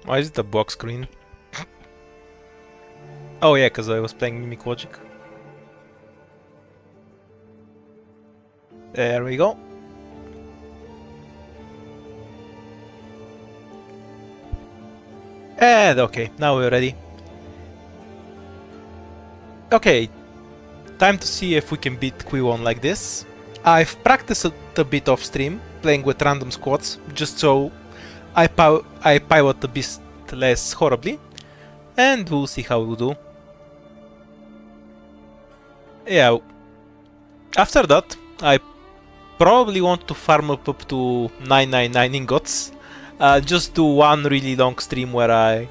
Why is it a box screen? Oh yeah, because I was playing Mimic Logic. There we go. And okay, now we're ready. Okay, time to see if we can beat Qui'Lon like this. I've practiced a bit off stream, playing with random squads, just so I pivot the beast less horribly, and we'll see how we do. Yeah, after that, I probably want to farm up to 999 ingots. Just do one really long stream where I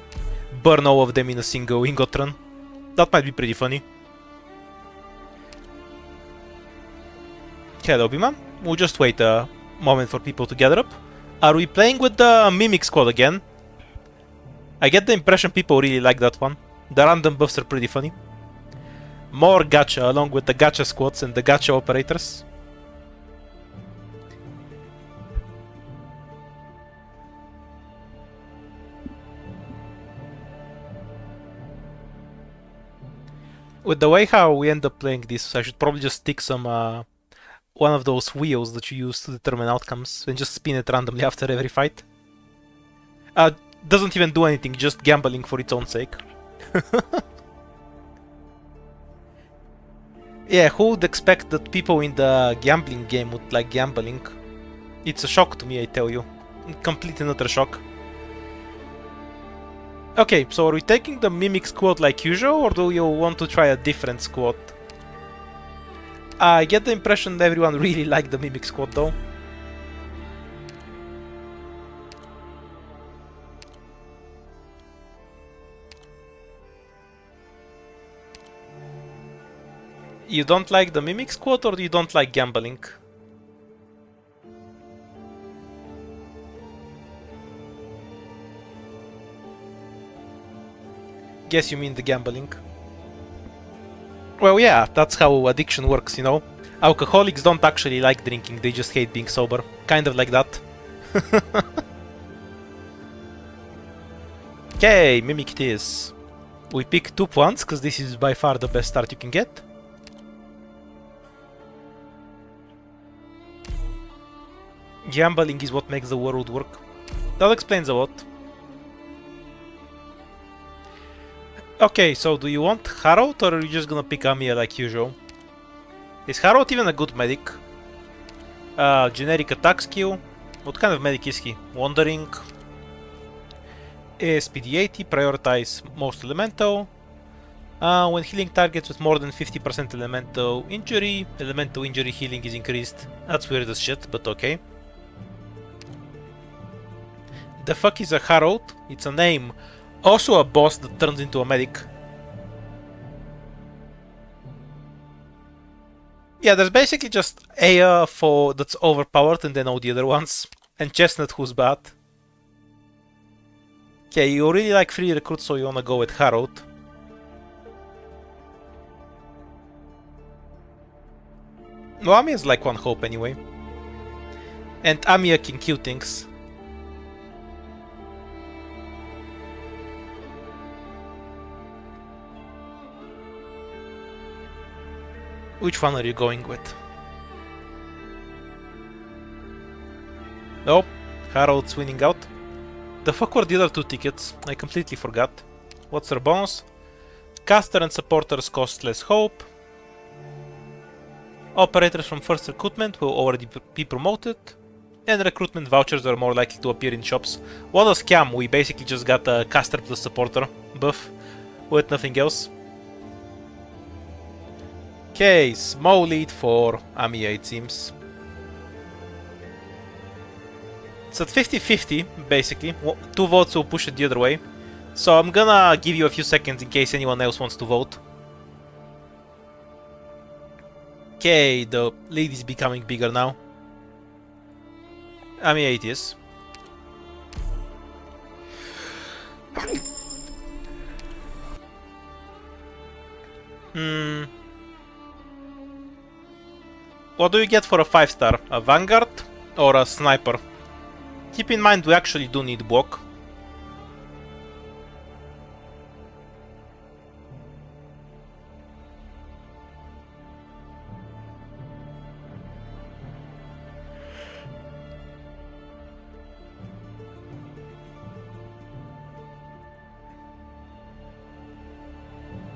burn all of them in a single ingot run. That might be pretty funny. Hello, B-Man. We'll just wait a moment for people to gather up. Are we playing with the Mimic squad again? I get the impression people really like that one. The random buffs are pretty funny. More gacha along with the gacha squads and the gacha operators. With the way how we end up playing this, I should probably just stick some one of those wheels that you use to determine outcomes and just spin it randomly after every fight. Doesn't even do anything, just gambling for its own sake. Yeah, who would expect that people in the gambling game would like gambling? It's a shock to me, I tell you. Complete and utter shock. Okay, so are we taking the Mimic squad like usual, or do you want to try a different squad? I get the impression that everyone really liked the Mimic squad though. You don't like the Mimic squad, or you don't like gambling? Guess you mean the gambling. Well, yeah, that's how addiction works, you know? Alcoholics don't actually like drinking, they just hate being sober. Kind of like that. Okay, Mimic it is. We pick 2 plants, because this is by far the best start you can get. Gambling is what makes the world work. That explains a lot. Okay, so do you want Harrowed, or are you just gonna pick Amiya like usual? Is Harrowed even a good medic? Generic attack skill. What kind of medic is he? Wandering. SPD 80, prioritize most elemental. When healing targets with more than 50% elemental injury healing is increased. That's weird as shit, but okay. The fuck is a Harrowed? It's a name. Also a boss that turns into a medic. Yeah, there's basically just Aya for that's overpowered and then all the other ones. And Chestnut who's bad. Okay, you really like free recruits, so you wanna go with Harrowed. No, Amiya's like one hope anyway. And Amiya can kill things. Which one are you going with? Nope, Harold's winning out. The fuck were the other 2 tickets? I completely forgot. What's their bonus? Caster and supporters cost less hope. Operators from first recruitment will already be promoted. And recruitment vouchers are more likely to appear in shops. What a scam, we basically just got a caster plus supporter buff with nothing else. Okay, small lead for Amiya it seems. It's at 50-50 basically. 2 votes will push it the other way. So I'm gonna give you a few seconds in case anyone else wants to vote. Okay, the lead is becoming bigger now. Amiya it is. What do you get for a 5-star? A Vanguard or a Sniper? Keep in mind we actually do need block.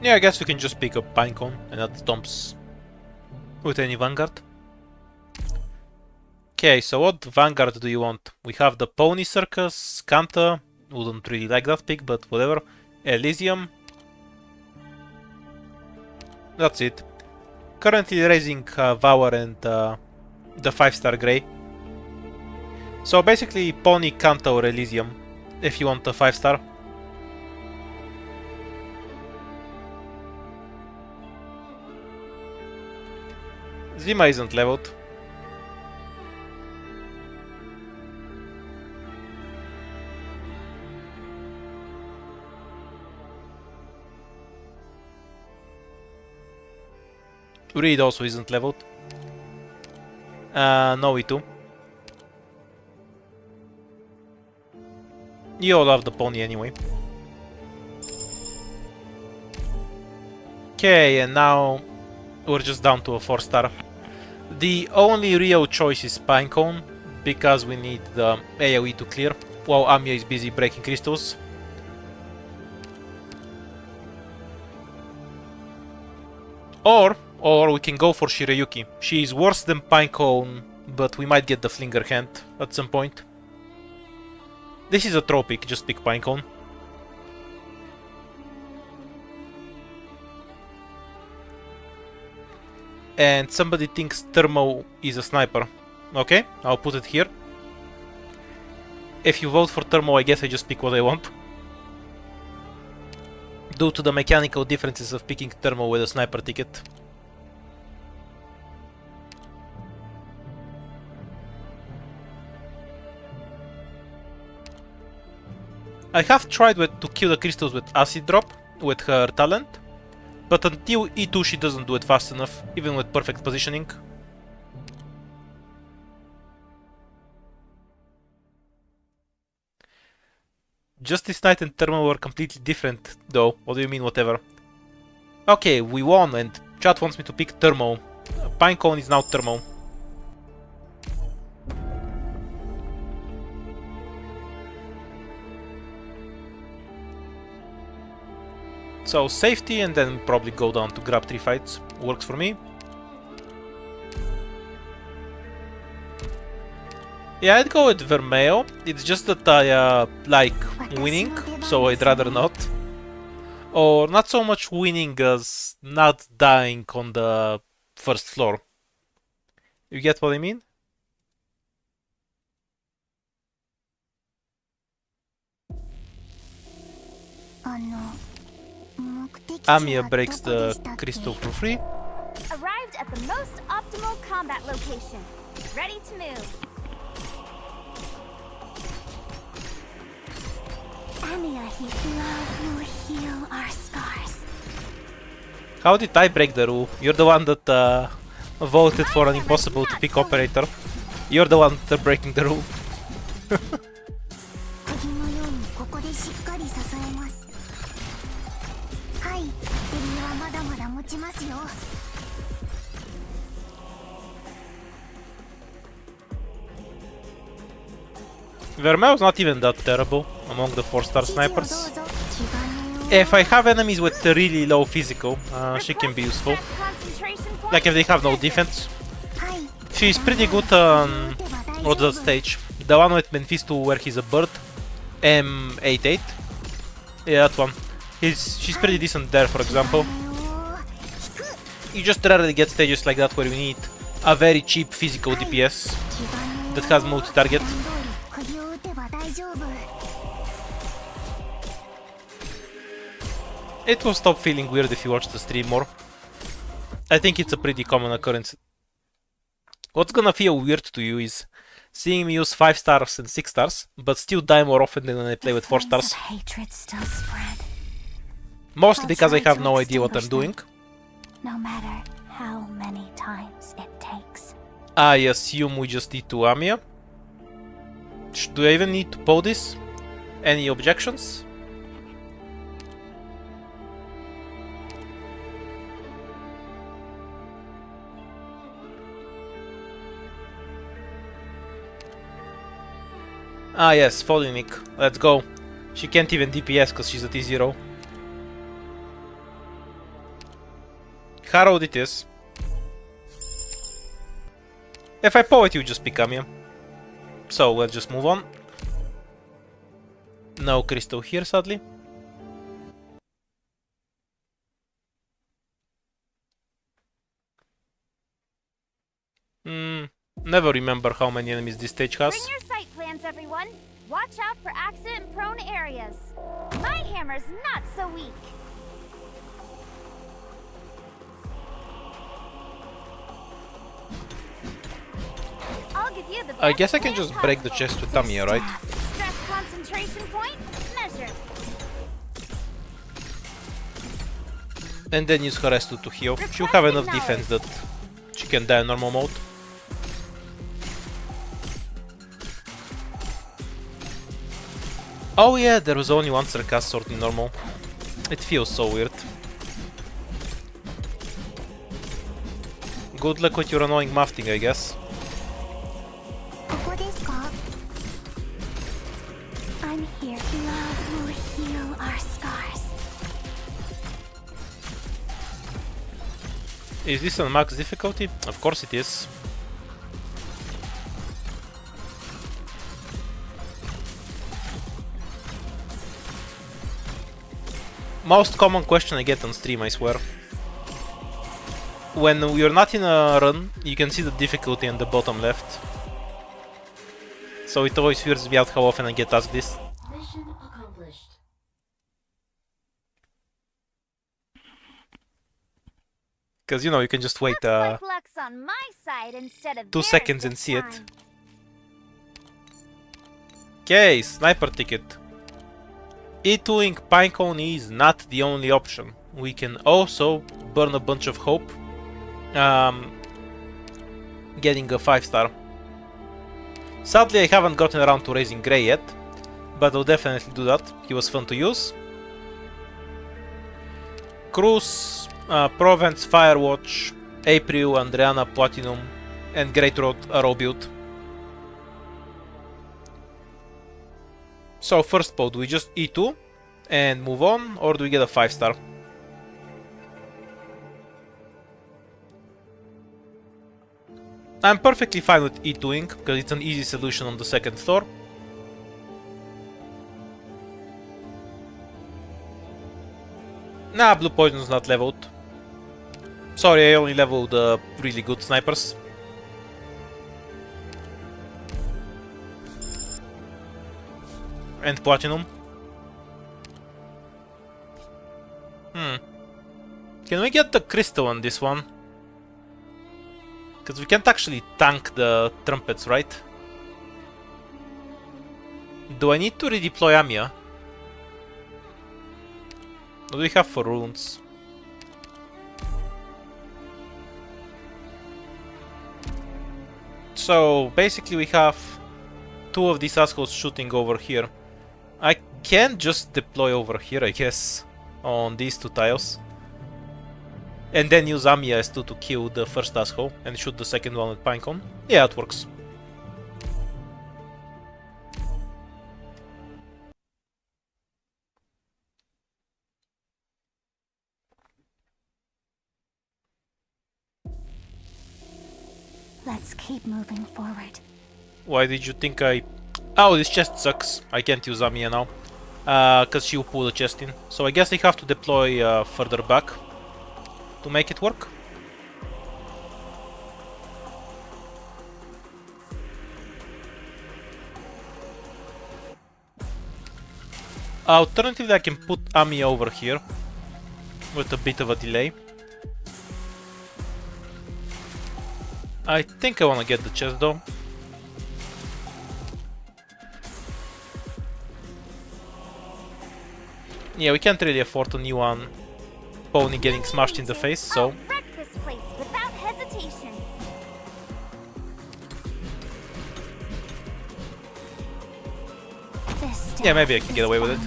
Yeah, I guess we can just pick up Pinecone and add stomps with any Vanguard. Okay, so what Vanguard do you want? We have the Pony Circus, Kanta, wouldn't really like that pick, but whatever. Elysium. That's it. Currently raising Vower and the 5-star Grey. So basically Pony, Kanta or Elysium if you want a 5-star. Zima isn't leveled. Reed also isn't leveled. No E2. You all love the pony anyway. Okay, and now we're just down to a 4-star. The only real choice is Pinecone, because we need the AoE to clear, while Amiya is busy breaking crystals. Or we can go for Shirayuki. She is worse than Pinecone, but we might get the Flinger Hand at some point. This is a tropic, just pick Pinecone. And somebody thinks Thermo is a sniper. Okay, I'll put it here. If you vote for Thermo, I guess I just pick what I want. Due to the mechanical differences of picking Thermo with a sniper ticket. I have tried to kill the crystals with Acid Drop, with her talent, but until E2 she doesn't do it fast enough, even with perfect positioning. Justice Knight and Thermo were completely different, though. What do you mean, whatever? Okay, we won, and chat wants me to pick Thermo. Pinecone is now Thermo. So safety, and then probably go down to grab 3 fights. Works for me. Yeah, I'd go with Vermeo. It's just that I like winning, so I'd rather not. Or not so much winning as not dying on the first floor. You get what I mean? Amiya breaks the crystal for free. Arrived at the most optimal combat location. Ready to move. Amiya, his love will heal our scars. How did I break the rule? You're the one that voted for an impossible to pick operator. You're the one that breaking the rule. Vermeo's not even that terrible among the 4-star snipers. If I have enemies with really low physical, she can be useful. Like if they have no defense. She's pretty good on what's that stage? The one with Mephisto where he's a bird. M88. Yeah, that one. She's pretty decent there, for example. You just rarely get stages like that where you need a very cheap physical DPS that has multi-target. It will stop feeling weird if you watch the stream more. I think it's a pretty common occurrence. What's gonna feel weird to you is seeing me use 5 stars and 6 stars, but still die more often than when I play with 4 stars. Mostly because I have no idea what I'm doing. No matter how many times it takes. I assume we just need to Amiya. Do I even need to pull this? Any objections? Ah yes, Folinic. Let's go. She can't even DPS because she's at E0. Harrowed it is. If I poet, you just become him. So let's just move on. No crystal here, sadly. Never remember how many enemies this stage has. Bring your sight plans, everyone. Watch out for accident-prone areas. My hammer's not so weak. I'll give you the I best guess I can plan just break the possible. chest with Tamiya, right? Stress concentration point measured. And then use her S2 to heal. She'll have enough defense that she can die in normal mode. Oh yeah, there was only one Sarkaz sword in normal. It feels so weird. Good luck with your annoying mafting, I guess. I'm here. Love will heal our scars. Is this on max difficulty? Of course it is. Most common question I get on stream, I swear. When you're not in a run, you can see the difficulty on the bottom left. So it always weirds me out how often I get asked this. Mission accomplished. Because, you know, you can just wait Looks like luck's on my side instead of 2 theirs seconds and this see it. time. Okay, sniper ticket. E2ing Pinecone is not the only option. We can also burn a bunch of hope. Getting a 5-star. Sadly, I haven't gotten around to raising Grey yet, but I'll definitely do that. He was fun to use. Cruz, Provence, Firewatch, April, Andreana, Platinum, and Great Road are all built. So first pod, do we just E2 and move on, or do we get a 5-star? I'm perfectly fine with E2ing, because it's an easy solution on the second floor. Nah, Blue Poison's not leveled. Sorry, I only leveled really good snipers. And Platinum. Can we get the crystal on this one? Because we can't actually tank the trumpets, right? Do I need to redeploy Amiya? What do we have for runes? So basically we have 2 of these assholes shooting over here. I can just deploy over here, I guess, on these 2 tiles. And then use Amiya S2 to kill the first asshole and shoot the second one with Pinecone. Yeah, it works. Let's keep moving forward. Why did you think I... Oh, this chest sucks. I can't use Amiya now. Because she'll pull the chest in. So I guess I have to deploy further back to make it work. Alternatively, I can put Amiya over here with a bit of a delay. I think I want to get the chest though. Yeah, we can't really afford a new one. Pony getting smashed in the face, so... I'll wreck this place without hesitation. Yeah, maybe I can get away with it.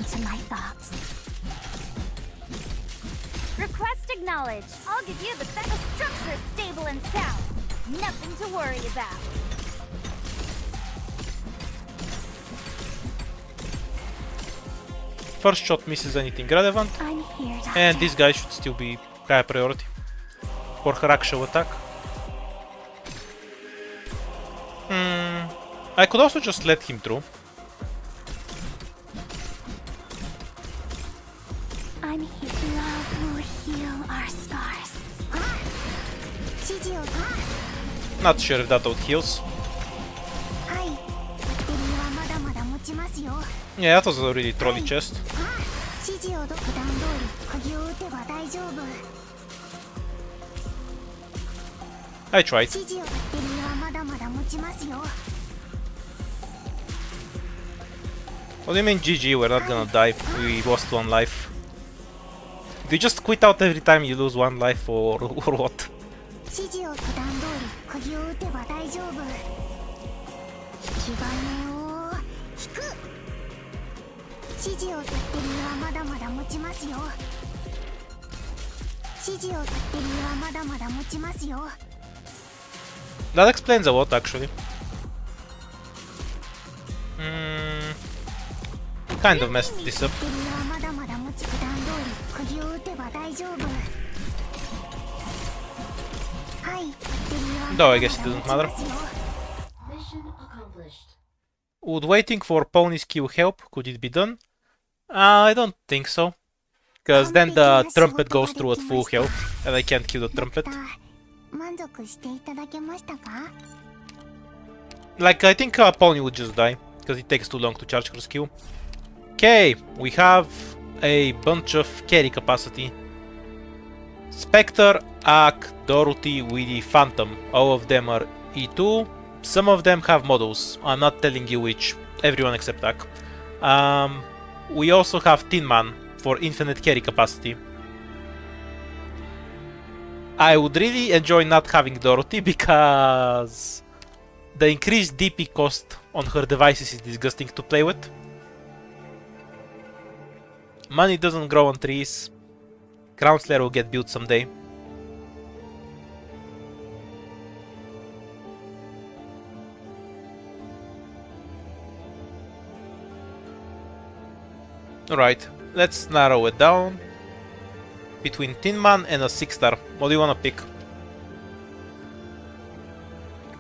Request acknowledged. I'll give you the best structure, stable and sound. Nothing to worry about. First shot misses anything relevant, I'm here, Doctor. and this guy should still be high priority. for her actual attack. I could also just let him through. I'm here. Love will heal our scars. Not sure if that out heals. Yeah, that was a really trolly chest. I tried. What do you mean GG? We're not gonna die. We lost 1 life. Do you just quit out every time you lose 1 life or what? That explains a lot, actually. Kind of messed this up. Though I guess it doesn't matter. Mission accomplished. Would waiting for pony's queue help? Could it be done? I don't think so. Because then the trumpet goes through at full health, and I can't kill the trumpet. Like, I think pony would just die, because it takes too long to charge her skill. Okay, we have a bunch of carry capacity. Spectre, Ak, Dorothy, Weedy, Phantom. All of them are E2. Some of them have models. I'm not telling you which. Everyone except Ak. We also have Tin Man for infinite carry capacity. I would really enjoy not having Dorothy because the increased DP cost on her devices is disgusting to play with. Money doesn't grow on trees. Crown Slayer will get built someday. Alright, let's narrow it down. Between Tin Man and a 6-star, what do you wanna pick?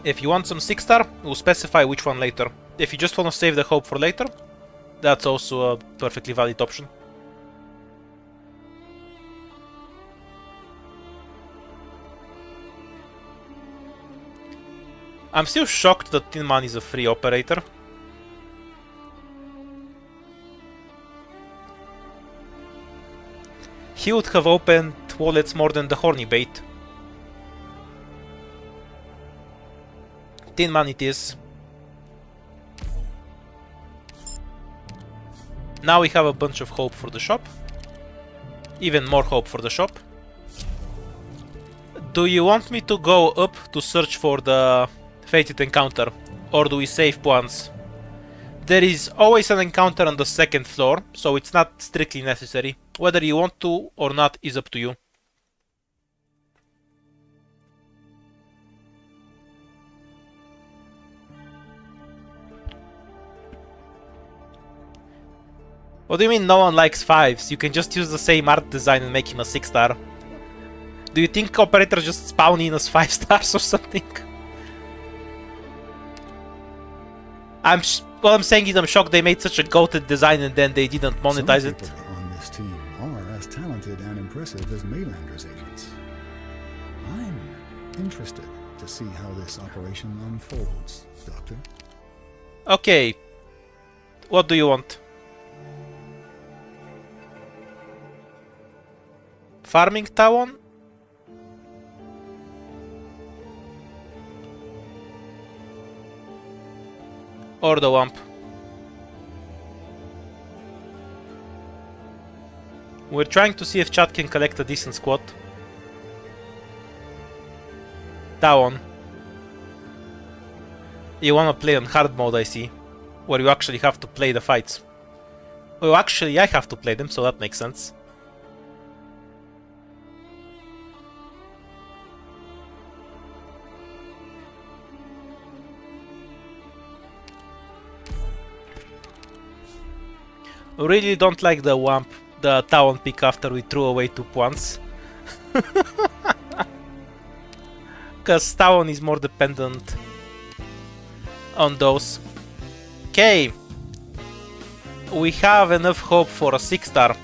If you want some 6-star, we'll specify which one later. If you just wanna save the hope for later, that's also a perfectly valid option. I'm still shocked that Tin Man is a free operator. He would have opened wallets more than the horny bait. Tin Man it is. Now we have a bunch of hope for the shop. Even more hope for the shop. Do you want me to go up to search for the fated encounter? Or do we save points? There is always an encounter on the 2nd floor, so it's not strictly necessary. Whether you want to or not is up to you. What do you mean no one likes 5s? You can just use the same art design and make him a 6-star. Do you think operators just spawn in as 5 stars or something? What I'm saying is I'm shocked they made such a goated design and then they didn't monetize it. Some people on this team are as talented and impressive as Maylander's agents. I'm interested to see how this operation unfolds, Doctor. Okay. What do you want? Farming Town? Or the Wamp? We're trying to see if chat can collect a decent squad. Town. You wanna play on hard mode, I see. Where you actually have to play the fights. Well, actually I have to play them, so that makes sense. Really don't like the Wamp, the Town pick after we threw away 2 points. because Talon is more dependent on those. Okay. We have enough hope for a 6-star.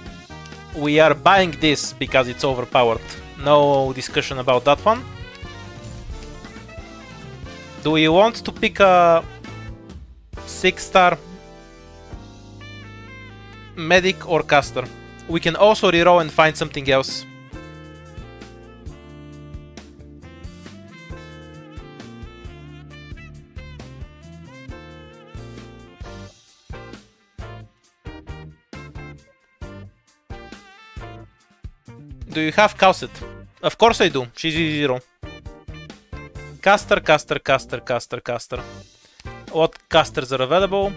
We are buying this because it's overpowered. No discussion about that one. Do we want to pick a 6-star medic or caster? We can also reroll and find something else. Do you have Cowset? Of course I do. She's 0. Caster, caster, caster, caster, caster. What casters are available?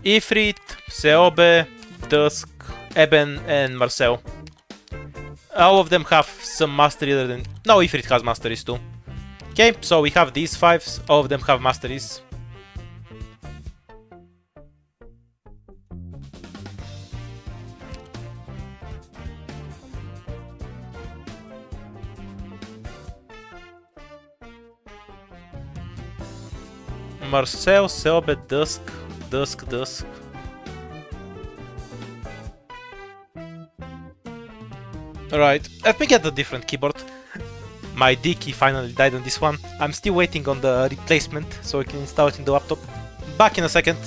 Ifrit, Seobe, Dusk, Eben, and Marcel. All of them have some mastery other than... No, Ifrit has masteries too. Okay, so we have these 5s. All of them have masteries. Marcel, Seobe, Dusk, Dusk, Dusk. Alright, let me get a different keyboard. My D key finally died on this one. I'm still waiting on the replacement so I can install it in the laptop. Back in a second.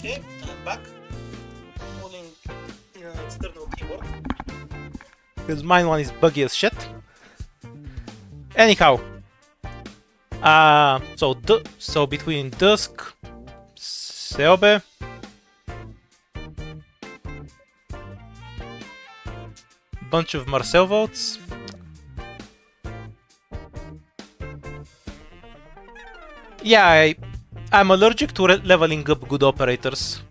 Okay, I'm back. Pulling an external keyboard. Because mine one is buggy as shit. Anyhow. So between Dusk, Seobe, bunch of Marcel votes. Yeah, I'm allergic to leveling up good operators.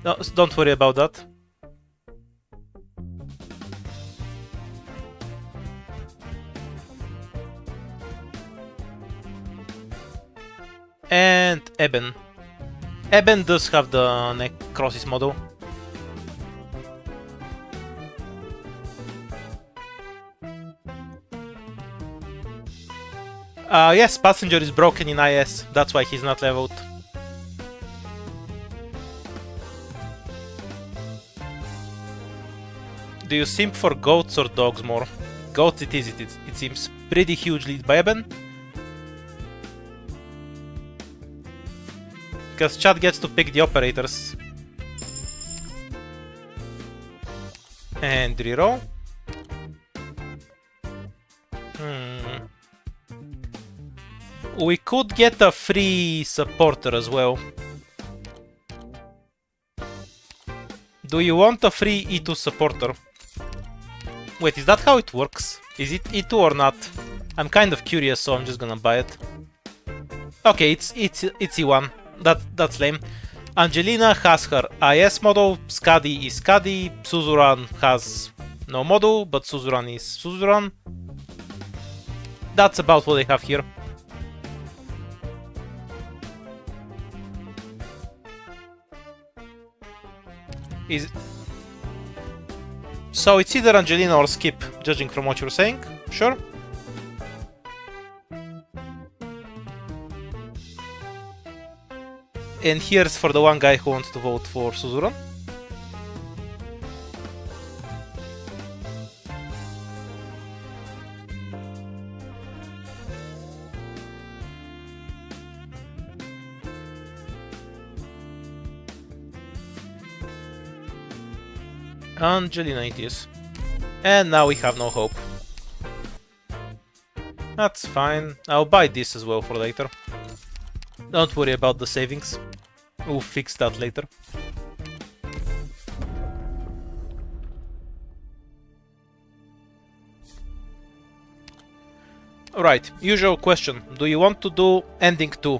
No, don't worry about that. And Eben. Eben does have the necrosis model. Yes, Passenger is broken in IS, that's why he's not leveled. Do you simp for goats or dogs more? Goats it is, it seems. Pretty huge lead by Eben. Because Chad gets to pick the operators. And reroll. We could get a free supporter as well. Do you want a free E2 supporter? Wait, is that how it works? Is it E2 or not? I'm kind of curious, so I'm just gonna buy it. Okay, it's E1. That's lame. Angelina has her IS model, Skadi is Skadi, Suzuran has no model, but Suzuran is Suzuran. That's about what they have here. So it's either Angelina or Skip, judging from what you're saying. Sure. And here's for the one guy who wants to vote for Suzuran. Angelina it is. And now we have no hope. That's fine. I'll buy this as well for later. Don't worry about the savings. We'll fix that later. Alright, usual question. Do you want to do ending 2?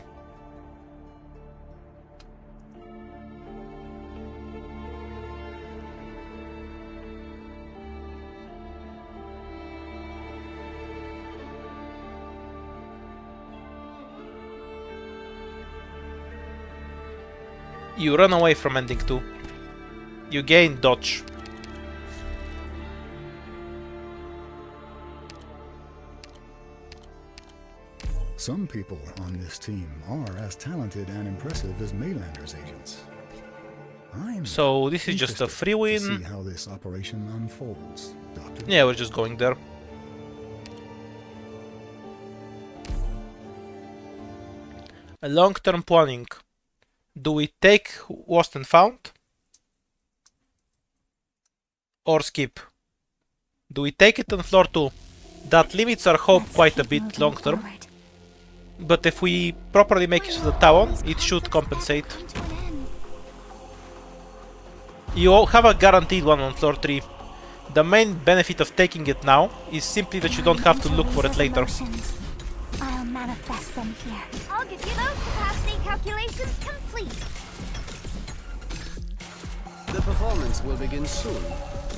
You run away from ending 2. You gain dodge. Some people on this team are as talented and impressive as Maylander's agents. I'm So this is just a interested free to win. see how this operation unfolds, Doctor. Yeah, we're just going there. A long-term planning. Do we take Lost and Found? Or skip? Do we take it on floor 2? That limits our hope quite a bit long-term. But if we properly make use of the Talon, it should compensate. You have a guaranteed one on floor 3. The main benefit of taking it now is simply that you don't have to look for it later. I'll manifest them here. I'll give you those capacity calculations complete. The performance will begin soon,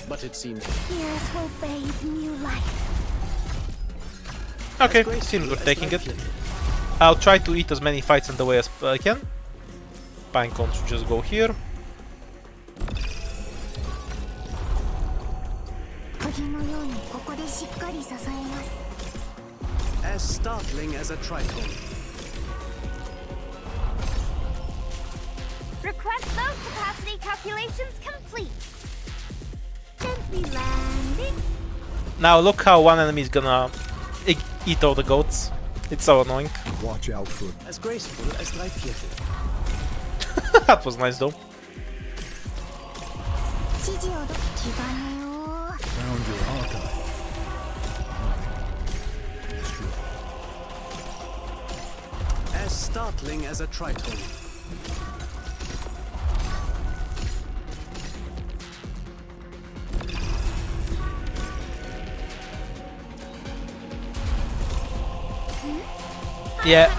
but it seems Years will bathe new life. Okay, seems we're taking it. I'll try to eat as many fights in the way as I can. Pinecone should just go here. as startling as a triton. Request those capacity calculations complete. Gently landing. Now look how one enemy is gonna eat all the goats. It's so annoying. Watch out for As graceful as drei Viertel. That was nice though. found your archive. It's true. As startling as a triton. Yeah,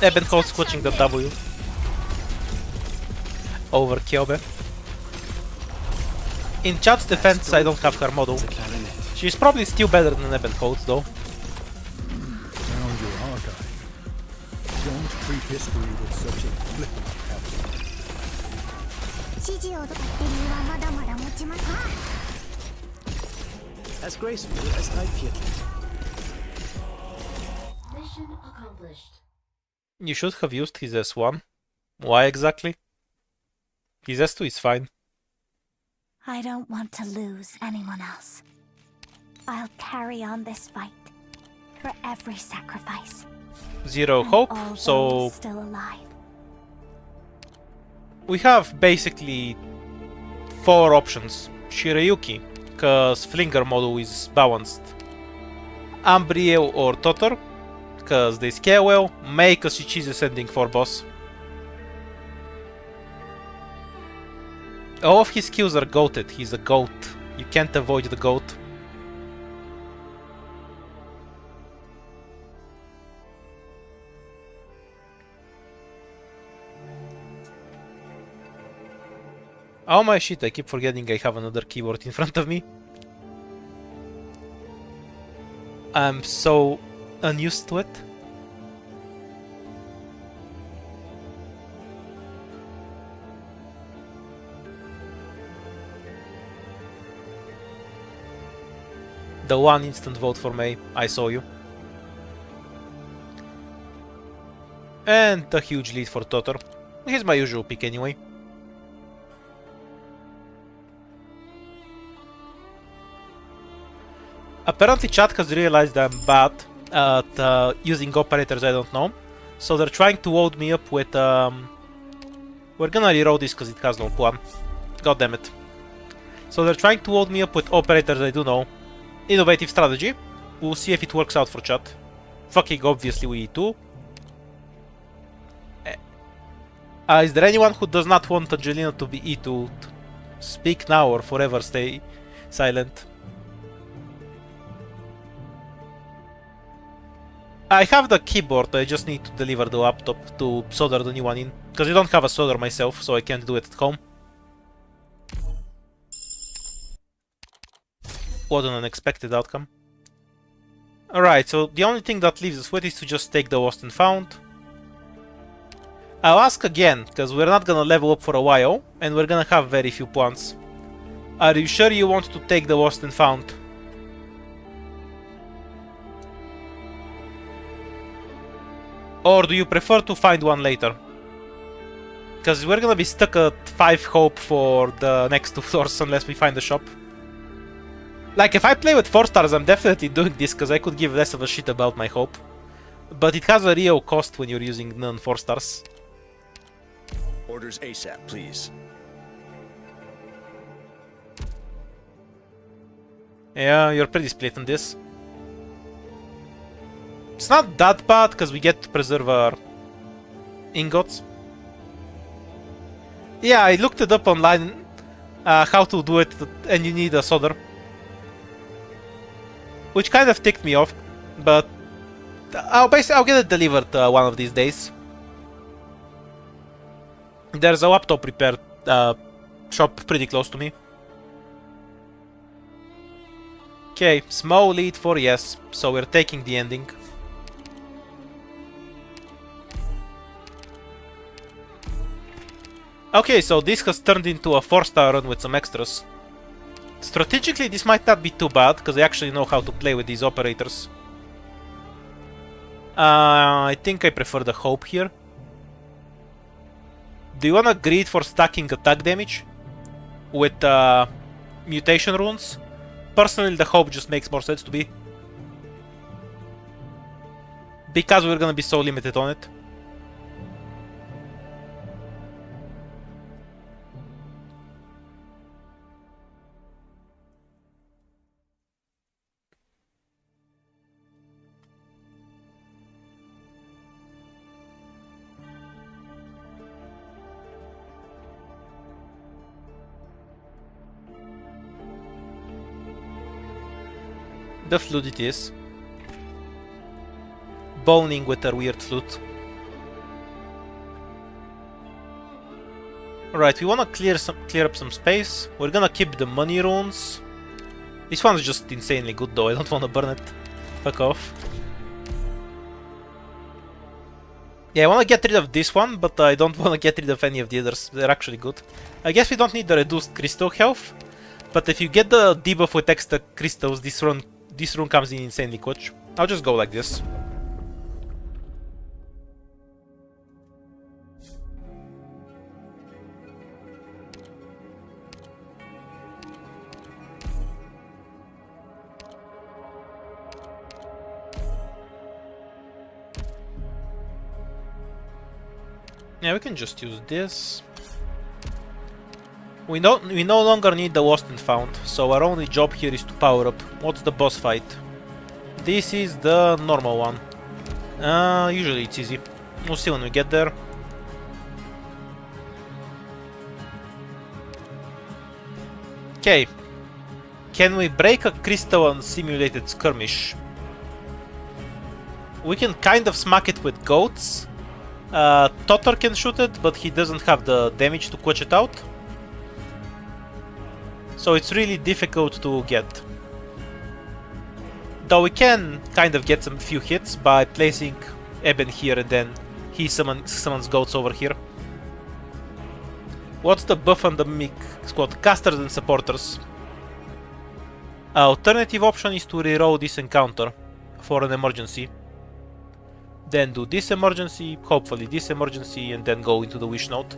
Ebenholz squashing the W over Kyobe. In chat's defense, I don't have her model. The clarinet. She's probably still better than Ebenholz though. Found your archive. Don't treat history with such a flippant attitude. As graceful as drei Viertel. Mission accomplished. You should have used his S1. Why exactly? His S2 is fine. I don't want to lose anyone else. I'll carry on this fight for every sacrifice. Zero And hope, all so those still alive. we have basically 4 options. Shirayuki, cause Flinger model is balanced. Ambriel or Totor, cause they scale well. Mei, cause she chooses ending 4 boss. All of his skills are goated. He's a goat. You can't avoid the goat. Oh my shit, I keep forgetting I have another keyboard in front of me. I'm so unused to it. The one instant vote for Mei, I saw you. And a huge lead for Totor. He's my usual pick anyway. Apparently chat has realized I'm bad at using operators I don't know. So they're trying to load me up with... We're gonna reroll this because it has no plan. God damn it. So they're trying to load me up with operators I do know. Innovative strategy. We'll see if it works out for chat. Fucking obviously we do. Is there anyone who does not want Angelina to be E2? Speak now or forever stay silent. I have the keyboard, I just need to deliver the laptop to solder the new one in. Because I don't have a solder myself, so I can't do it at home. What an unexpected outcome. Alright, so the only thing that leaves us with is to just take the lost and found. I'll ask again, because we're not gonna level up for a while, and we're gonna have very few points. Are you sure you want to take the lost and found? Or do you prefer to find one later? Because we're gonna be stuck at 5 hope for the next 2 floors unless we find a shop. Like, if I play with 4 stars, I'm definitely doing this because I could give less of a shit about my hope. But it has a real cost when you're using non-4 stars. Orders ASAP, please. Yeah, you're pretty split on this. It's not that bad because we get to preserve our ingots. Yeah, I looked it up online how to do it, and you need a solder. Which kind of ticked me off, but I'll get it delivered one of these days. There's a laptop repair shop pretty close to me. Okay, small lead for yes, so we're taking the ending. Okay, so this has turned into a 4-star run with some extras. Strategically, this might not be too bad, because I actually know how to play with these operators. I think I prefer the hope here. Do you want a greed for stacking attack damage with mutation runes? Personally, the hope just makes more sense to me. Because we're gonna be so limited on it. The flute it is. Boning with a weird flute. Alright, we wanna clear up some space. We're gonna keep the money runes. This one's just insanely good though, I don't wanna burn it. Fuck off. Yeah, I wanna get rid of this one, but I don't wanna get rid of any of the others. They're actually good. I guess we don't need the reduced crystal health, but if you get the debuff with extra crystals, this rune comes in insanely clutch. I'll just go like this. Yeah, we can just use this. We no longer need the lost and found, so our only job here is to power up. What's the boss fight? This is the normal one. Usually it's easy. We'll see when we get there. Okay. Can we break a crystal on simulated skirmish? We can kind of smack it with goats. Totter can shoot it, but he doesn't have the damage to clutch it out. So it's really difficult to get. Though we can kind of get some few hits by placing Eben here and then he summons goats over here. What's the buff on the Mimic squad? Casters and supporters. Alternative option is to reroll this encounter for an emergency. Then do this emergency, hopefully this emergency, and then go into the wish note.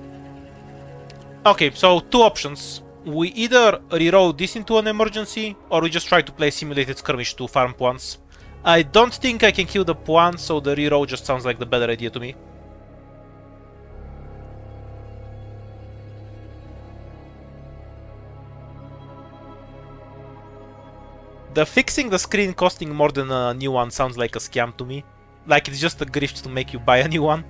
Okay, so 2 options. We either reroll this into an emergency, or we just try to play simulated skirmish to farm points. I don't think I can kill the points, so the reroll just sounds like the better idea to me. The fixing the screen costing more than a new one sounds like a scam to me. Like it's just a grift to make you buy a new one.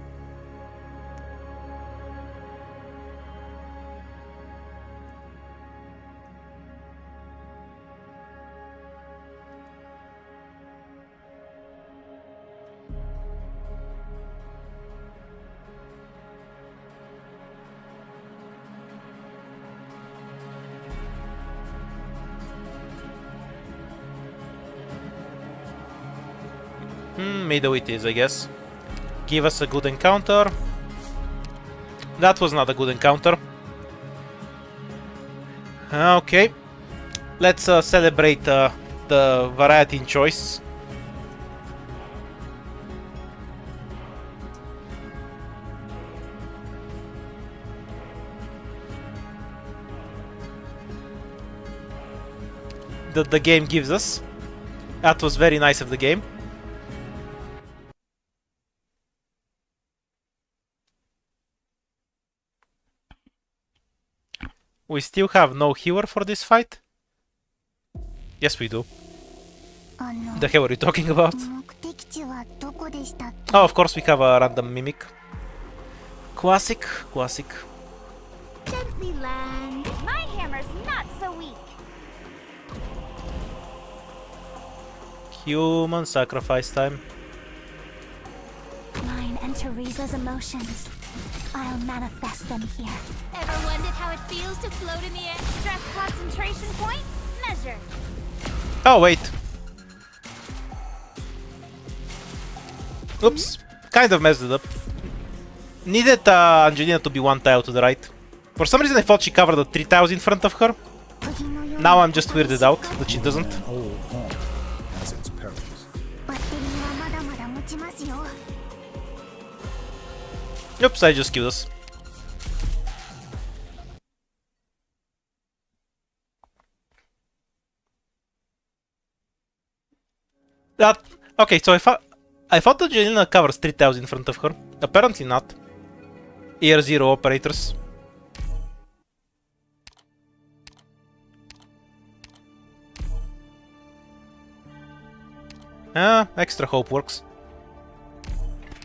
Middle it is, I guess. Give us a good encounter. That was not a good encounter. Okay. Let's celebrate the variety in choice. That the game gives us. That was very nice of the game. We still have no healer for this fight? Yes, we do. The hell are you talking about? Oh, of course we have a random mimic. Classic, classic. Gently land. My hammer's not so weak. Human sacrifice time. Mine and Teresa's emotions. I'll manifest them here. Ever wondered how it feels to float in the air? Stress concentration point? Measure. Oh, wait. Oops. Kind of messed it up. Needed Angelina to be one tile to the right. For some reason I thought she covered the 3 tiles in front of her. Now I'm just weirded out that she doesn't. An old home has its perils. Oops, I just killed us. That... Okay, so I thought Angelina covers 3 tiles in front of her. Apparently not. Air 0 operators. Extra hope works.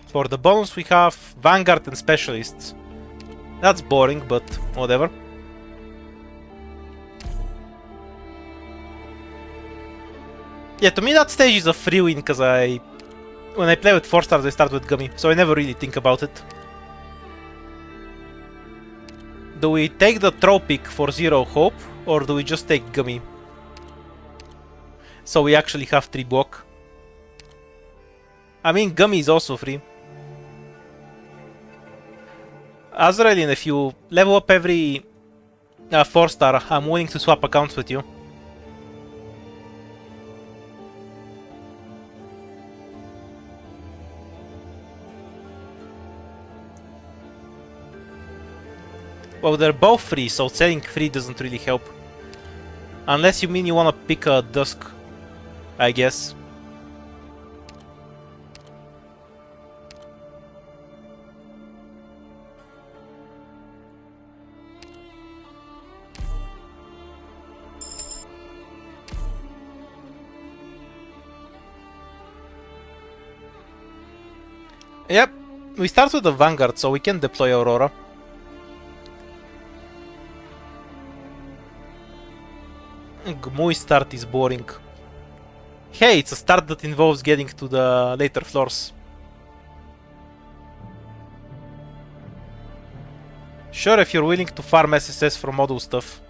For the bonus we have Vanguard and Specialists. That's boring, but whatever. Yeah, to me that stage is a free win, because when I play with 4 stars I start with Gummy, so I never really think about it. Do we take the Tropic for 0 hope, or do we just take Gummy? So we actually have 3 block. I mean, Gummy is also free. Azraelin, if you level up every 4 star, I'm willing to swap accounts with you. Well, they're both free, so selling free doesn't really help. Unless you mean you wanna pick a Dusk, I guess. Yep, we start with the Vanguard, so we can deploy Aurora. Gmui start is boring. Hey, it's a start that involves getting to the later floors. Sure, if you're willing to farm SSS for model stuff.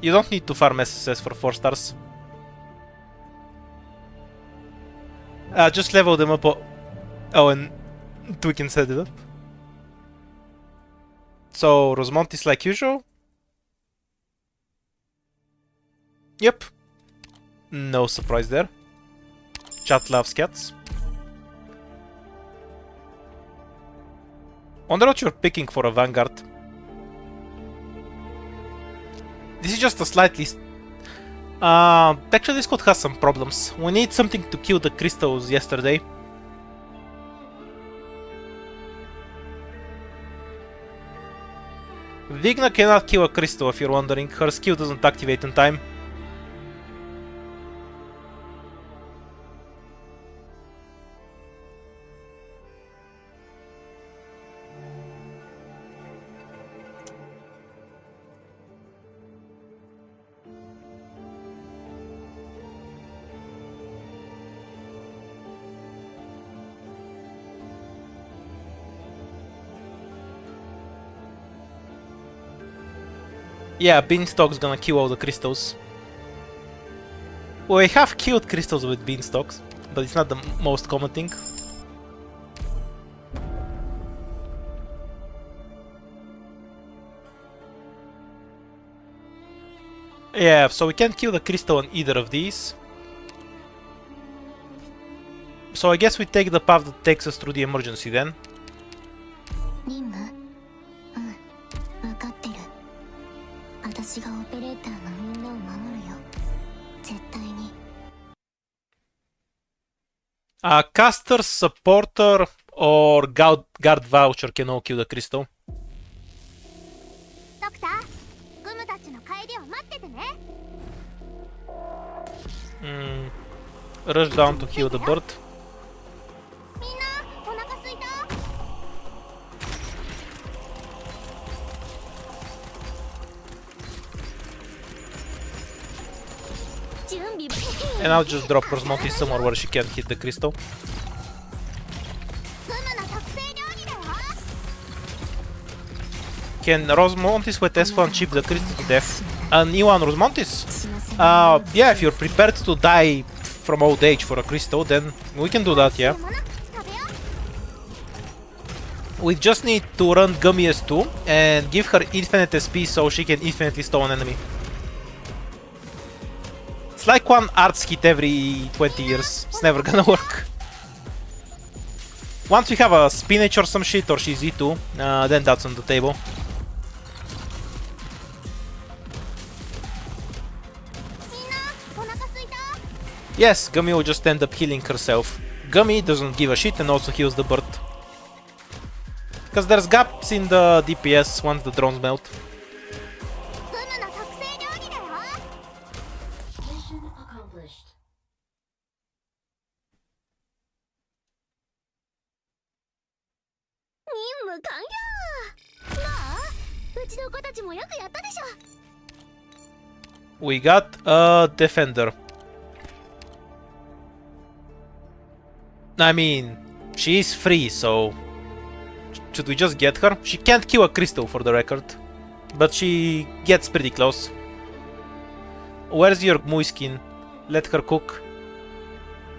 You don't need to farm SSS for 4 stars. Just level them up. Oh, and we can set it up. So, Rosemont is like usual? Yep. No surprise there. Chat loves cats. Wonder what you're picking for a Vanguard. This is just a slightly... actually this code has some problems. We need something to kill the crystals yesterday. Vigna cannot kill a crystal if you're wondering. Her skill doesn't activate in time. Yeah, Beanstalk's gonna kill all the crystals. Well, I have killed crystals with Beanstalks, but it's not the most common thing. Yeah, so we can't kill the crystal on either of these. So I guess we take the path that takes us through the emergency then. 任務分かってる。私がオペレーターのみんなを守るよ。絶対に。Caster, supporter, or guard voucher can all kill the crystal. ドクター、グムたちの帰りを待っててね。Rush down to kill the bird. みんなお腹すいた？準備。 And I'll just drop Rosmontis somewhere where she can't hit the crystal. グムの特製料理だよ。 Can Rosmontis with S1 chip the crystal to death? A new one, Rosmontis? Yeah, if you're prepared to die from old age for a crystal, then we can do that, yeah. 食べよう。 We just need to run Gummy S2 and give her infinite SP so she can infinitely stall an enemy. It's like one arts hit every 20 years. It's never gonna work. Once we have a spinach or some shit, or she's E2, then that's on the table. みんなお腹すいた？ Yes, Gummy will just end up healing herself. Gummy doesn't give a shit and also heals the bird. Because there's gaps in the DPS once the drones melt. グムの特製料理だよ。 Mission accomplished. 任務完了。まあ、うちの子たちもよくやったでしょ。 We got a defender. I mean, she is free, so should we just get her? She can't kill a crystal for the record, but she gets pretty close. Where's your Muiskin? Let her cook.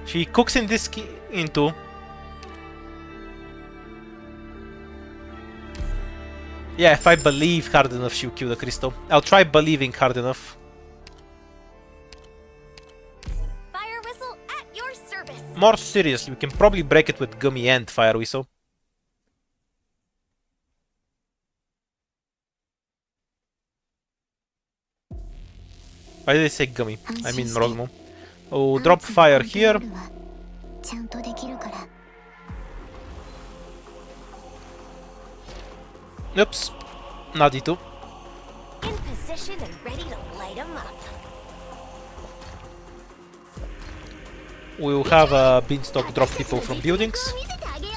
She cooks in this in two. Yeah, if I believe hard enough, she'll kill the crystal. I'll try believing hard enough. Fire whistle at your service. More seriously, we can probably break it with Gummy and Fire Whistle. Why did I say Gummy? I mean Rosmo. Oh, drop fire here. ちゃんとできるから。 Oops. Not D2. In position and ready to light them up. We'll have a beanstalk drop people from buildings. 見せてあげよ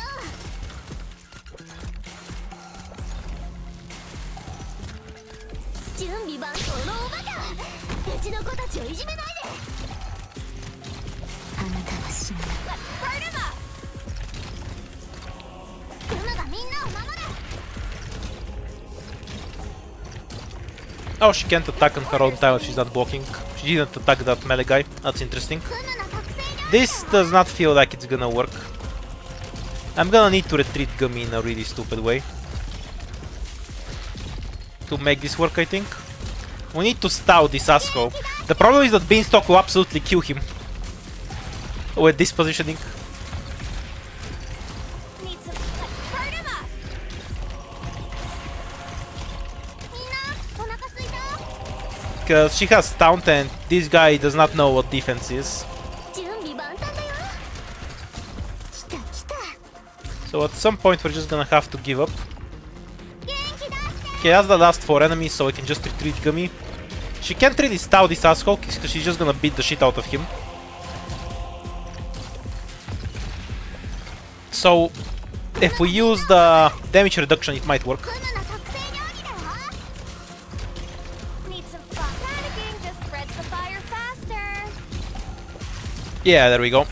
う。準備万端のおバカ。うちの子たちをいじめないで。あなたは死ぬ。Hurt him up. グムがみんなを守る。 Oh, she can't attack on her own time if she's not blocking. She didn't attack that melee guy. That's interesting. グムの特製料理。 This does not feel like it's gonna work. I'm gonna need to retreat Gummy in a really stupid way. To make this work, I think. We need to stow this asshole. The problem is that Beanstalk will absolutely kill him. With this positioning. Need some. Hurt him up. みんなお腹すいた？ Because she has taunt and this guy does not know what defense is. 準備万端だよ。来た来た。 So at some point we're just gonna have to give up. 元気だって。 Okay, that's the last 4 enemies, so we can just retreat Gummy. She can't really stow this asshole, because she's just gonna beat the shit out of him. So, if we use the damage reduction, it might work. グムの特製料理だよ。Need some fun. Panicking just spreads the fire faster. Yeah, there we go.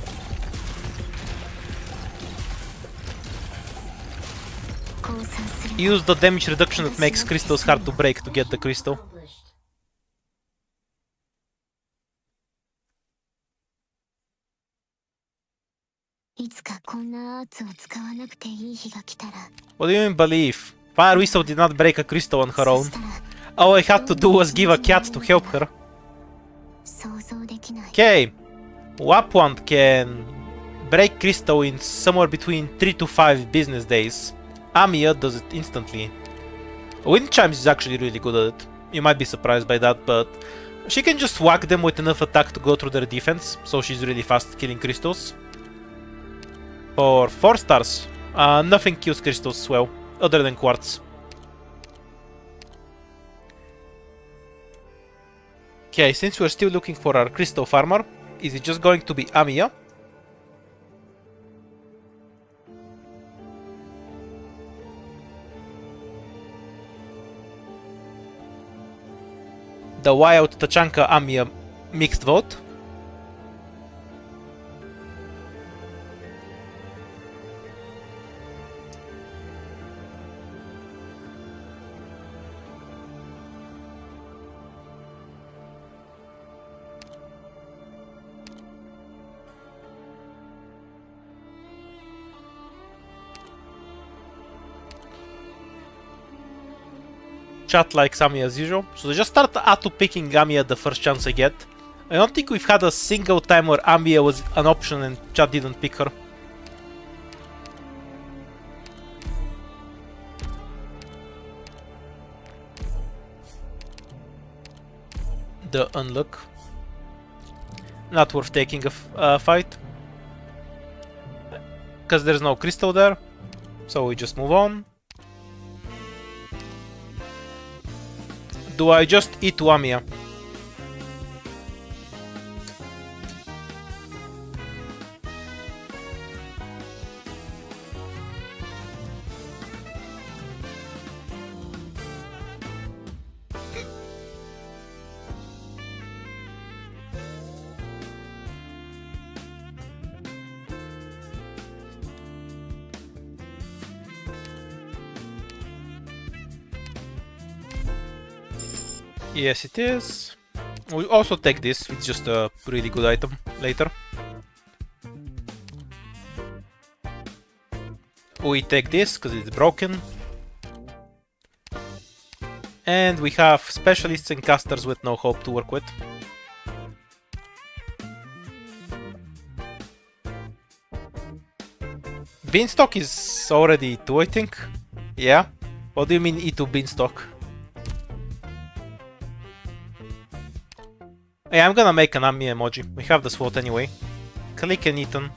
降参する。 Use the damage reduction that makes crystals hard to break to get the crystal. Accomplished. いつかこんなアーツを使わなくていい日が来たら。 What do you mean believe? Fire Whistle did not break a crystal on her そ own. したら All I had to do was give a cat to help her. 想像できない。 Okay. Wapwand can break crystal in somewhere between 3 to 5 business days. Amiya does it instantly. Wind Chimes is actually really good at it. You might be surprised by that, but she can just whack them with enough attack to go through their defense, so she's really fast at killing crystals. For 4 stars, nothing kills crystals as well, other than quartz. Okay, since we're still looking for our crystal farmer, is it just going to be Amiya? The wild Tachanka Amiya mixed vote. Chat likes Amiya as usual, so they just start auto-picking Amiya the first chance I get. I don't think we've had a single time where Amiya was an option and chat didn't pick her. The unluck. Not worth taking a fight. Because there's no crystal there, so we just move on. Do I just eat Amiya? Yes, it is. We also take this, it's just a really good item later. We take this because it's broken. And we have specialists and casters with no hope to work with. Beanstalk is already E2, I think. Yeah? What do you mean E2 Beanstalk? Yeah, I'm gonna make an Amiya emoji. We have the SWOT anyway. Click and Eaton.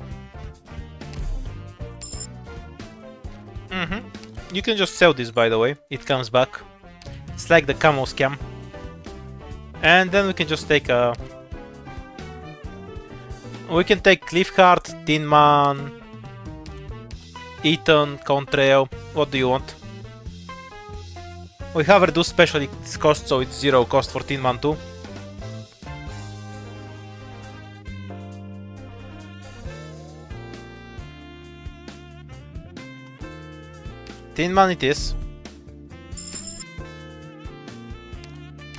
You can just sell this, by the way. It comes back. It's like the camo scam. And then we can just take a... We can take Cliffheart, Tin Man, Eaton, Contrail. What do you want? We have reduced specialist cost, so it's 0 cost for Tin Man too. Tin Man it is.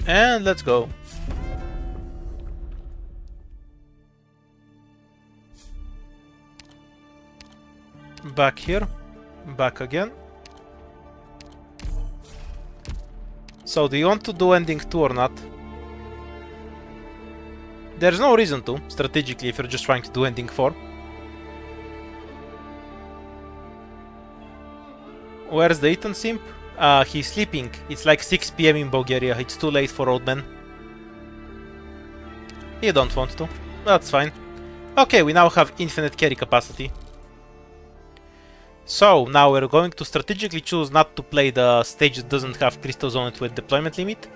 And let's go. Back here. Back again. So do you want to do ending 2 or not? There's no reason to, strategically, if you're just trying to do ending 4. Where's the Eaton simp? He's sleeping. It's like 6 PM in Bulgaria. It's too late for old men. You don't want to. That's fine. Okay, we now have infinite carry capacity. So, now we're going to strategically choose not to play the stage that doesn't have crystals on it with deployment limit.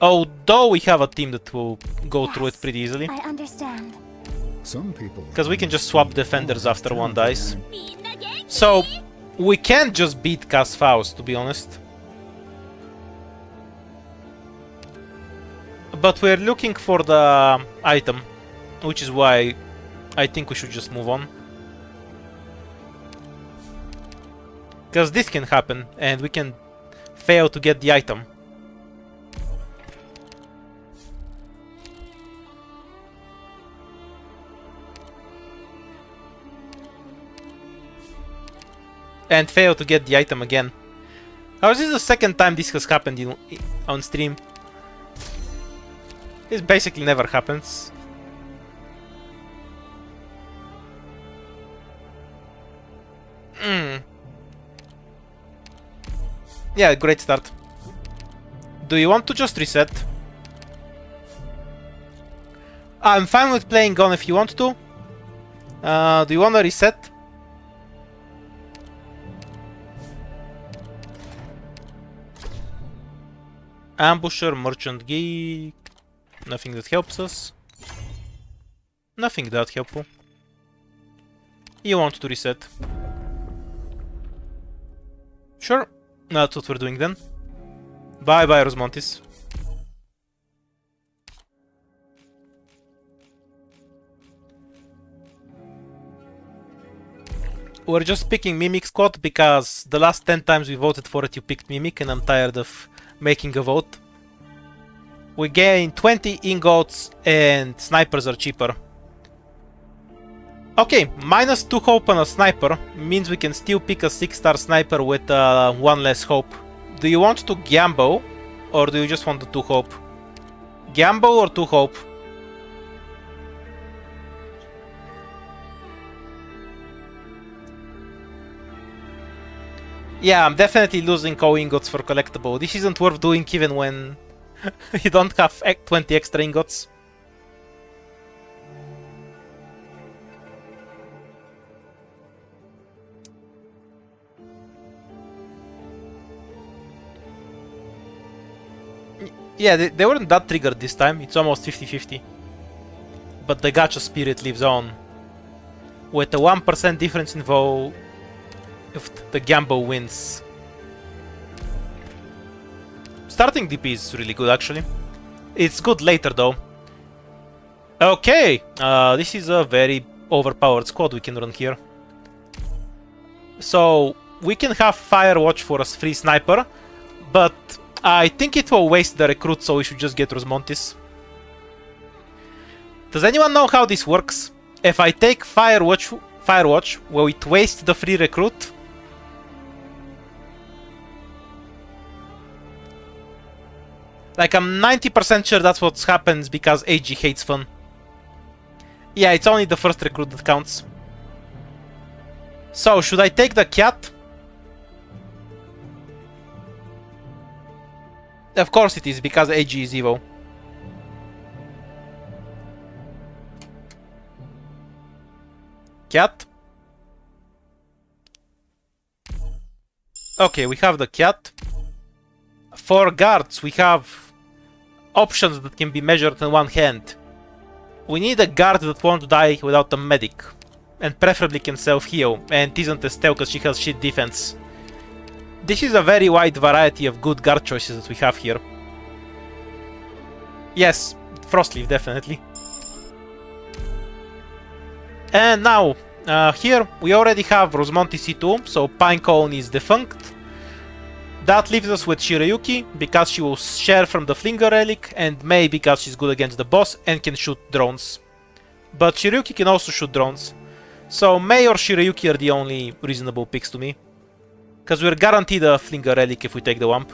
Although we have a team that will go through it pretty easily. I understand. Some people. Because we can just swap defenders after one dies. So, we can't just beat Cass Faust, to be honest. But we're looking for the item, which is why I think we should just move on. Because this can happen, and we can fail to get the item. And fail to get the item again. How is this the second time this has happened on stream? This basically never happens. Yeah, great start. Do you want to just reset? I'm fine with playing on if you want to. Do you want to reset? Ambusher, Merchant Geek. Nothing that helps us. Nothing that helpful. You want to reset? Sure. That's what we're doing then. Bye bye, Rosmontis. We're just picking Mimic Squad because the last 10 times we voted for it you picked Mimic and I'm tired of making a vote. We gain 20 ingots and snipers are cheaper. Okay, minus 2 hope on a sniper means we can still pick a 6-star sniper with 1 less hope. Do you want to gamble or do you just want the 2 hope? Gamble or 2 hope? Yeah, I'm definitely losing co ingots for collectible. This isn't worth doing even when you don't have 20 extra ingots. Yeah, they weren't that triggered this time. It's almost 50-50. But the gacha spirit lives on. With a 1% difference in vote, if the gamble wins. Starting DP is really good actually. It's good later though. Okay, this is a very overpowered squad we can run here. So we can have Firewatch for a free sniper, but I think it will waste the recruit, so we should just get Rosmontis. Does anyone know how this works? If I take Firewatch, will it waste the free recruit? Like, I'm 90% sure that's what happens because AG hates fun. Yeah, it's only the first recruit that counts. So, should I take the cat? Of course it is, because AG is evil. Cat? Okay, we have the cat. For guards, we have options that can be measured in one hand. We need a guard that won't die without a medic. And preferably can self-heal, and isn't Estelle because she has shit defense. This is a very wide variety of good guard choices that we have here. Yes, Frostleaf, definitely. And now, here we already have Rosmonti C2, so Pinecone is defunct. That leaves us with Shirayuki, because she will share from the Flinger Relic, and Mei because she's good against the boss and can shoot drones. But Shirayuki can also shoot drones. So Mei or Shirayuki are the only reasonable picks to me. Because we're guaranteed a Flinger Relic if we take the Wamp.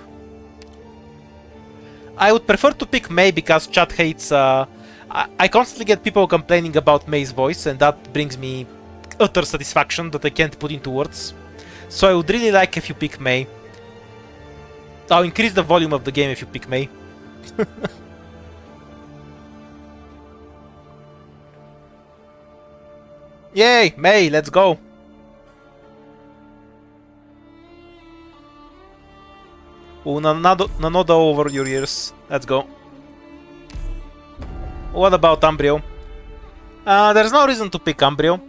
I would prefer to pick Mei because chat hates... I constantly get people complaining about Mei's voice, and that brings me utter satisfaction that I can't put into words. So I would really like if you pick Mei. I'll increase the volume of the game if you pick Mei. Yay, Mei, let's go. Oh, Nanoda over your ears. Let's go. What about Umbrio? There's no reason to pick Umbrio.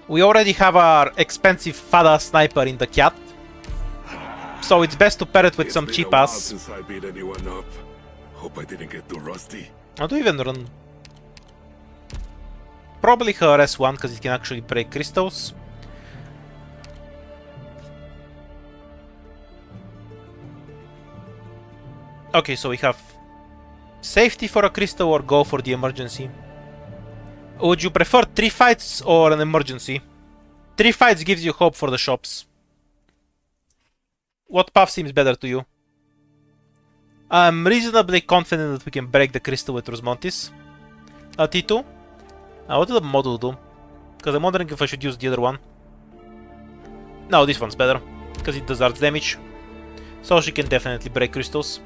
We already have our expensive Fada sniper in the cat. So it's best to pair it with some cheap ass. Since I beat anyone up. Hope I didn't get too rusty. How do you even run? Probably her S1 because it can actually break crystals. Okay, so we have safety for a crystal or go for the emergency. Would you prefer 3 fights or an emergency? 3 fights gives you hope for the shops. What path seems better to you? I'm reasonably confident that we can break the crystal with Rosmontis. T2. What did the model do? Because I'm wondering if I should use the other one. No, this one's better. Because it does arts damage. So she can definitely break crystals.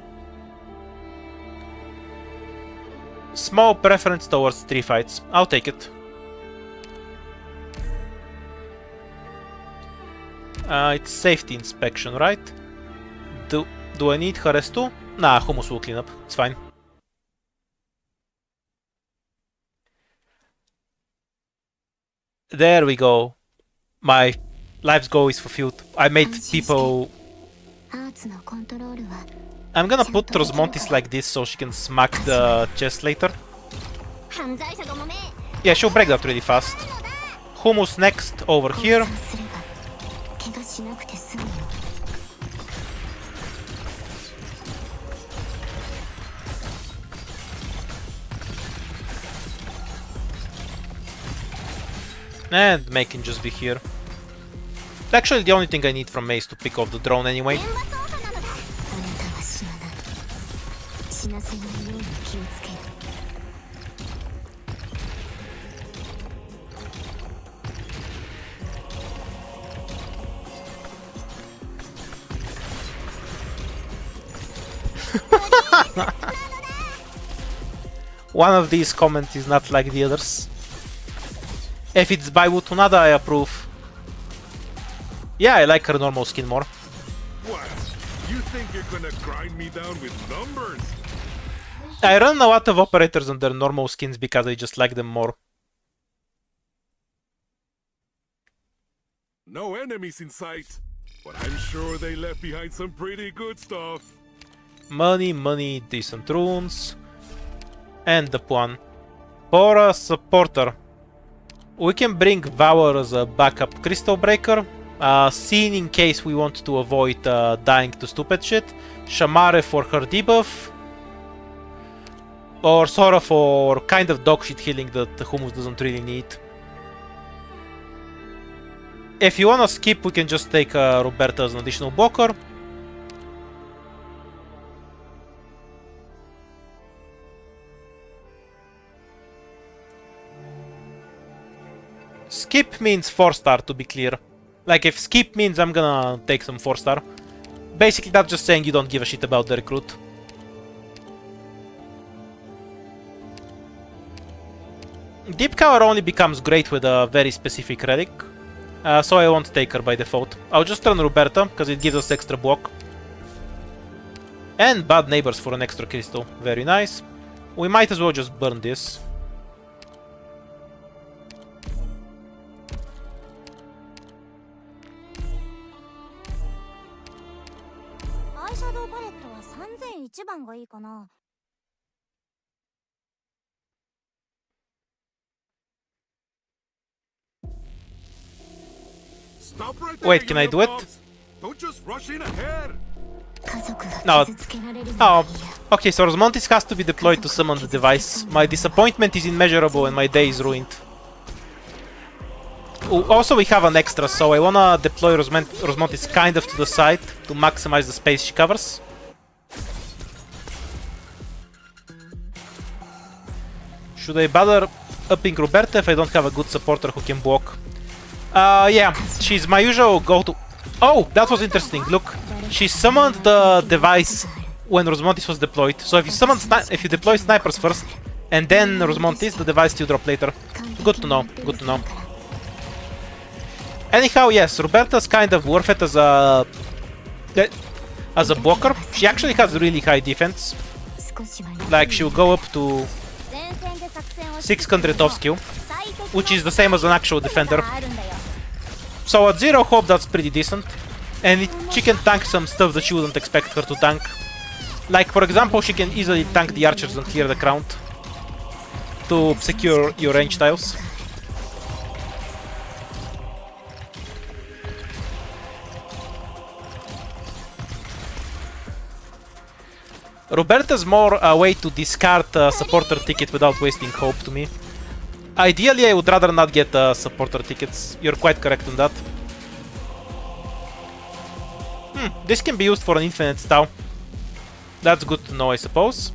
Small preference towards 3 fights. I'll take it. It's safety inspection, right? Do I need Harass too? Nah, Hummus will clean up. It's fine. There we go. My life's goal is fulfilled. I made people... アーツのコントロールは I'm gonna put Rosmontis like this so she can smack the chest later. 犯罪者どもめ Yeah, she'll break that really fast. Hummus next over here. 降参すれば怪我しなくて済むよ And May can just be here. Actually, the only thing I need from May is to pick off the drone anyway. 現場捜査なのだあなたは死なない死なせないように気をつける One of these comments is not like the others. If it's by Wutunada, I approve. Yeah, I like her normal skin more. What? You think you're gonna grind me down with numbers? I run a lot of operators on their normal skins because I just like them more. No enemies in sight, but I'm sure they left behind some pretty good stuff. Money, money, decent runes. And the one. For a supporter, we can bring Valor as a backup crystal breaker. Scene in case we want to avoid dying to stupid shit. Shamare for her debuff. Or Sora for kind of dog shit healing that the Hummus doesn't really need. If you wanna skip, we can just take Roberta as an additional blocker. Skip means 4-star, to be clear. Like, if skip means I'm gonna take some 4-star. Basically, that's just saying you don't give a shit about the recruit. Deep Cover only becomes great with a very specific relic. So I won't take her by default. I'll just run Roberta, because it gives us extra block. And Bad Neighbors for an extra crystal. Very nice. We might as well just burn this. Stop right Wait, there, can you I do it? nip-ups. Don't just rush in ahead. 家族が No. 傷つけられるのが Oh, 嫌 okay, so Rosmontis has to be deployed to summon the device. My disappointment is immeasurable and my day is ruined. Also, we have an extra, so I wanna deploy Rosmontis kind of to the side to maximize the space she covers. Should I bother upping Roberta if I don't have a good supporter who can block? Yeah, she's my usual go-to. Oh, that was interesting. Look, she summoned the device when Rosmontis was deployed. So if you deploy snipers first and then Rosmontis, the device will drop later. Good to know. Good to know. Anyhow, yes, Roberta's kind of worth it as a blocker. She actually has really high defense. 少しは楽 Like she'll go up to 前線で作戦を 600 off skill, 最適 which is the same as an actual な defender. があるんだよ So at 0 hope that's pretty decent. And she can tank some stuff that you wouldn't expect her to tank. Like for example, she can easily tank the archers and clear the ground to secure your range tiles. Roberta's more a way to discard a supporter ticket without wasting hope to me. Ideally, I would rather not get supporter tickets. You're quite correct on that. This can be used for an infinite style. That's good to know, I suppose.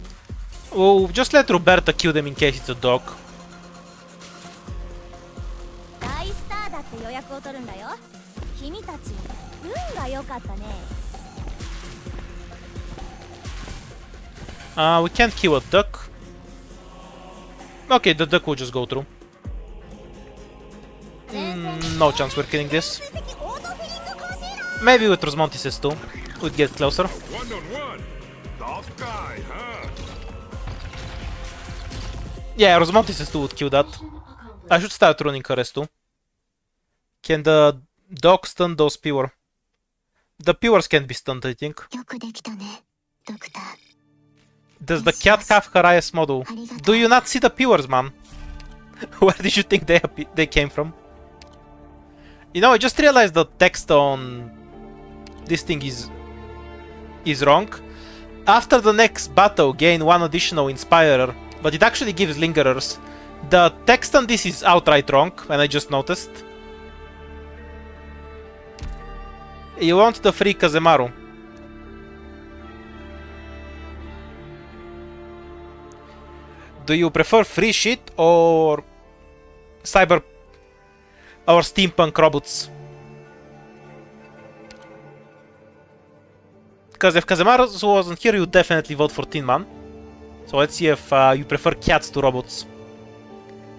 We'll just let Roberta kill them in case it's a dog. 大スターだって予約を取るんだよ。君たち運が良かったね。We can't kill a duck. Okay, the duck will just go through. No chance we're killing this. Maybe with Rosmontis too. We'd get closer. One on one. Tough guy, huh? Yeah, Rosmontis too would kill that. I should start running Harass too. Can the dog stun those pure? The pures can't be stunned, I think. よくできたね、ドクター。 Does the cat have Harass model? Do you not see the pures, man? Where did you think they came from? You know, I just realized the text on this thing is wrong. After the next battle, gain one additional Inspirer, but it actually gives Lingerers. The text on this is outright wrong, and I just noticed. You want the free Kazemaru. Do you prefer free shit or cyber or steampunk robots? Because if Kazemaru wasn't here, you'd definitely vote for Tin Man. So let's see if you prefer cats to robots.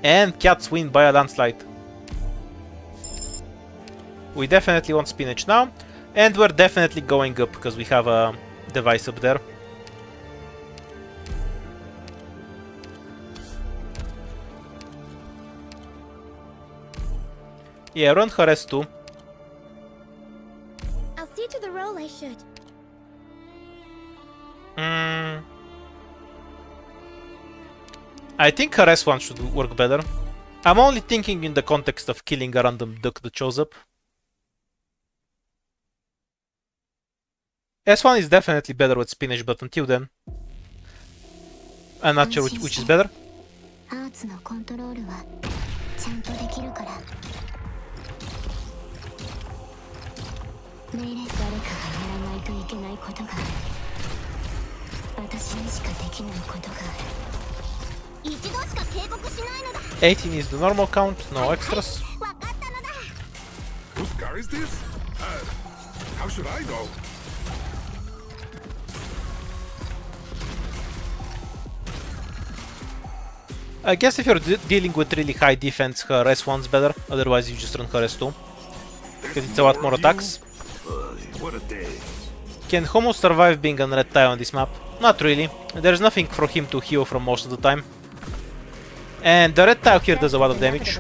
And cats win by a landslide. We definitely want spinach now. And we're definitely going up because we have a device up there. Yeah, run Harass too. I'll see to the role I should. I think Harass one should work better. I'm only thinking in the context of killing a random duck that shows up. S1 is definitely better with spinach, but until then, I'm not sure which is better. アーツのコントロールはちゃんとできるから。命令誰かがやらないといけないことがある。私にしかできないことがある。一度しか警告しないのだ。18 is the normal count, no extras. わかったのだ。 Whose car is this? How should I know? I guess if you're dealing with really high defense, her S1's better. Otherwise, you just run her S2. Because it's a lot more attacks. What a day. Can Homo survive being on red tile on this map? Not really. There's nothing for him to heal from most of the time. And the red tile here does a lot of damage.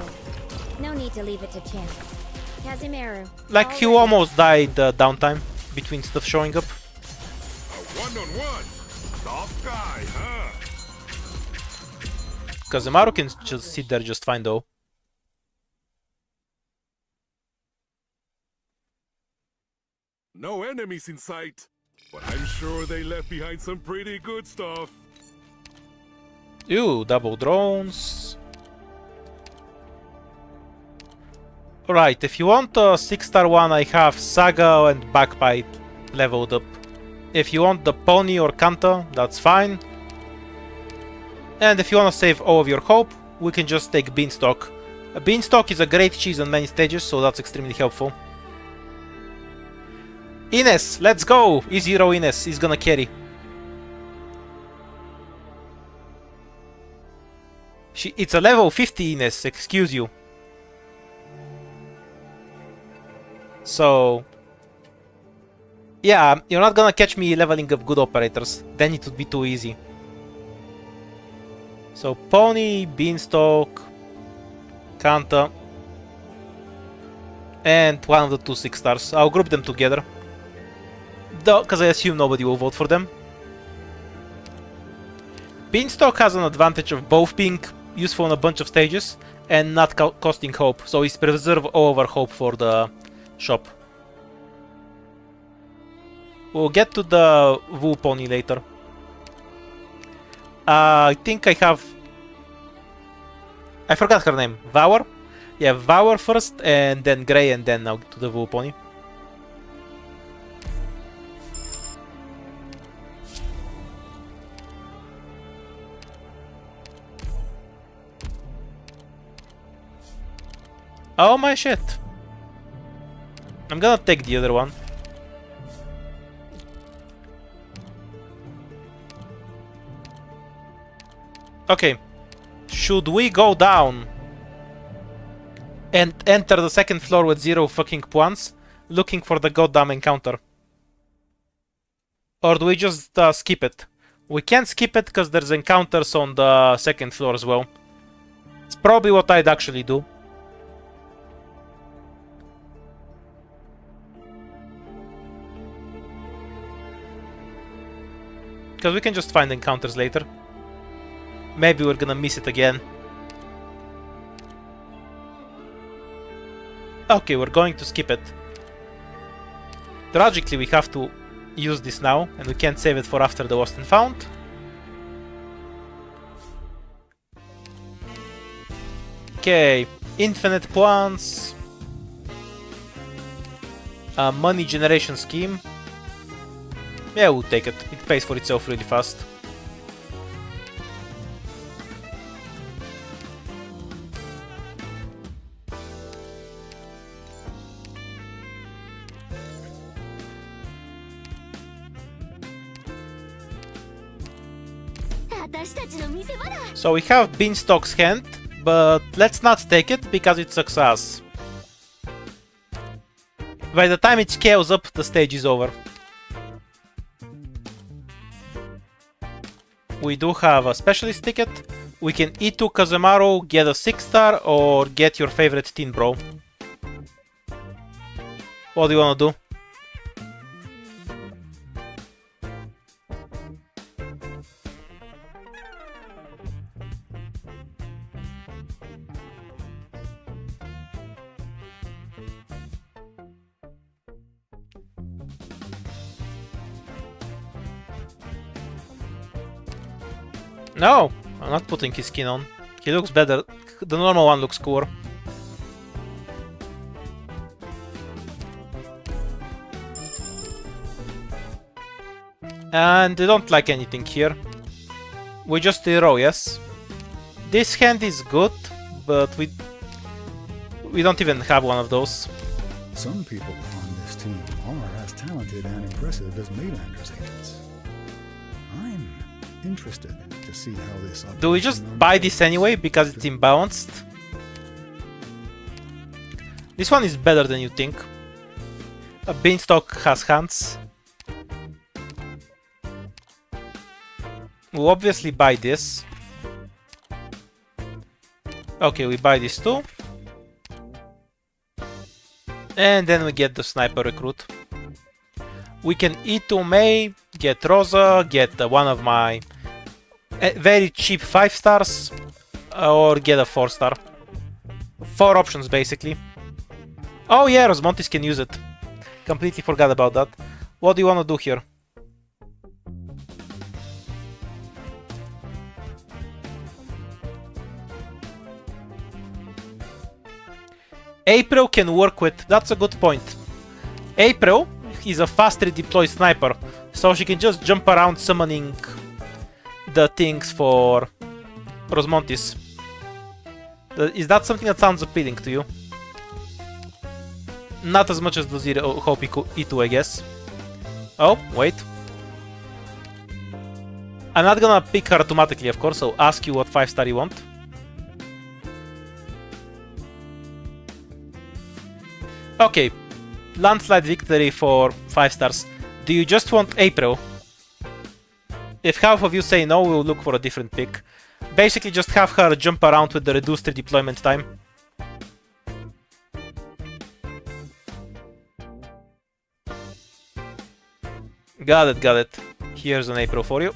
No need to leave it to chance. Kazumaru. Like, he almost died downtime between stuff showing up. A one-on-one. Tough guy, huh? Kazemaru can just sit there just fine though. No enemies in sight, but I'm sure they left behind some pretty good stuff. Ew, double drones. Alright, if you want a 6-star one, I have Saga and Backbite leveled up. If you want the Pony or Kanta, that's fine. And if you want to save all of your hope, we can just take Beanstalk. A Beanstalk is a great cheese on many stages, so that's extremely helpful. Ines, let's go! Easy row Ines, he's gonna carry. It's a level 50 Ines, excuse you. So... yeah, you're not gonna catch me leveling up good operators, then it would be too easy. So Pony, Beanstalk, Kanta, and one of the two 6-stars. I'll group them together, because I assume nobody will vote for them. Beanstalk has an advantage of both being useful on a bunch of stages and not costing hope, so he's preserve all of our hope for the shop. We'll get to the Wu Pony later. I think I have... I forgot her name. Vower? Yeah, Vower first, and then Grey, and then now to the Wu Pony. Oh my shit. I'm gonna take the other one. Okay. Should we go down and enter the second floor with 0 fucking points, looking for the goddamn encounter? Or do we just skip it? We can't skip it because there's encounters on the second floor as well. It's probably what I'd actually do. Because we can just find encounters later. Maybe we're gonna miss it again. Okay, we're going to skip it. Tragically, we have to use this now, and we can't save it for after the Lost and Found. Okay, infinite plans. Money generation scheme. Yeah, we'll take it. It pays for itself really fast. So we have Beanstalk's hand, but let's not take it because it sucks ass. By the time it scales up, the stage is over. We do have a specialist ticket. We can E2 Kazemaru, get a 6-star, or get your favorite teen bro. What do you wanna do? No, I'm not putting his skin on. He looks better. The normal one looks cooler. And they don't like anything here. We just reroll, yes. This hand is good, but we don't even have one of those. Some people on this team are as talented and impressive as Maylander's agents. I'm interested to see how this. Do we just buy this anyway because it's imbalanced? This one is better than you think. A Beanstalk has hands. We'll obviously buy this. Okay, we buy this too. And then we get the sniper recruit. We can E2 May, get Rosa, get one of my very cheap 5-stars, or get a 4-star. 4 options basically. Oh yeah, Rosmontis can use it. Completely forgot about that. What do you want to do here? April can work with... That's a good point. April is a fast redeploy sniper, so she can just jump around summoning the things for Rosmontis. Is that something that sounds appealing to you? Not as much as the Zero Hope E2, I guess. Oh, wait. I'm not gonna pick her automatically, of course, so ask you what 5-star you want. Okay, landslide victory for 5 stars. Do you just want April? If half of you say no, we'll look for a different pick. Basically just have her jump around with the reduced redeployment time. Got it, got it. Here's an April for you.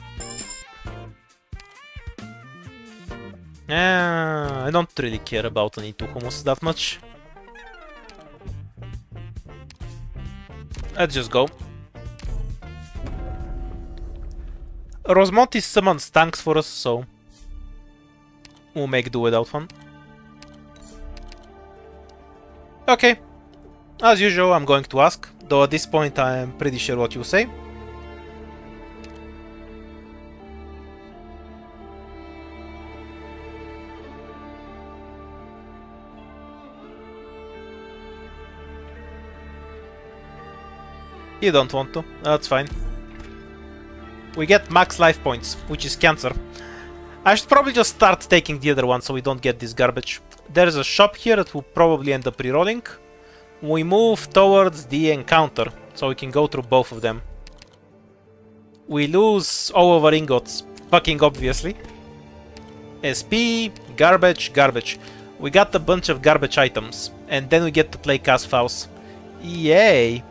I don't really care about an E2 Hummus that much. Let's just go. Rosmontis summons tanks for us, so we'll make do without one. Okay. As usual, I'm going to ask, though at this point I'm pretty sure what you say. You don't want to. That's fine. We get max life points, which is cancer. I should probably just start taking the other one so we don't get this garbage. There's a shop here that will probably end up rerolling. We move towards the encounter, so we can go through both of them. We lose all of our ingots, fucking obviously. SP, garbage, garbage. We got a bunch of garbage items, and then we get to play Casfaus. Yay!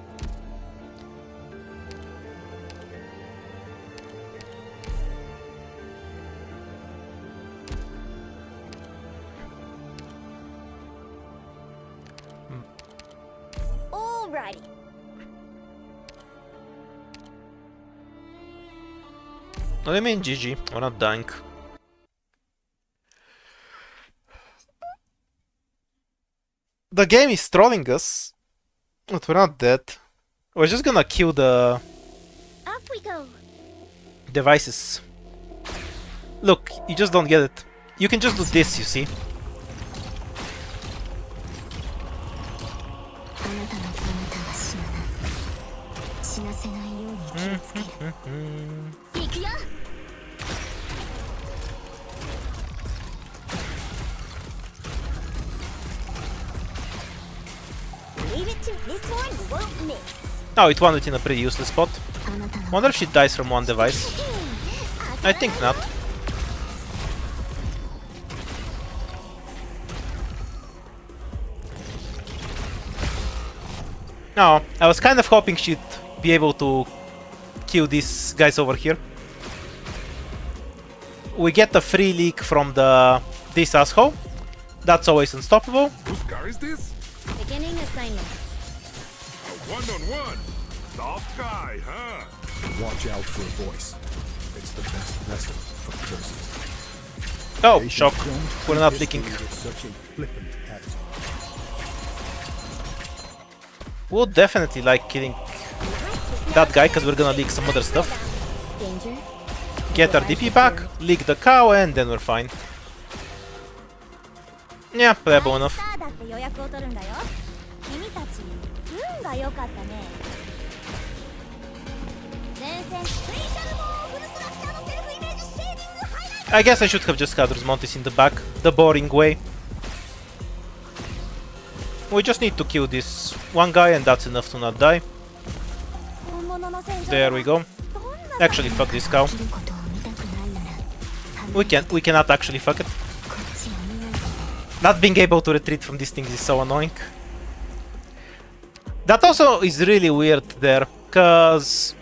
Alrighty. What do you mean, GG? We're not dying. The game is trolling us, but we're not dead. We're just gonna kill the Off we go. devices. Look, you just don't get it. You can just do this, you see. あなたのファンタは死なない死なせないように気をつける行くよ。Leave it to this one, you won't miss. Oh, it won it in a pretty useless spot. あなたの Wonder if she dies from one device. I think not. No, I was kind of hoping she'd be able to kill these guys over here. We get a free leak from this asshole. That's always unstoppable. Whose car is this? Beginning assignment. A one-on-one. Soft guy, huh? Watch out for a voice. It's the best vessel for curses. Oh, Patients shock. don't We're not history leaking. with such a flippant attitude. We'll definitely like killing that guy because we're gonna leak some other stuff. Danger. Get our DP back, leak the cow, and then we're fine. Yeah, playable enough. スターだって予約を取るんだよ。君たち、運が良かったね。前線スペシャルモーフルスラクチャーのセルフイメージシェーディングハイライト。 I guess I should have just had Rosmontis in the back, the boring way. We just need to kill this one guy and that's enough to not die. 本物の戦場 There we go. どんな Actually, fuck this cow. 切ることを見たくないなら We cannot actually fuck it. こっちを見ないで Not being able to retreat from these things is so annoying. That also is really weird there, cause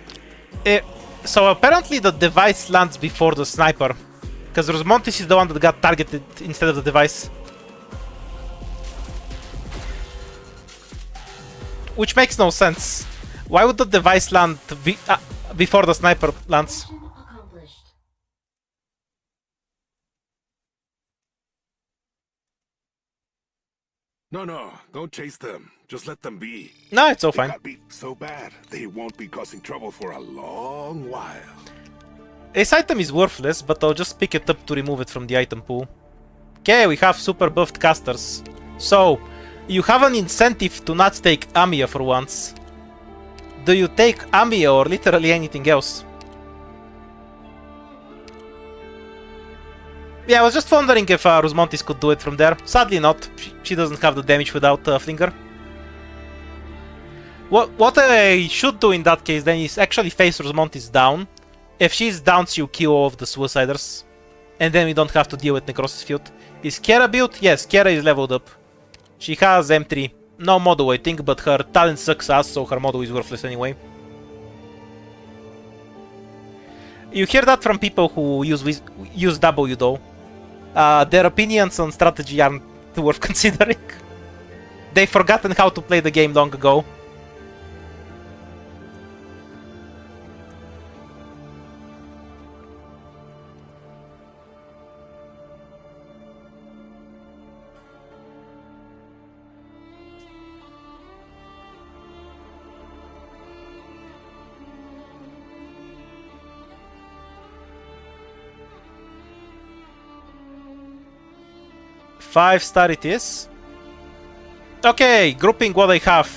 so apparently the device lands before the sniper, cause Rosmontis is the one that got targeted instead of the device. Which makes no sense. Why would the device land before the sniper lands? Mission accomplished. No, don't chase them. Just let them be. No, it's all They fine. got beat so bad, they won't be causing trouble for a long while. This item is worthless, but I'll just pick it up to remove it from the item pool. Okay, we have super buffed casters. So, you have an incentive to not take Amiya for once. Do you take Amiya or literally anything else? Yeah, I was just wondering if Rosmontis could do it from there. Sadly not. She doesn't have the damage without Flinger. What I should do in that case then is actually face Rosmontis down. If she's down, you kill all of the Suiciders. And then we don't have to deal with Necrosis Field. Is Kiara built? Yes, Kiara is leveled up. She has M3. No model, I think, but her talent sucks ass, so her model is worthless anyway. You hear that from people who use W though. Their opinions on strategy aren't worth considering. They've forgotten how to play the game long ago. Five-star it is. Okay, grouping what I have.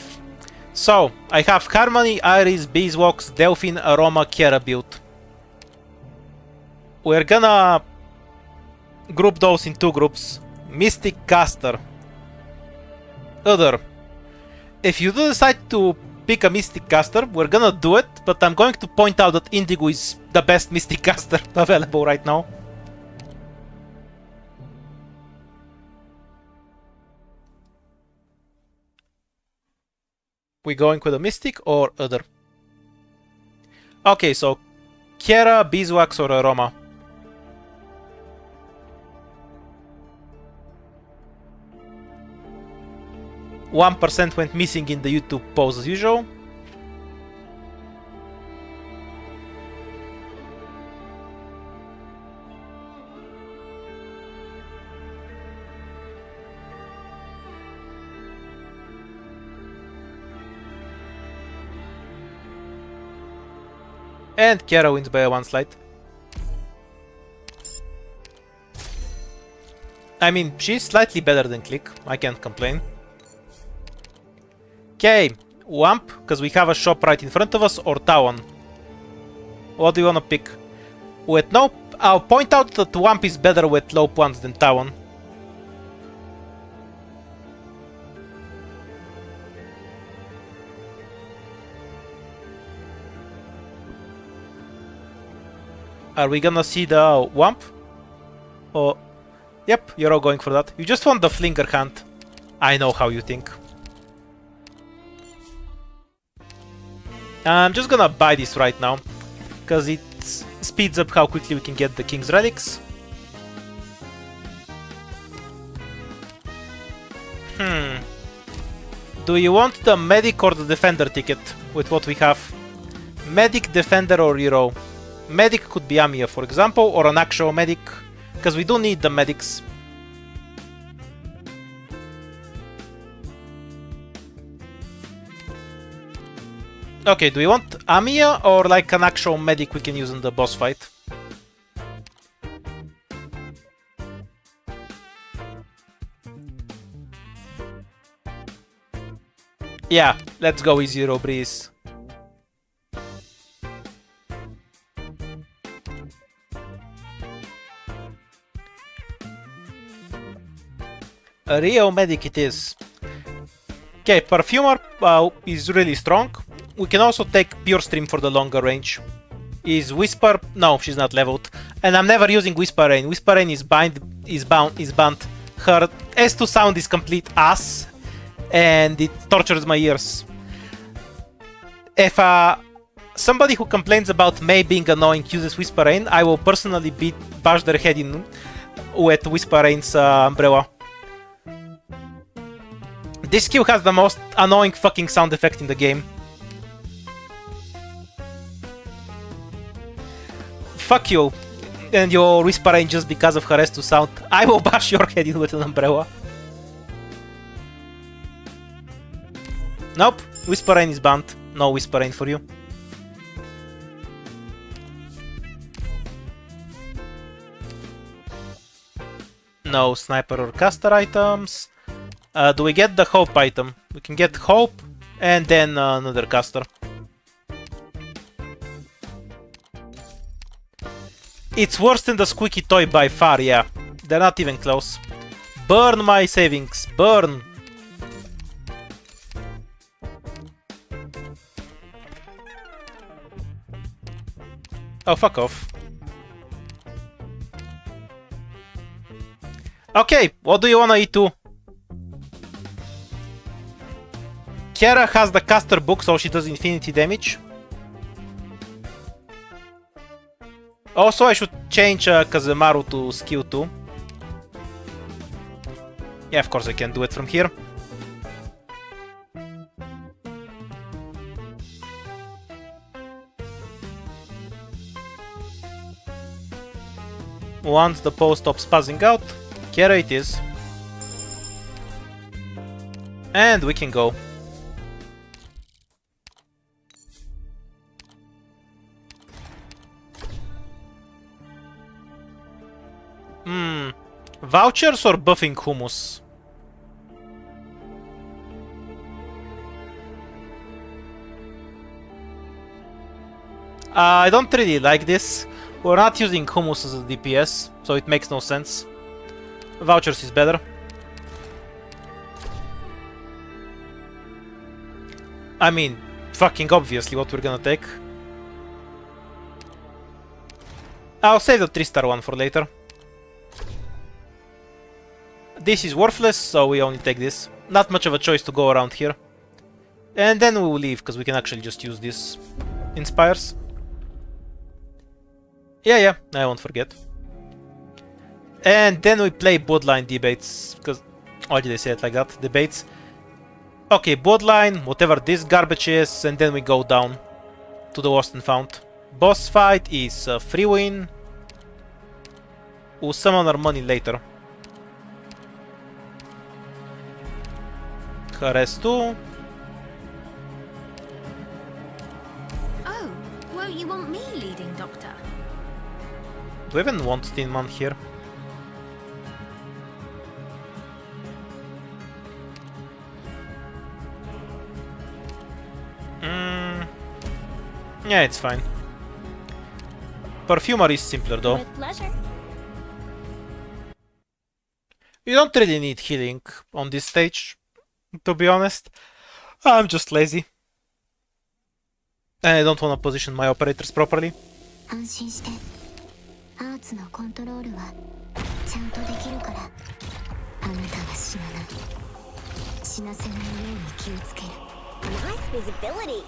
So, I have Harmony, Iris, Beeswax, Delphine, Aroma, Kiera build. We're gonna group those in two groups. Mystic, Caster. Other. If you do decide to pick a Mystic Caster, we're gonna do it, but I'm going to point out that Indigo is the best Mystic Caster available right now. We going with a Mystic or Other? Okay, so Kiera, Beeswax or Aroma? %1 went missing in the YouTube post as usual. And Kiera wins by a 1 slide. I mean, she's slightly better than Click, I can't complain. Okay, Wamp, because we have a shop right in front of us, or Tawon. What do you wanna pick? Wait, no, I'll point out that Wamp is better with low points than Tawon. Are we gonna see the Wamp? Oh, yep, you're all going for that. You just want the Flinger Hunt. I know how you think. I'm just gonna buy this right now, because it speeds up how quickly we can get the King's Relics. Do you want the Medic or the Defender ticket with what we have? Medic, Defender or Hero? Medic could be Amiya, for example, or an actual Medic, because we do need the Medics. Okay, do we want Amiya or like an actual Medic we can use in the boss fight? Yeah, let's go with Zero Breeze. A real Medic it is. Okay, Perfumer is really strong. We can also take Pure Stream for the longer range. Is Whisper? No, she's not leveled. And I'm never using Whisper Rain. Whisper Rain is banned. Her S2 sound is complete ass, and it tortures my ears. If somebody who complains about Mei being annoying uses Whisper Rain, I will personally bash their head in with Whisper Rain's umbrella. This skill has the most annoying fucking sound effect in the game. Fuck you and your Whisper Rain just because of her S2 sound. I will bash your head in with an umbrella. Nope, Whisper Rain is banned. No Whisper Rain for you. No Sniper or Caster items. Do we get the Hope item? We can get Hope and then another Caster. It's worse than the Squeaky Toy by far, yeah. They're not even close. Burn my savings. Burn. Oh, fuck off. Okay, what do you wanna eat too? Kiera has the caster book, so she does infinity damage. Also, I should change Kazemaru to skill 2. Yeah, of course I can do it from here. Once the post stops spazzing out, Kiera it is. And we can go. Vouchers or buffing hummus? I don't really like this. We're not using Hummus as a DPS, so it makes no sense. Vouchers is better. I mean, fucking obviously what we're gonna take. I'll save the 3-star one for later. This is worthless, so we only take this. Not much of a choice to go around here. And then we will leave, because we can actually just use this. Inspires. Yeah, I won't forget. And then we play Bloodline debates, because... why did I say it like that? Debates. Okay, Bloodline, whatever this garbage is, and then we go down to the Lost and Found. Boss fight is a free win. We'll summon our money later. Rest 2. Oh, well, you want me leading, Doctor? Do we even want Tin Man here? Yeah, it's fine. Perfumer is simpler though. With pleasure. You don't really need healing on this stage, to be honest. I'm just lazy. And I don't want to position my operators properly. 安心してアーツのコントロールはちゃんとできるから、あなたは死なない。死なせないように気をつける。 Nice visibility.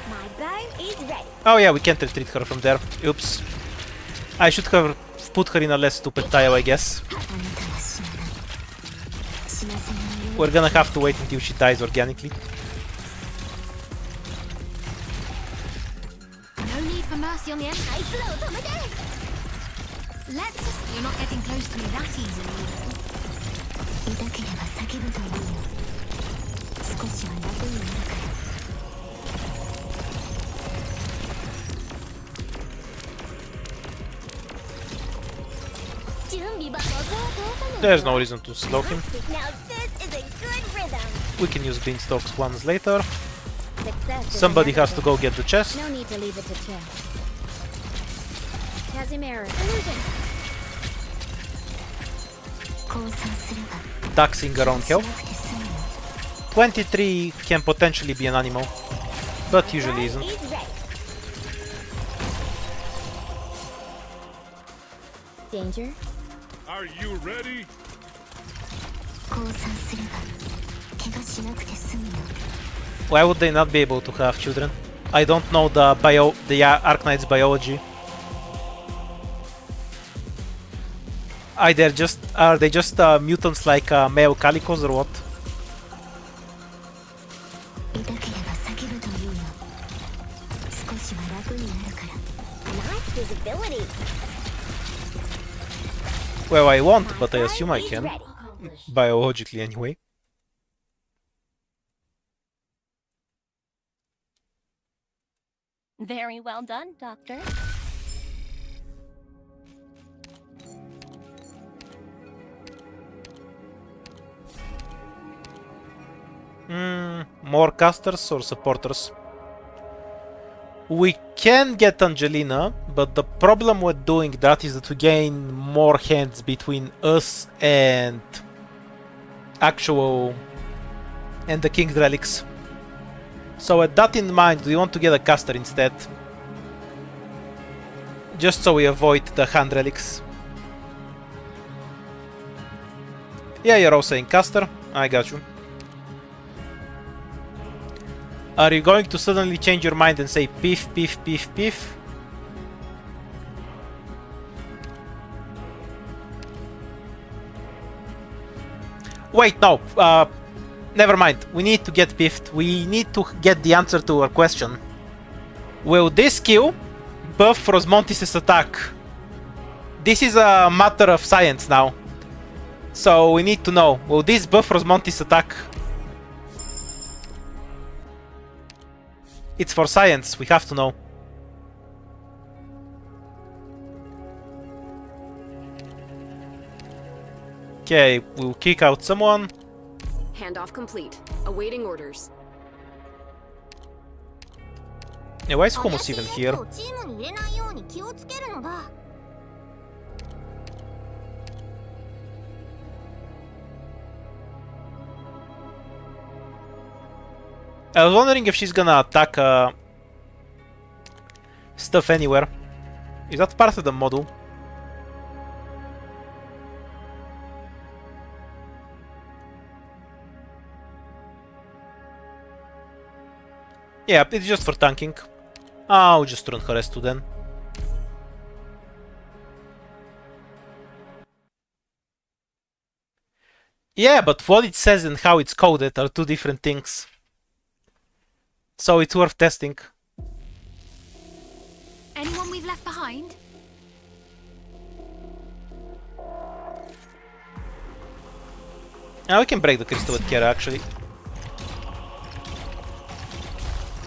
My bow is ready. Oh yeah, we can't retreat her from there. Oops. I should have put her in a less stupid tile, I guess. あなたは死なない。死なせないように。 We're gonna have to wait until she dies organically. No need for mercy on the end. I slow, Let's just... You're not getting close to me that easily. 痛ければ叫ぶといいよ。少しは楽になるから。 There's no reason to slow him. Now this is a good rhythm. We can use Beanstalks once later. Success is Somebody has to inevitable. go get the chest. No need to leave it to chance. Casimir, illusion. 降参すれば Taxing her own しな health. くて済むよ。 23 can potentially be an animal, but usually isn't. He's ready. Danger? Are you ready? 降参すれば怪我しなくて済むよ。 Why would they not be able to have children? I don't know the Arknight's biology. Are they just mutants like male calicos or what? 痛ければ叫ぶといいよ。少しは楽になるから。 Nice visibility. Well, I won't, but I assume I He's can. ready. Biologically, anyway. Very well done, Doctor. More casters or supporters? We can get Angelina, but the problem with doing that is that we gain more hands between us and the King's Relics. So with that in mind, we want to get a caster instead. Just so we avoid the hand relics. Yeah, you're also saying caster. I got you. Are you going to suddenly change your mind and say piff, piff, piff, piff? Wait, no. Never mind. We need to get piffed. We need to get the answer to our question. Will this skill buff Rosmontis' attack? This is a matter of science now. So we need to know. Will this buff Rosmontis' attack? It's for science, we have to know. Okay, we'll kick out someone. Handoff complete. Awaiting orders. Yeah, why is Hummus even 怪しい here? やつをチームに入れないように気をつけるのだ。 I was wondering if she's gonna attack stuff anywhere. Is that part of the model? Yeah, it's just for tanking. I'll just run her S2 then. Yeah, but what it says and how it's coded are two different things. So it's worth testing. Anyone we've left behind? Now we can break the crystal with Kera actually.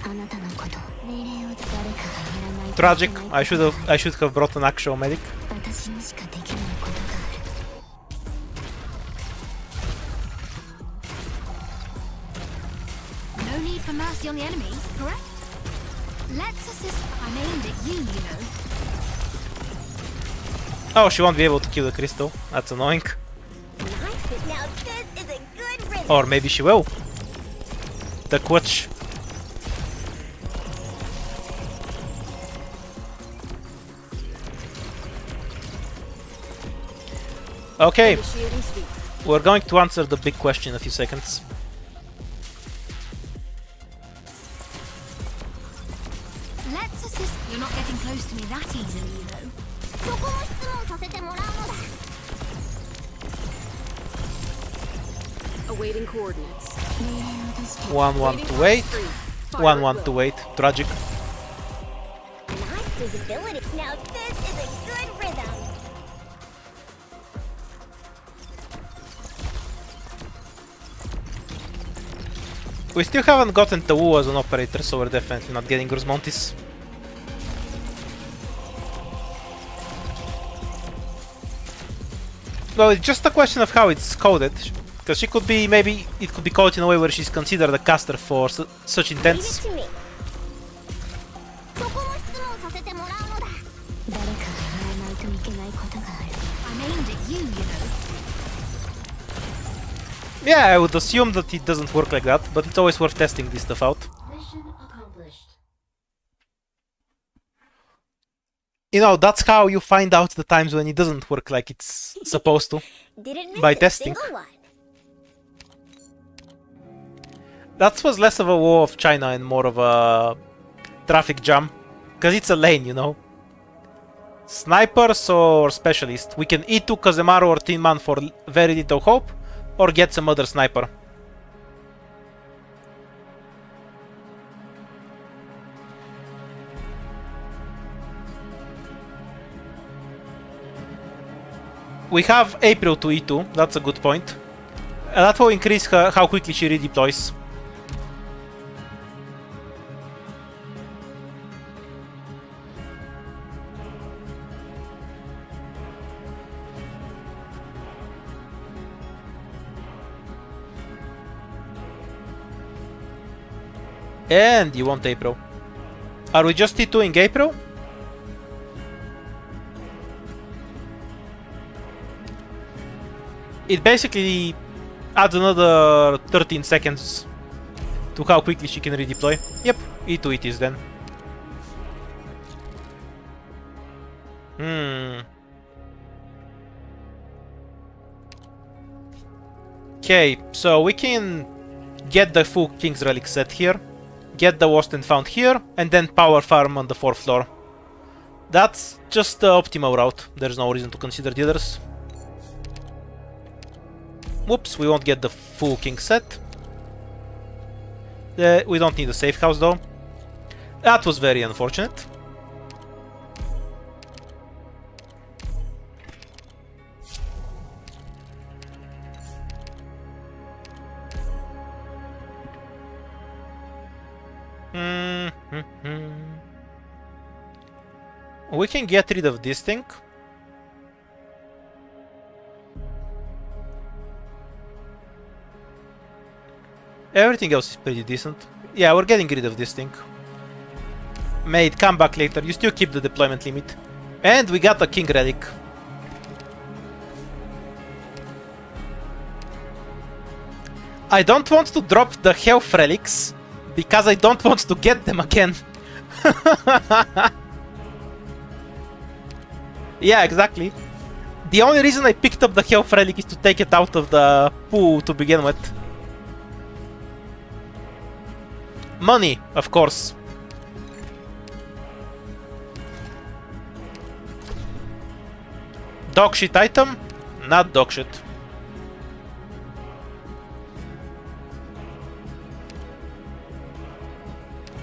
あなたのこと命令を誰かがやらないと Tragic. I should have brought an actual medic. 私にしかできないことがある No need for mercy on the enemy, correct? Let's assist. I'm aimed at you, you know. Oh, she won't be able to kill the crystal. That's annoying. Nice. Now this is a good rhythm. Or maybe she will. The Quitch. Okay, we're going to answer the big question in a few seconds. Let's assist. You're not getting close to me that easily, you know. そこも質問させてもらうのだ。 Awaiting coordinates. 命令を出して One, 1, 1, 2, 8. 1, 1, 2, 8. Tragic. Nice visibility. Now this is a good rhythm. We still haven't gotten Tawu as an operator, so we're definitely not getting Grusmontis. Well, it's just a question of how it's coded. Because she could be, maybe it could be coded in a way where she's considered a caster for such Leave it intents. to me. そこも質問させてもらうのだ。誰かがやらないといけないことがある I'm aimed at you, you know. Yeah, I would assume that it doesn't work like that, but it's always worth testing this stuff out. Mission accomplished. You know, that's how you find out the times when it doesn't work like it's supposed to. Didn't miss By a testing. single one. That was less of a war of China and more of a traffic jam. Because it's a lane, you know. Snipers or specialist. We can E2 Kazemaru or Tin Man for very little hope, or get some other sniper. We have April to E2, that's a good point. That will increase how quickly she redeploys. And you want April. Are we just T2ing April? It basically adds another 13 seconds to how quickly she can redeploy. Yep, E2 it is then. Okay, so we can get the full King's Relic set here, get the Lost and Found here, and then power farm on the 4th floor. That's just the optimal route. There's no reason to consider the others. Whoops, we won't get the full King set. We don't need a safe house though. That was very unfortunate. We can get rid of this thing. Everything else is pretty decent. Yeah, we're getting rid of this thing. Mate, come back later. You still keep the deployment limit. And we got a king relic. I don't want to drop the health relics because I don't want to get them again. Yeah, exactly. The only reason I picked up the health relic is to take it out of the pool to begin with. Money, of course. Dog shit item? Not dog shit.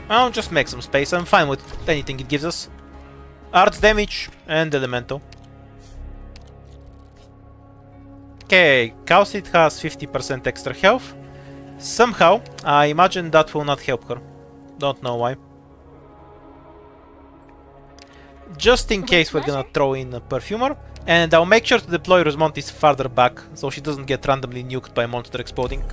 I'll just make some space. I'm fine with anything it gives us. Arts damage and elemental. Okay, Cowseed has 50% extra health. Somehow, I imagine that will not help her. Don't know why. Just in case, we're gonna throw in a Perfumer. And I'll make sure to deploy Rosmontis farther back, so she doesn't get randomly nuked by a monster exploding.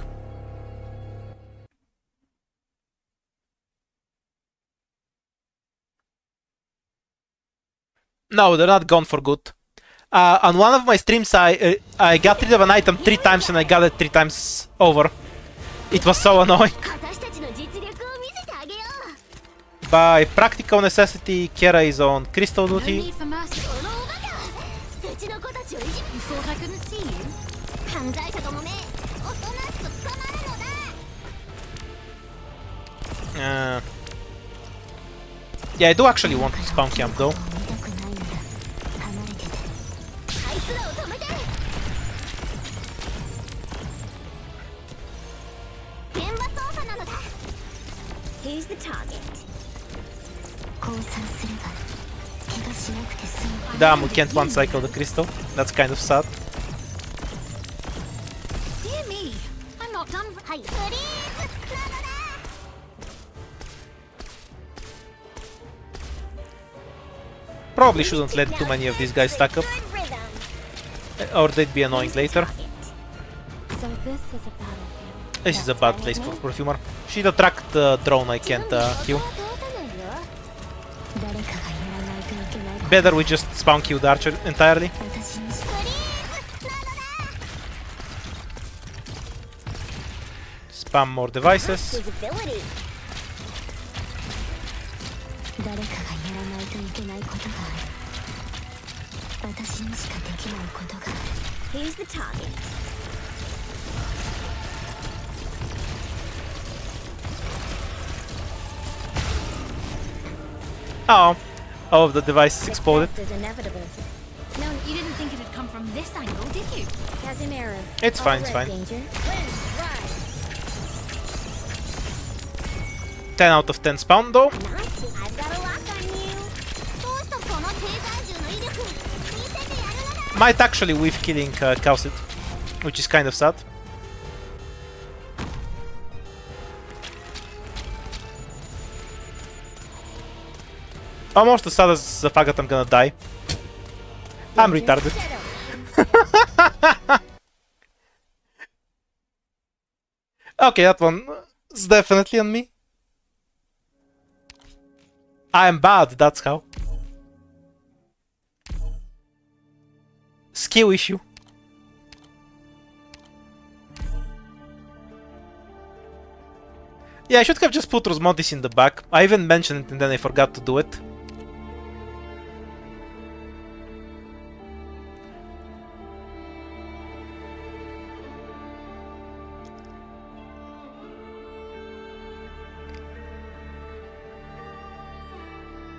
No, they're not gone for good. On one of my streams, I got rid of an item 3 times and I got it 3 times over. It was so annoying. By practical necessity, Kera is on crystal No duty. need for mercy. You thought I couldn't see you? Yeah, I do actually want to spawn camp though. Here's the target. Damn, we can't one cycle the crystal. That's kind of sad. Dear me, I'm not done. Probably shouldn't let too many of these guys stack up, or they'd be annoying later. So this is a battlefield. This is a bad place for Perfumer. She'd attract the drone I can't kill. Better we just spawn kill the archer entirely. Spam more devices. His ability. Here's the target. Oh, all of the devices exploded. Success is inevitable. No, you didn't think it'd come from this angle, did you? Casimiro. It's fine, it's fine. Danger. 10 out of 10 spawn though. Nice. I've got a lock on you. Might actually whiff killing Cowseed, which is kind of sad. Almost as sad as the fact that I'm gonna die. I'm retarded. Okay, that one is definitely on me. I'm bad, that's how. Skill issue. Yeah, I should have just put Rosmontis in the back. I even mentioned it and then I forgot to do it.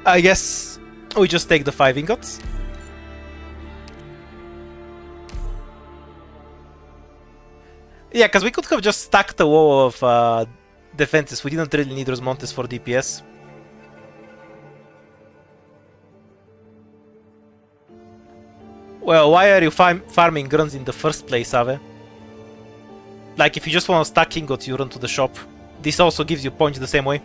I guess we just take the 5 ingots. Yeah, because we could have just stacked a wall of defenses. We didn't really need Rosmontis for DPS. Well, why are you farming grunts in the first place, Ave? Like, if you just want to stack ingots, you run to the shop. This also gives you points the same way.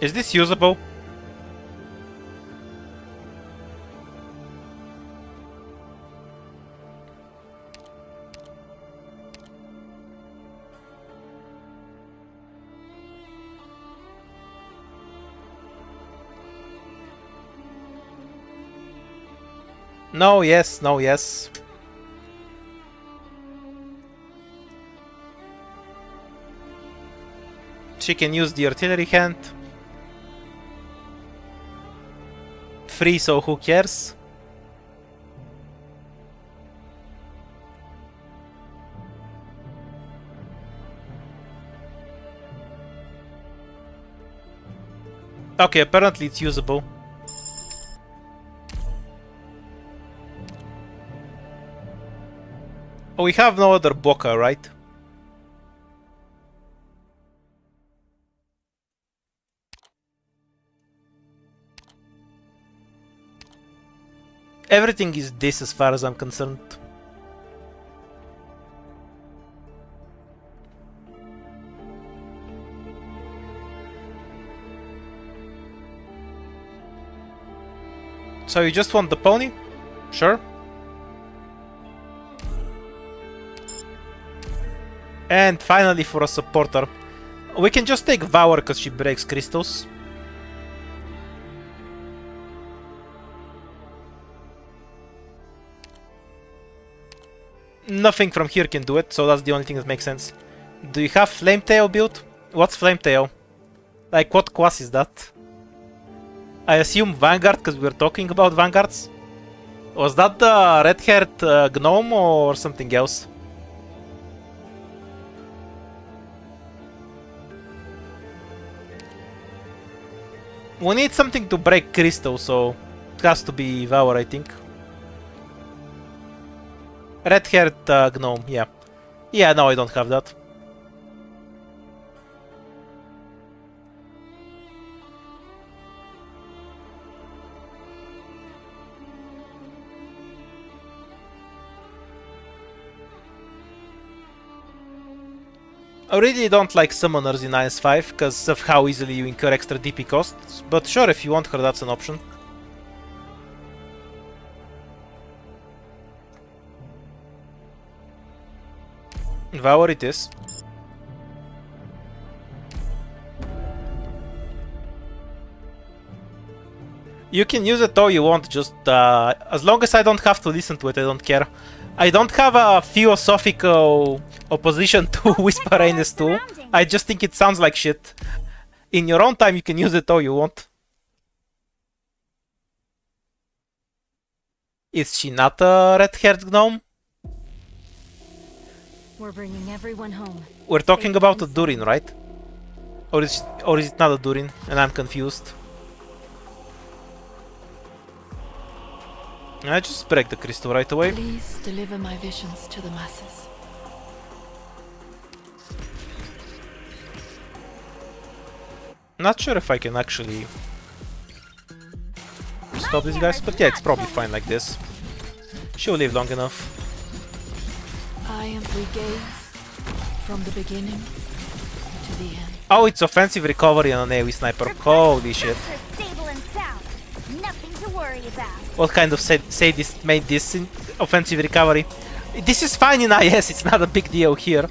Is this usable? No, yes, no, yes. She can use the artillery hand. Free, so who cares? Okay, apparently it's usable. Oh, we have no other Boka, right? Everything is this as far as I'm concerned. So you just want the pony? Sure. And finally for a supporter. We can just take Vower because she breaks crystals. Nothing from here can do it, so that's the only thing that makes sense. Do you have Flametail built? What's Flametail? Like, what class is that? I assume Vanguard, because we were talking about Vanguards. Was that the red-haired gnome or something else? We need something to break crystal, so it has to be Vower, I think. Red-haired gnome, yeah. Yeah, no, I don't have that. I really don't like summoners in IS-5 because of how easily you incur extra DP costs, but sure, if you want her, that's an option. Vower it is. You can use it all you want, just as long as I don't have to listen to it, I don't care. I don't have a philosophical opposition to Whisper Anus 2. I just think it sounds like shit. In your own time, you can use it all you want. Is she not a red-haired gnome? We're bringing everyone home. We're talking about a Durin, right? Or is it not a Durin, and I'm confused? I just break the crystal right away. Please deliver my visions to the masses. Not sure if I can actually stop these guys, but yeah, it's probably fine like this. She'll live long enough. I am regaze from the beginning to the end. Oh, it's offensive recovery and an AoE sniper. Holy shit. Stable and sound. Nothing to worry about. What kind of sadist made this offensive recovery? This is fine in IS, it's not a big deal here.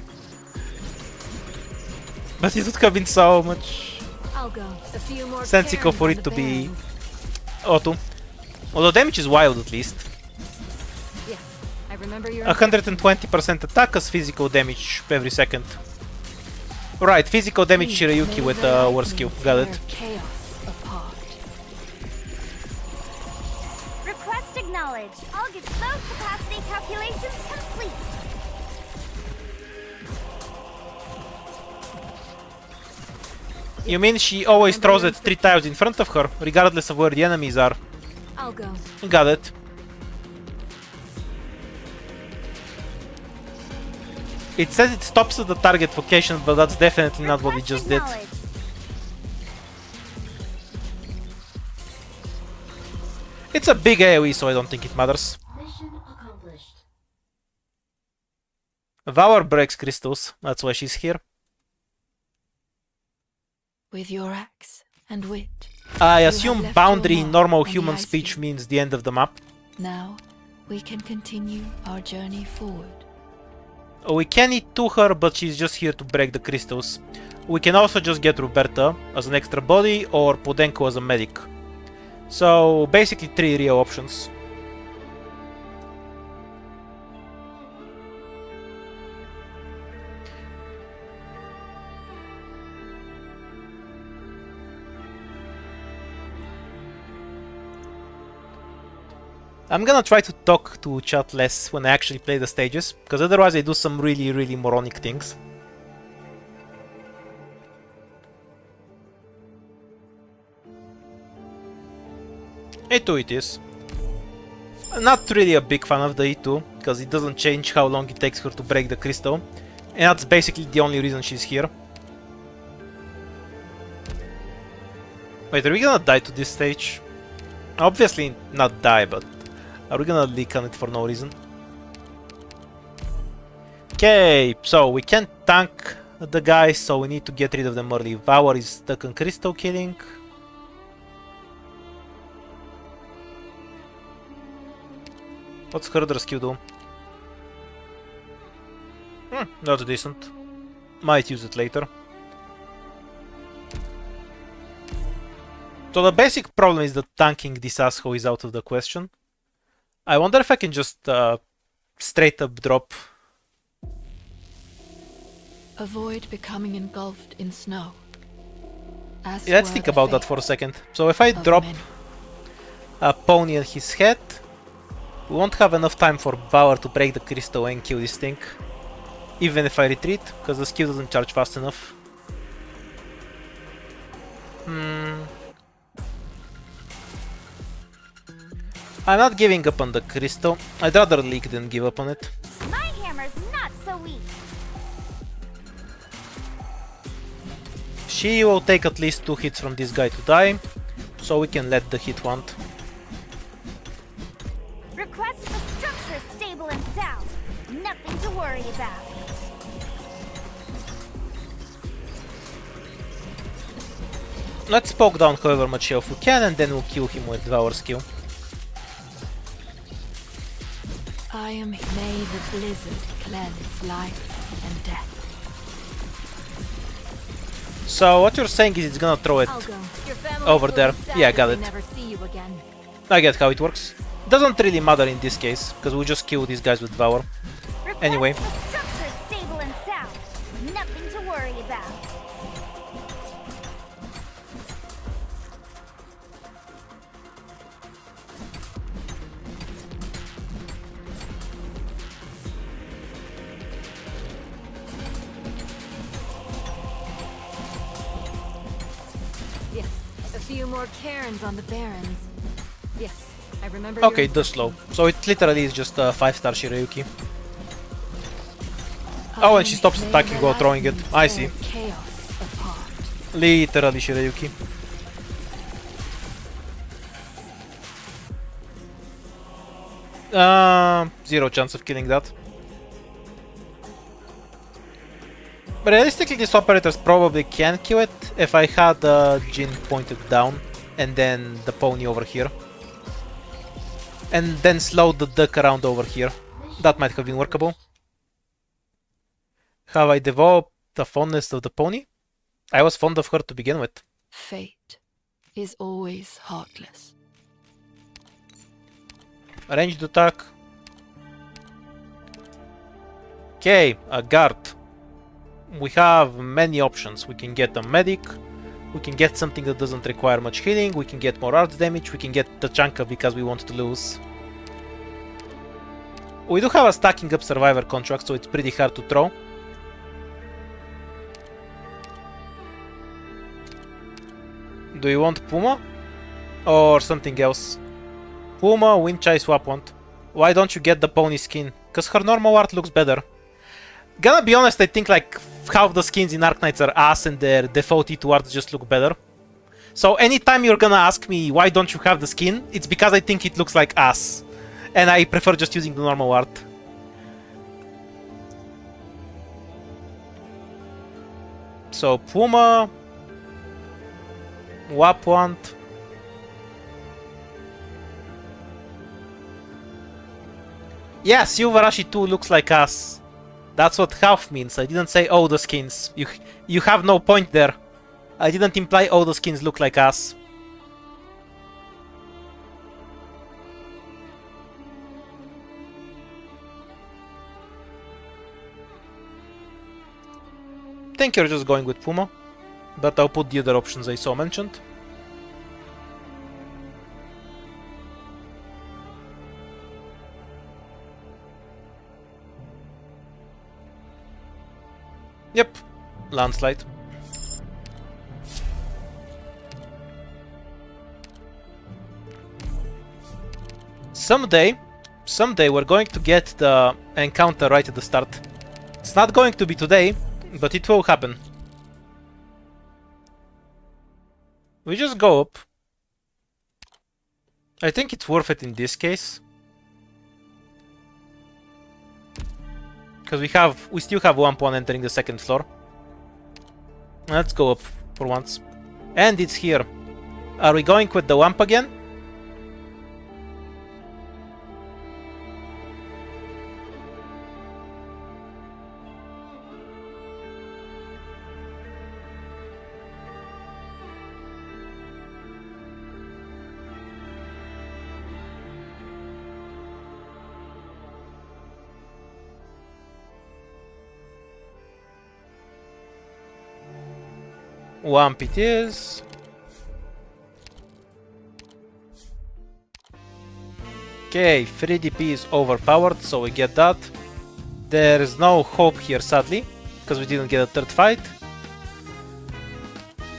But it would have been so much I'll go. A few more sensical for it to be auto. Although damage is wild at least. Yes, I remember your 120% attack as physical damage every second. Right, physical damage Shirayuki with war skill. Got it. Chaos apart. Request acknowledged. I'll get those capacity calculations complete. You mean she always throws it 3 tiles in front of her, regardless of where the enemies are? I'll go. Got it. It says it stops at the target location, but that's definitely not what it just did. It's a big AoE, so I don't think it matters. Mission accomplished. Vower breaks crystals, that's why she's here. With your axe and wit. I have assume left boundary your in mark normal on the human ice speech field. means the end of the map. Now we can continue our journey forward. We can eat to her, but she's just here to break the crystals. We can also just get Roberta as an extra body or Podenko as a medic. So basically 3 real options. I'm gonna try to talk to chat less when I actually play the stages, because otherwise I do some really, really moronic things. E2 it is. I'm not really a big fan of the E2, because it doesn't change how long it takes her to break the crystal, and that's basically the only reason she's here. Wait, are we gonna die to this stage? Obviously not die, but are we gonna leak on it for no reason? Okay, so we can't tank the guys, so we need to get rid of them early. Vower is stuck on crystal killing. What's Herder's Q do? That's decent. Might use it later. So the basic problem is that tanking this asshole is out of the question. I wonder if I can just straight up drop. Avoid becoming engulfed in snow. As Yeah, let's were think the about that fate for a second. So if I of drop many. a pony on his head, we won't have enough time for Vower to break the crystal and kill this thing. Even if I retreat, because the skill doesn't charge fast enough. I'm not giving up on the crystal. I'd rather leak than give up on it. My hammer's not so weak. She will take at least 2 hits from this guy to die, so we can let the hit want. Request the structure stable and sound. Nothing to worry about. Let's poke down however much health we can, and then we'll kill him with our skill. I am may the blizzard cleanse life and death. So what you're saying is it's gonna throw it I'll go. Your family over will there. be sad Yeah, if got they it. never see you again. I get how it works. Doesn't really matter in this case, because we just kill these guys with Vower. Request Anyway. the structure stable and sound. Nothing to worry about. Yes, a few more Karens on the Barrens. Yes, I remember. Okay, the slow. So it literally is just a 5-star Shirayuki. Oh, and she stops attacking while throwing it. I see. Chaos apart. Literally Shirayuki. Zero chance of killing that. Realistically, these operators probably can kill it if I had Jin pointed down and then the pony over here. And then slow the duck around over here. That might have been workable. Have I developed the fondness of the pony? I was fond of her to begin with. Fate is always heartless. Ranged attack. Okay, a guard. We have many options. We can get a medic. We can get something that doesn't require much healing. We can get more arts damage. We can get the Chanka because we want to lose. We do have a stacking up survivor contract, so it's pretty hard to throw. Do you want Puma? Or something else? Puma, Windchai, swap want. Why don't you get the pony skin? Because her normal art looks better. Gonna be honest, I think like half the skins in Arknights are ass and their default E2 arts just look better. So anytime you're gonna ask me why don't you have the skin, it's because I think it looks like ass. And I prefer just using the normal art. So Puma, Wap want. Yeah, Silverashi 2 looks like us. That's what half means. I didn't say all the skins. You have no point there. I didn't imply all the skins look like us. Think you're just going with Puma, but I'll put the other options I saw mentioned. Yep, landslide. Someday we're going to get the encounter right at the start. It's not going to be today, but it will happen. We just go up. I think it's worth it in this case. Because we still have one pawn entering the second floor. Let's go up for once. And it's here. Are we going with the Wamp again? Wamp it is. Okay, 3DP is overpowered, so we get that. There is no hope here, sadly, because we didn't get a third fight.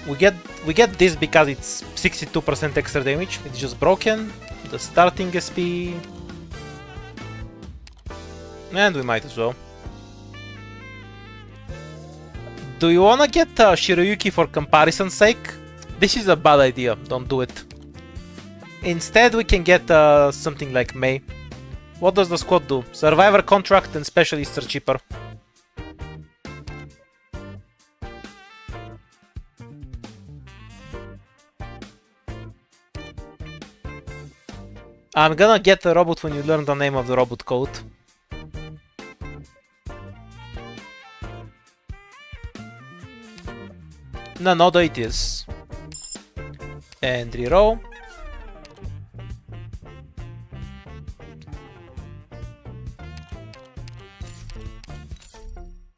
We get this because it's 62% extra damage. It's just broken. The starting SP, and we might as well. Do you wanna get Shiroyuki for comparison's sake? This is a bad idea, don't do it. Instead we can get something like Mei. What does the squad do? Survivor contract and specialists are cheaper. I'm gonna get the robot when you learn the name of the robot code. Nanoda it is. And reroll.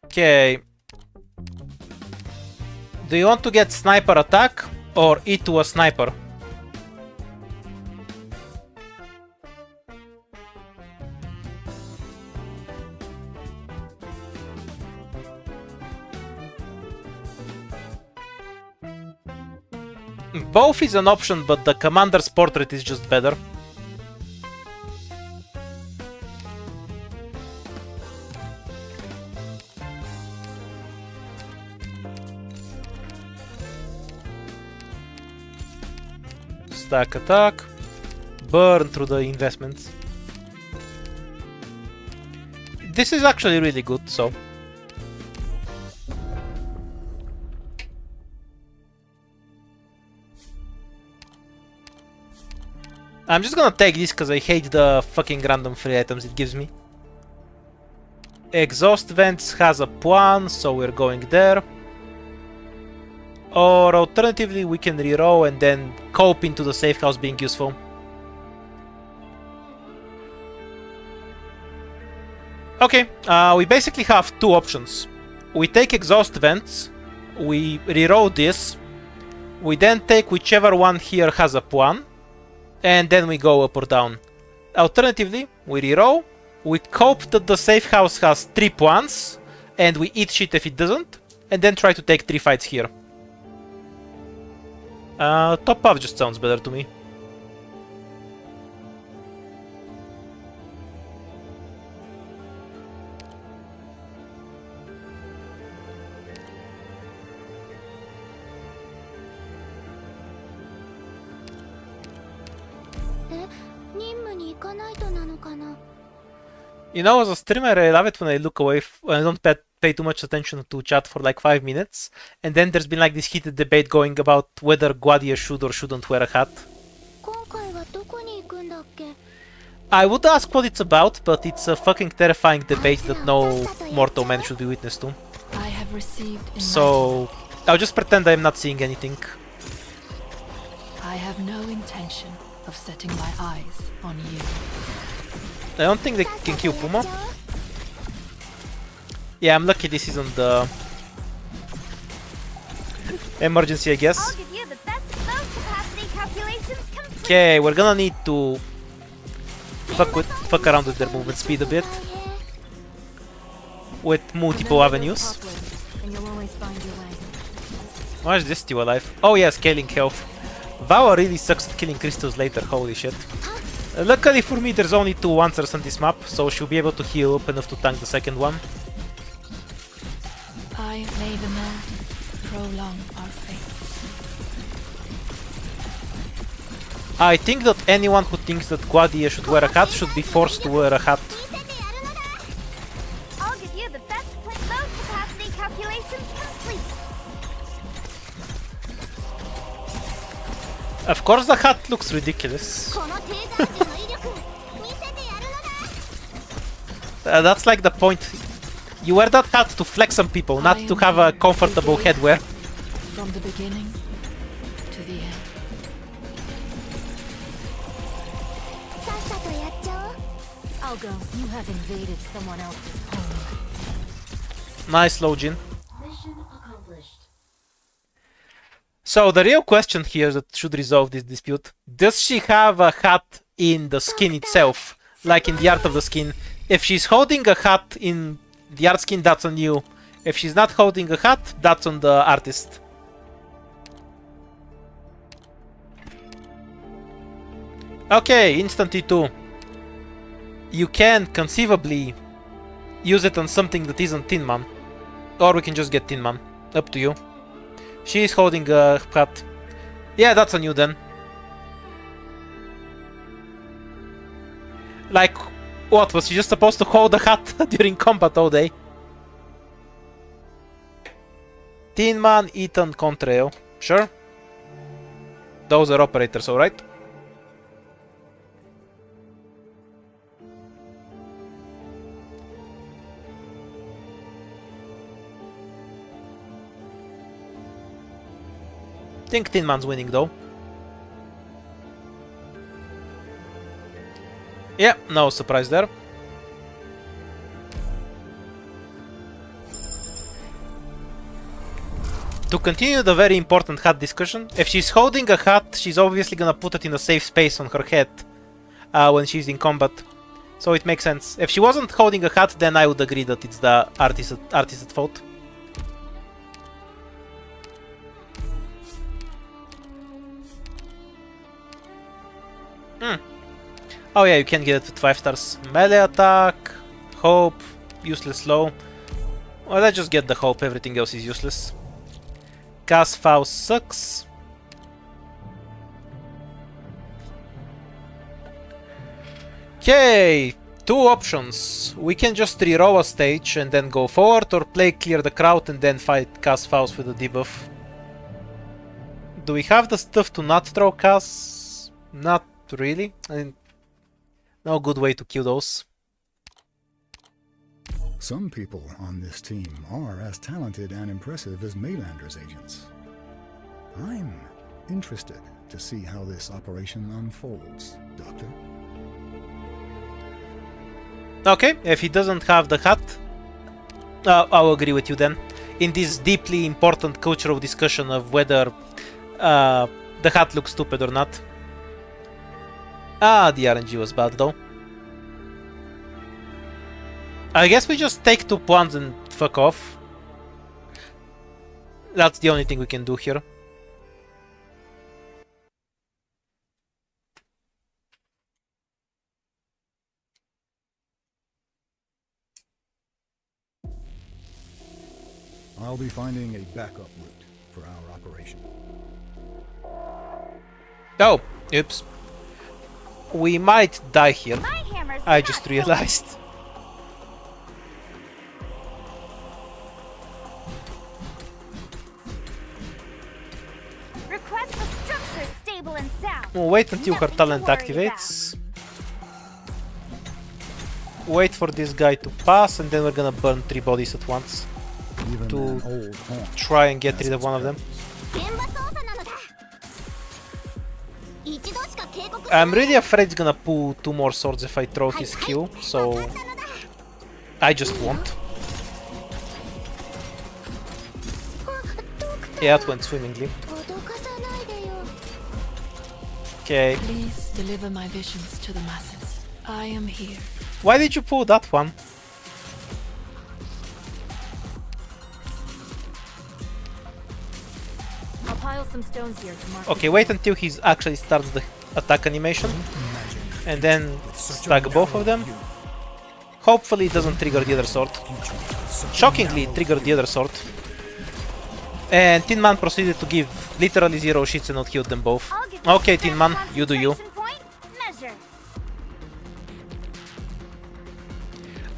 Okay. Do you want to get sniper attack or E to a sniper? Both is an option, but the commander's portrait is just better. Stack attack. Burn through the investments. This is actually really good, so... I'm just gonna take this because I hate the fucking random free items it gives me. Exhaust vents has a Puan, so we're going there. Or alternatively, we can reroll and then cope into the safe house being useful. Okay, we basically have two options. We take exhaust vents, we reroll this, we then take whichever one here has a Puan, and then we go up or down. Alternatively, we reroll, we cope that the safe house has 3 Puans, and we eat shit if it doesn't, and then try to take 3 fights here. Top path just sounds better to me. You know, as a streamer, I love it when I look away, when I don't pay too much attention to chat for like 5 minutes, and then there's been like this heated debate going about whether Guadia should or shouldn't wear a hat. I would ask what it's about, but it's a fucking terrifying debate that no mortal man should be witness to. I have received So I'll just pretend I'm not seeing anything. I have no intention of setting my eyes on you. I don't think they can kill Puma. Yeah, I'm lucky this isn't the emergency, I guess. Okay, we're gonna need to fuck around with their movement speed a bit with multiple avenues. always find your way. Why is this still alive? Oh yeah, scaling health. Vawa really sucks at killing crystals later, holy shit. Luckily for me there's only 2 answers on this map, so she'll be able to heal up enough to tank the second one. I may the mold prolong our fate. I think that anyone who thinks that Guadia should wear a hat should be forced to wear a hat. I'll give you the best quick load capacity calculations complete. Of course the hat looks ridiculous. このテーザー銃の威力見せてやるのだ That's like the point. You wear that hat to flex on people, not to have a comfortable headwear. From the beginning to the end. さっさとやっちゃおう I'll go. You have invaded someone else's home. Nice, Lojin. Mission accomplished So the real question here that should resolve this dispute: does she have a hat in the skin itself, like in the art of the skin? If she's holding a hat in the art skin, that's on you. If she's not holding a hat, that's on the artist. Okay, instant T2. You can conceivably use it on something that isn't Tin Man. Or we can just get Tin Man. Up to you. She is holding a hat. Yeah, that's on you then. Like, what, was she just supposed to hold a hat during combat all day? Tin Man, Ethan, Contrail. Sure. Those are operators, alright? Think Tin Man's winning though. Yeah, no surprise there. To continue the very important hat discussion, if she's holding a hat, she's obviously gonna put it in a safe space on her head when she's in combat. So it makes sense. If she wasn't holding a hat, then I would agree that it's the artist at fault. Oh yeah, you can get it with 5 stars. Melee attack, hope, useless slow. Well, let's just get the hope, everything else is useless. Cast Faust sucks. Okay, 2 options. We can just reroll a stage and then go forward, or play clear the crowd and then fight Cast Faust with a debuff. Do we have the stuff to not throw Cast? Not really. I mean, no good way to kill those. Some people on this team are as talented and impressive as Maylander's agents. I'm interested to see how this operation unfolds, Doctor. Okay, if he doesn't have the hat, I'll agree with you then. In this deeply important cultural discussion of whether the hat looks stupid or not. Ah, the RNG was bad though. I guess we just take 2 points and fuck off. That's the only thing we can do here. I'll be finding a backup route for our operation. Oh, oops. We might die here. My hammer's I not just so- realized. Request for structure stable and sound. We'll wait until her Nothing to talent worry activates. Wait for this guy to pass, and then we're gonna burn 3 bodies at once. Even To an old haunt try and get has rid of its one of them. 現場操作なのだ一度しか警告し I'm really afraid he's gonna pull 2 more swords if I throw his Q, so I just won't. Yeah, it went swimmingly. 脅かさないでよ Okay. Please deliver my visions to the masses. I am here. Why did you pull that one? some stones here to mark Okay, the wait trail. until he actually starts the attack animation. And then stack both of them. Hopefully it doesn't trigger the other sword. Shockingly, it triggered the other sword. And Tin Man proceeded to give literally 0 shits and not kill them both. I'll give Okay, this Tin Man, best you do you. concentration point measure.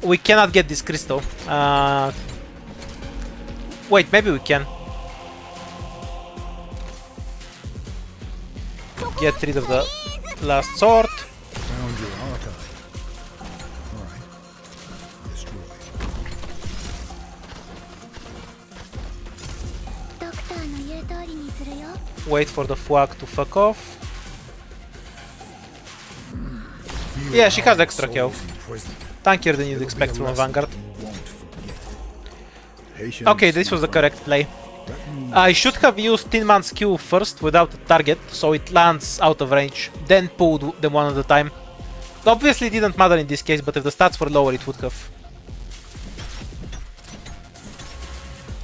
We cannot get this crystal. Wait, maybe we can. Get rid of the last sword. Found your archive. Alright. Destroy. ドクターの言う通りにするよ。 Wait for the flag to fuck off. Yeah, she has extra health. Tankier than you'd expect from a Vanguard. Okay, this was the correct play. I should have used Tin Man's Q first without a target, so it lands out of range, then pulled them one at a time. Obviously it didn't matter in this case, but if the stats were lower it would have.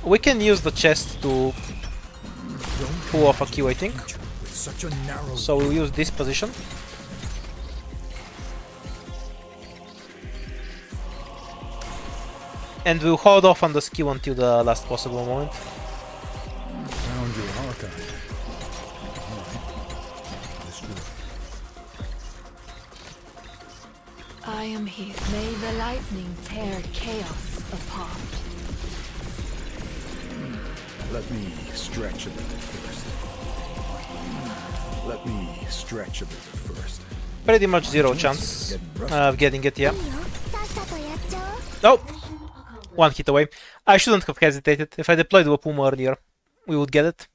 We can use the chest to pull off a Q, I think. So we'll use this position. And we'll hold off on the skill until the last possible moment. Found your archive. Alright. Destroy. I am here. May the lightning tear chaos apart. Let me stretch a bit first. Let me stretch a bit first. Pretty much 0 chance of getting it, yeah. いいよ。さっさとやっちゃおう。 Oh! One hit away. I shouldn't have hesitated. If I deployed Wapuma earlier, we would get it.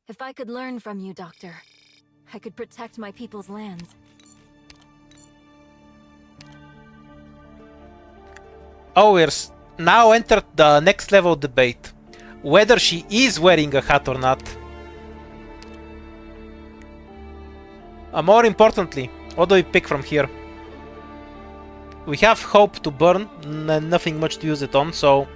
If I could learn from you, Doctor, I could protect my people's lands. Oh, we're now entered the next level debate. Whether she is wearing a hat or not. More importantly, what do we pick from here? We have hope to burn, and nothing much to use it on, so...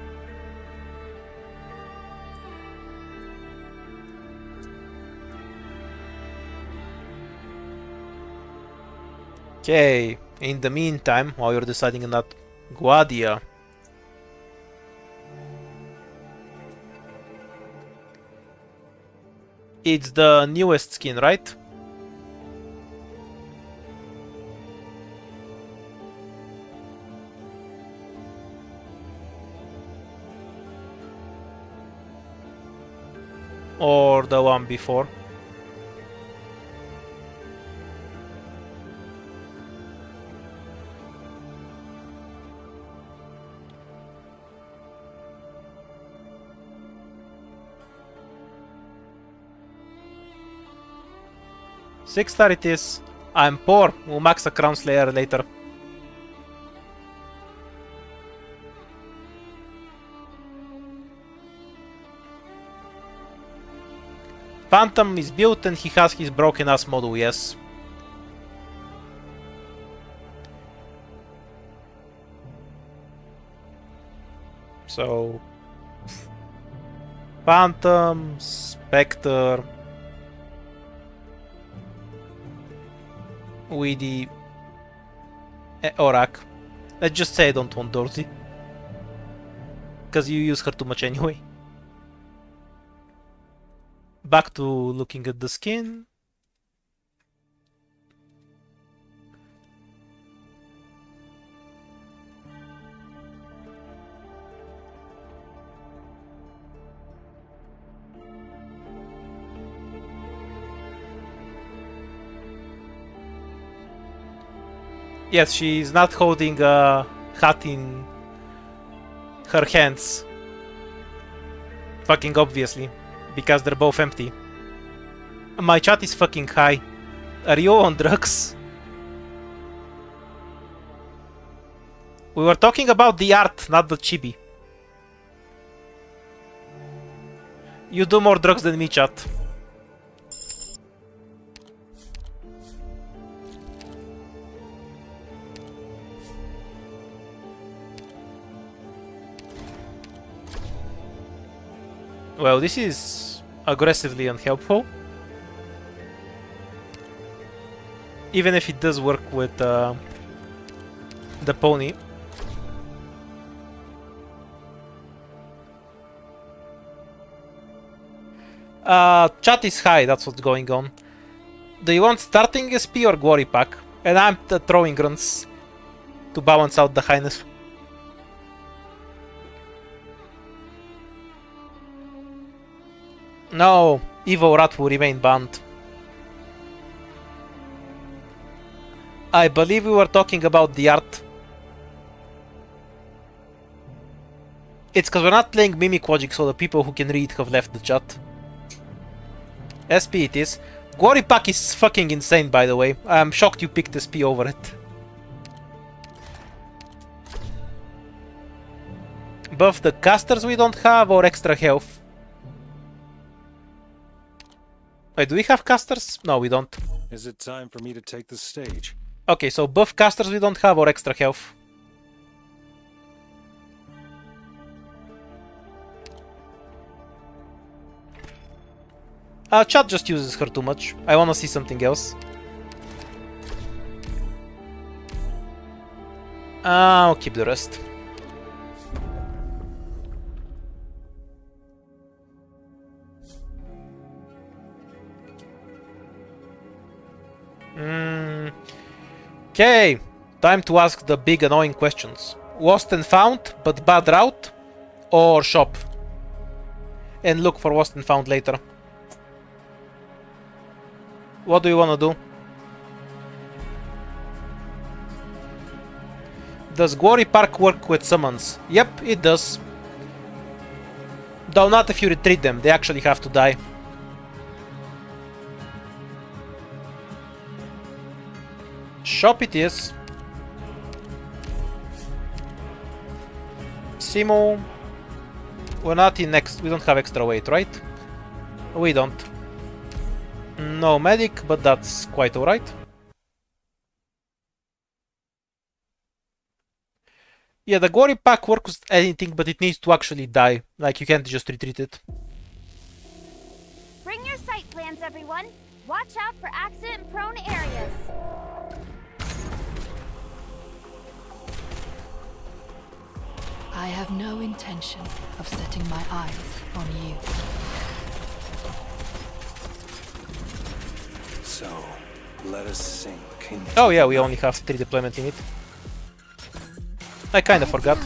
Okay, in the meantime, while you're deciding on that Guadia... It's the newest skin, right? Or the one before? Six-star it is. I'm poor. We'll max a Crown Slayer later. Phantom is built and he has his broken ass model, yes. So... Phantom, Spectre... Weedy... Orak. Let's just say I don't want Dorothy. Because you use her too much anyway. Back to looking at the skin. Yes, she's not holding a hat in her hands. Fucking obviously. Because they're both empty. My chat is fucking high. Are you on drugs? We were talking about the art, not the chibi. You do more drugs than me, chat. Well, this is aggressively unhelpful. Even if it does work with the pony. Chat is high, that's what's going on. Do you want starting SP or glory pack? And I'm throwing runs to balance out the highness. No, Evil Rat will remain banned. I believe we were talking about the art. It's because we're not playing Mimic Logic, so the people who can read have left the chat. SP it is. Glory Pack is fucking insane, by the way. I'm shocked you picked SP over it. Buff the casters we don't have or extra health? Wait, do we have casters? No, we don't. Is it time for me to take the stage? Okay, so buff casters we don't have or extra health? Chat just uses her too much. I wanna see something else. I'll keep the rest. Okay, time to ask the big annoying questions. Lost and found, but bad route? Or shop? And look for lost and found later. What do you wanna do? Does Glory Park work with summons? Yep, it does. Though not if you retreat them, they actually have to die. Shop it is. Simo. We're not in next. We don't have extra weight, right? We don't. No medic, but that's quite alright. Yeah, the Glory Pack works with anything, but it needs to actually die. Like, you can't just retreat it. Bring your sight plans, everyone. Watch out for accident-prone areas. I have no intention of setting my eyes on you. So, let us sink into Oh yeah, we only have 3 deployment in it. I kinda forgot.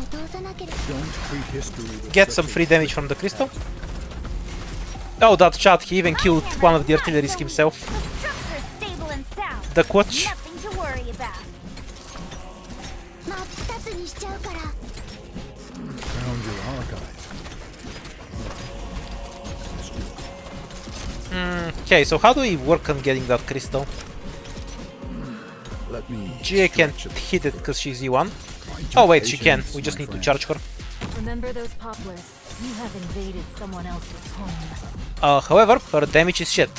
Get some free damage from the crystal. Oh, that chat, he even killed one of the artilleries himself. The structure's stable and sound. The Quatch. Nothing to worry about. Found your archive. Okay, so how do we work on getting that crystal? Let me. Gia can't hit it because she's E1. Oh wait, she can. We just need to charge her. Remember those poplars? You have invaded someone else's home. However, her damage is shit.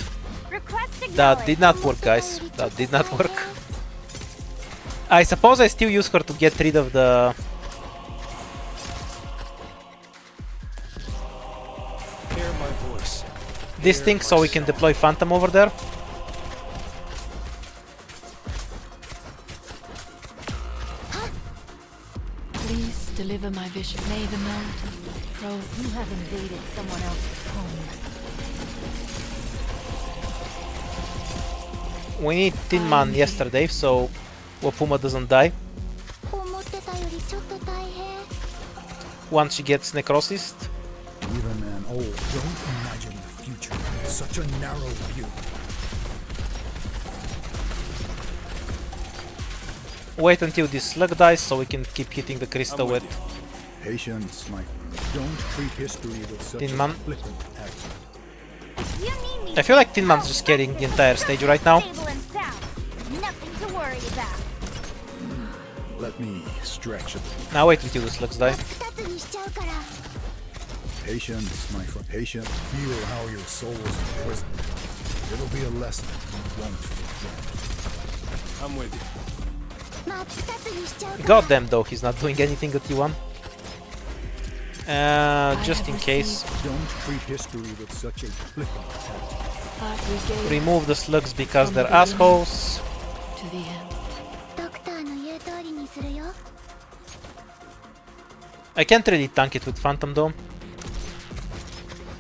Request That did not work, guys. That did not work. I suppose I still use her to get rid of the... hear my voice. this thing, so we can deploy Phantom over there. Please deliver my vision. May the mountain You have invaded someone else's home. We need Tin Man yesterday, so Wapuma doesn't die. Once she gets Necrosis. Even an old. Don't imagine the future in such a narrow view. Wait until this slug dies, so we can keep hitting the crystal with Patience, my friend. Don't treat history with such Tin a Man. flippant accent. I feel like Tin Man's just carrying the entire stage right now. Nothing to worry about. Let me stretch a bit. Now wait until the slugs die. Patience, my friend. Patience. Feel how your soul is imprisoned. It'll be a lesson you won't forget. I'm with you. Goddamn though, he's not doing anything at T1. Just in case. Don't treat history with such a flippant attitude. Remove the slugs because they're assholes. To the end. ドクターの言う通りにするよ。 I can't really tank it with Phantom though.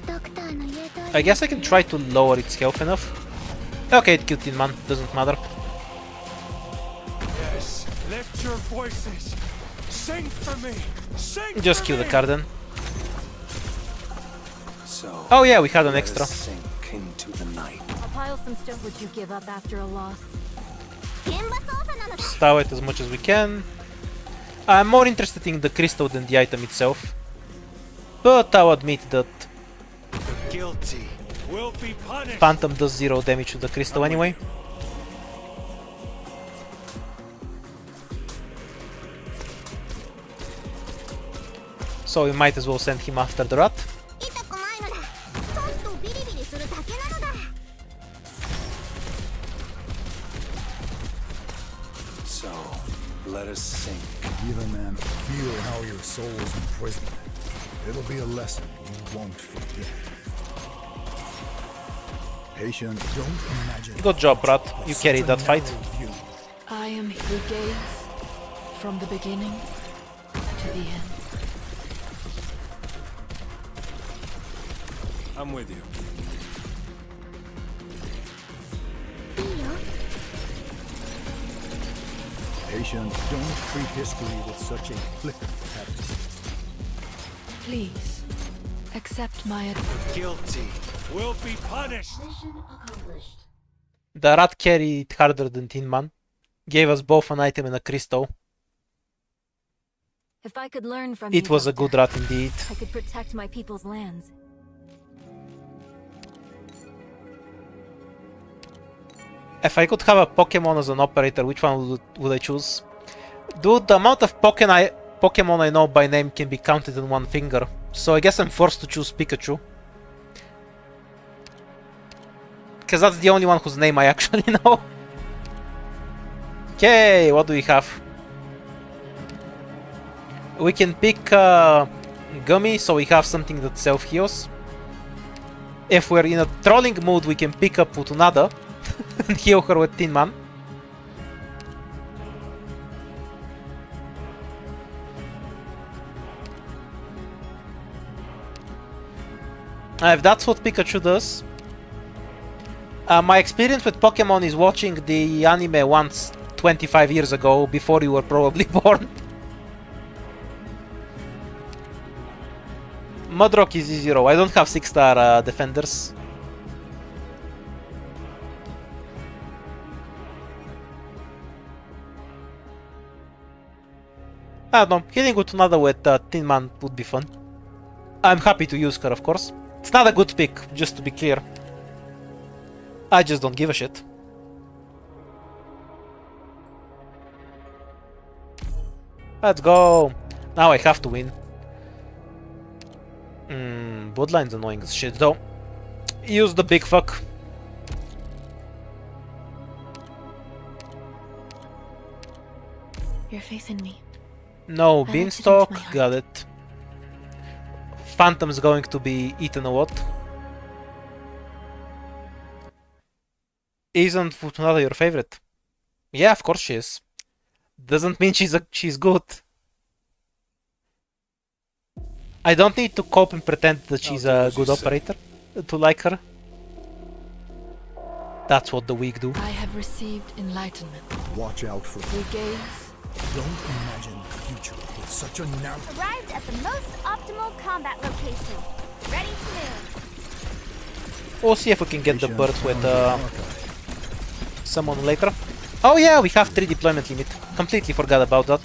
ドクターの言う通り。 I guess I can try to lower its health enough. Okay, it killed Tin Man, doesn't matter. Yes, lift your voices. Sing for me. Sing Just for kill the me. card then. So, Oh yeah, we had an let extra. us sink into the night. I'll pile some stone. Would you give up after a loss? 現場操作なのだ。 Stow it as much as we can. I'm more interested in the crystal than the item itself. But I'll admit that The guilty will be punished. Phantom does 0 damage to the crystal anyway. So we might as well send him after the rat. 痛くないのだ。ちょっとビリビリするだけなのだ。 So, let us sink. Heathen man, feel how your soul's imprisoned. It'll be a lesson you won't forget. Patient, don't imagine. Good job, rat. You Such carried a that fight. narrow view. I am your gaze from the beginning to the end. I'm with you. いいよ。 Patient, don't treat history with such a flippant attitude. Please accept my Guilty will be punished. The rat carried harder than Tin Man. Gave us both an item and a crystal. If I could learn from It you, was a Doctor, good rat indeed. I could protect my people's lands. If I could have a Pokemon as an operator, which one would I choose? Dude, the amount of Pokemon I know by name can be counted on one finger. So I guess I'm forced to choose Pikachu. Because that's the only one whose name I actually know. Okay, what do we have? We can pick Gummy, so we have something that self-heals. If we're in a trolling mood, we can pick up Futunada and heal her with Tin Man. If that's what Pikachu does. My experience with Pokemon is watching the anime once 25 years ago, before you were probably born. Mudrock is E0. I don't have 6-star defenders. I don't know, hitting with another with Tin Man would be fun. I'm happy to use her, of course. It's not a good pick, just to be clear. I just don't give a shit. Let's go! Now I have to win. Bloodline's annoying as shit though. Use the big fuck. You're facing me. No, An Beanstalk, accident, my got it. Phantom's going to be eaten a lot. Isn't Futunada your favorite? Yeah, of course she is. Doesn't mean she's good. I don't need to cope and pretend that she's a good operator to like her. That's what the weak do. I have received enlightenment. Watch out for We gaze. Don't imagine the future with such a narrow. Arrived at the most optimal combat location. Ready to move. We'll see if we can get the Patient bird with found an archive. someone later. Oh yeah, we have 3 deployment limit. Completely forgot about that.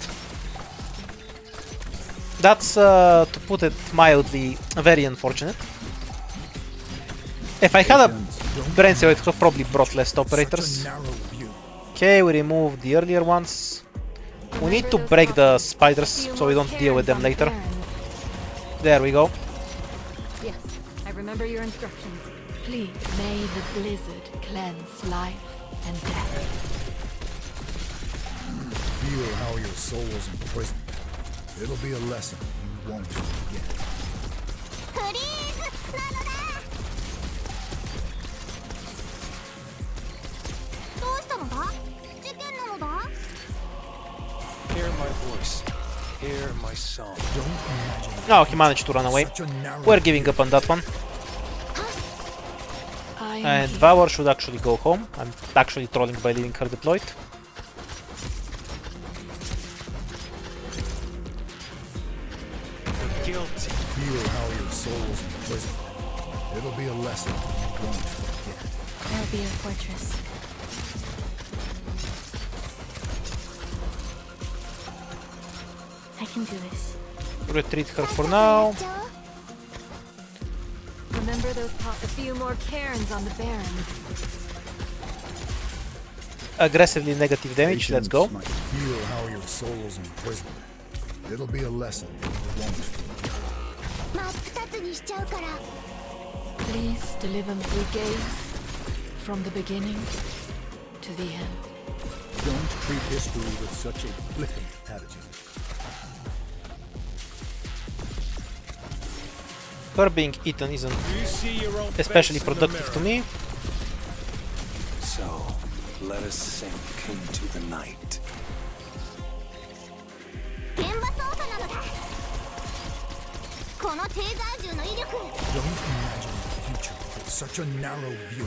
That's, to put it mildly, very unfortunate. If I had a brain cell, it would have probably brought less operators. Such a narrow view. Okay, we remove the earlier ones. We need to break the spiders so we don't deal with them later. There we go. Yes, I remember your instructions. Please, may the blizzard cleanse life and death. Feel how your soul's imprisoned. It'll be a lesson you won't forget. フリーズなのだ。どうしたのだ？事件なのだ？ Hear my voice. Hear my song. No, he managed to run away. We're giving up on that one. I am And here. Valor should actually go home. I'm actually trolling by leaving her deployed. Guilty. Feel how your soul's imprisoned. It'll be a lesson you won't forget. There'll be a fortress. I can do this. Retreat her for now. Remember those a few more Karens on the Barrens. Aggressively negative damage, let's go. Might feel how your soul's imprisoned. It'll be a lesson you won't forget. 真っ二つにしちゃうから。 Please deliver me gaze from the beginning to the end. Don't treat history with such a flippant attitude. Her being eaten isn't You see your own especially face in the productive to mirror. me. So, let us sink into the night. 現場操作なのだ。このテーザー銃の威力。 Don't imagine the future with such a narrow view.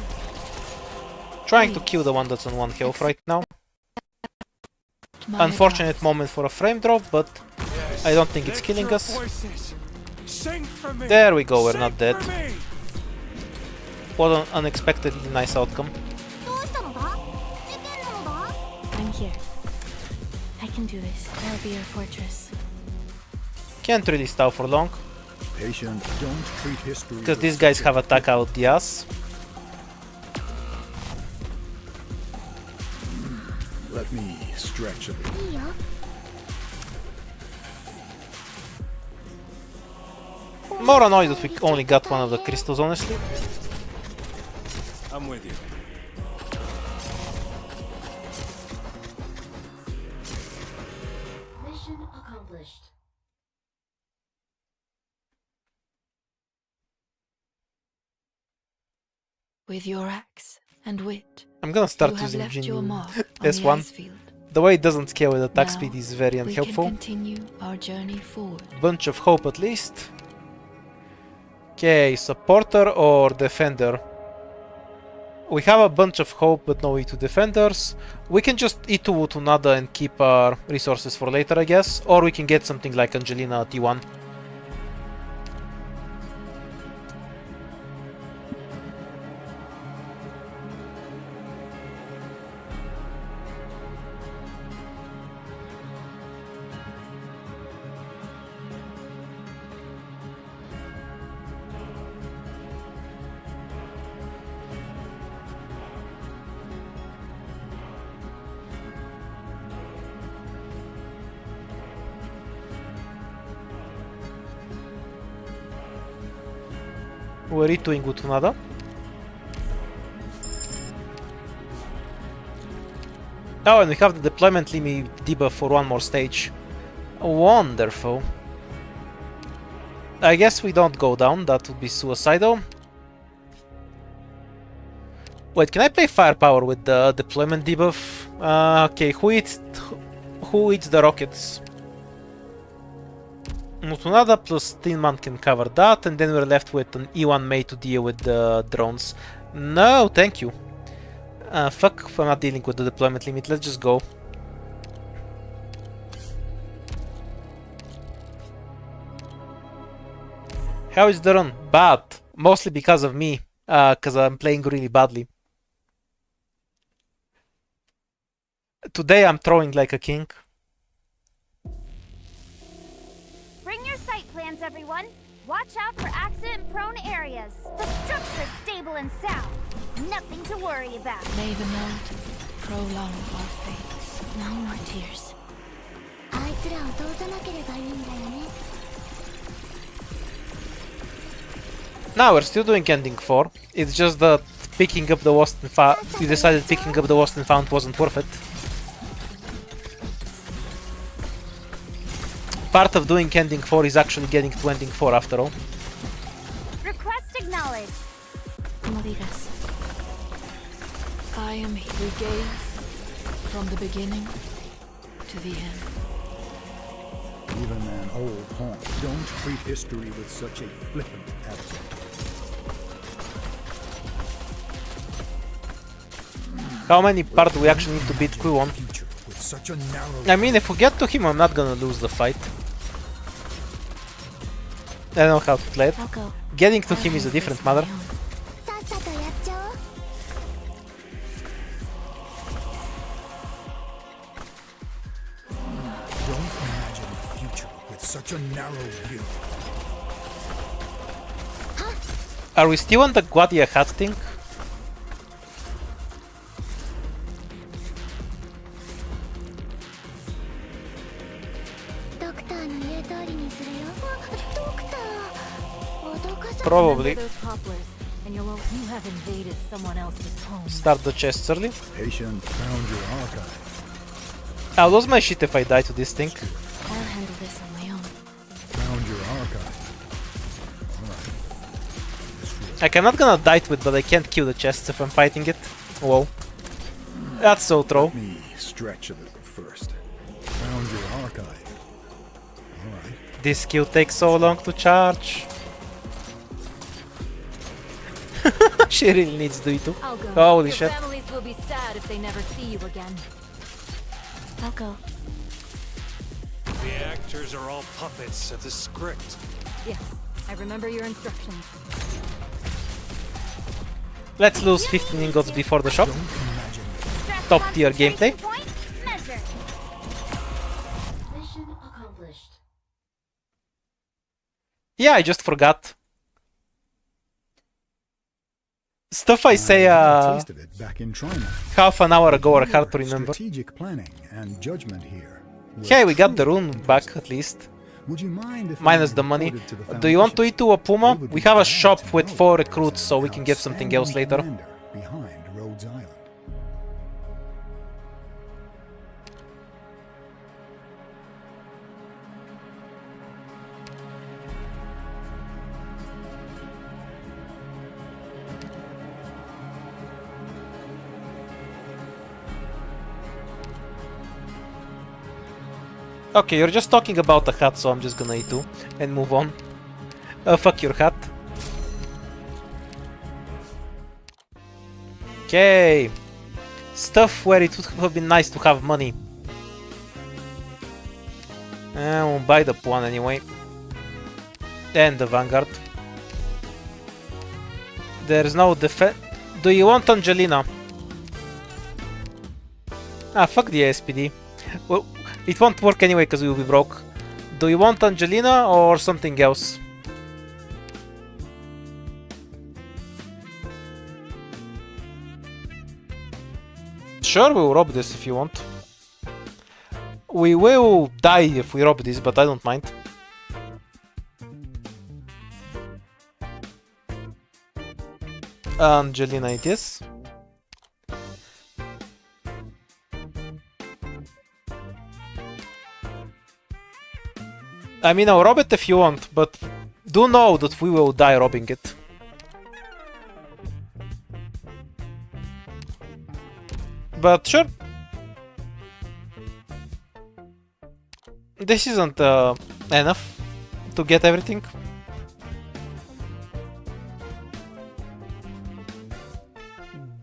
Trying to kill the one that's on 1 health right now. My Unfortunate moment for a frame drop, but I don't think it's Let killing your us. voices sing for me. There we go, we're not Sing dead. for me. What an unexpectedly nice outcome. どうしたのだ？事件なのだ？ I'm here. I can do this. There'll be a fortress. Can't really stall for long, Patient, don't treat history because with these guys such have a attack out the ass. Let me stretch a bit. いいよ。 More annoyed that we only got one of the crystals, honestly. I'm with you. Mission accomplished. With your axe and wit, I'm gonna you start have using left your Jin mark on this the one. ice field. The way it doesn't scale with attack Now, speed is very We can unhelpful. continue our journey forward. Bunch of hope at least. Okay, supporter or defender? We have a bunch of hope but no E2 defenders. We can just E2 Wutunada and keep our resources for later, I guess. Or we can get something like Angelina T1. We're E2ing Wutunada. Oh, and we have the deployment limit debuff for one more stage. Wonderful. I guess we don't go down, that would be suicidal. Wait, can I play firepower with the deployment debuff? Okay, who eats the rockets? Mutunada plus Tin Man can cover that, and then we're left with an E1 May to deal with the drones. No, thank you. Fuck if I'm not dealing with the deployment limit, let's just go. How is the run? Bad. Mostly because of me, because I'm playing really badly. Today I'm throwing like a king. Bring your site plans, everyone. Watch out for accident-prone areas. The structure's stable and sound. Nothing to worry about. May the night prolong our fates. No more tears. あいつらを通さなければいいんだよね。 Now we're still doing ending 4. It's just that picking up the lost and found. We decided picking up the lost and found wasn't worth it. Part of doing ending 4 is actually getting to ending 4 after all. no digas. I am he we gave from the beginning to the end. Even an old haunt. Don't treat history with such a flippant attitude. How many parts do we actually need to beat Qui'Lon? Future with such a narrow. I mean, if we get to him, I'm not gonna lose the fight. I don't know how to play it. I'll go. Getting to him is a different matter. さっさとやっちゃおう。 Don't imagine the future with such a narrow view. Are we still on the Guardia hat thing? ドクターの言う通りにするよ。ドクター。脅かさ Probably. Those poplars, and you have invaded someone else's home. Start the chests early. Patient found your archive. I'll lose my shit if I die to this thing. I'll handle this on my own. Found your archive. Alright. I'm not gonna die to it, but I can't kill the chests if I'm fighting it. Whoa. That's so throw. Let me stretch a little first. Found your archive. Alright. This skill takes so long to charge. She really needs to do it too. I'll go. Holy Your shit. families will be sad if they never see you again. I'll go. The actors are all puppets of the script. Yes, I remember your instructions. Let's lose 15 ingots before the shop. Don't imagine. Top tier gameplay. Point measured. Mission accomplished. Yeah, I just forgot. Stuff I say had a taste of it back in China. half an hour ago are hard to remember. Strategic planning and judgment here. were Okay, we got the truly rune back at least. Would you mind if Minus I the money. reported to the Do you want to Foundation? eat to a Puma? They would We be have a glad shop to with know 4 there's recruits, so we an can get something else outstanding later. commander behind Rhodes Island. Okay, you're just talking about the hat, so I'm just gonna eat too and move on. Fuck your hat. Okay. Stuff where it would have been nice to have money. We'll buy the one anyway. And the Vanguard. There's no defense. Do you want Angelina? Ah, fuck the ASPD. Well, it won't work anyway because we will be broke. Do you want Angelina or something else? Sure, we'll rob this if you want. We will die if we rob this, but I don't mind. Angelina it is. I mean, I'll rob it if you want, but do know that we will die robbing it. But sure. This isn't enough to get everything.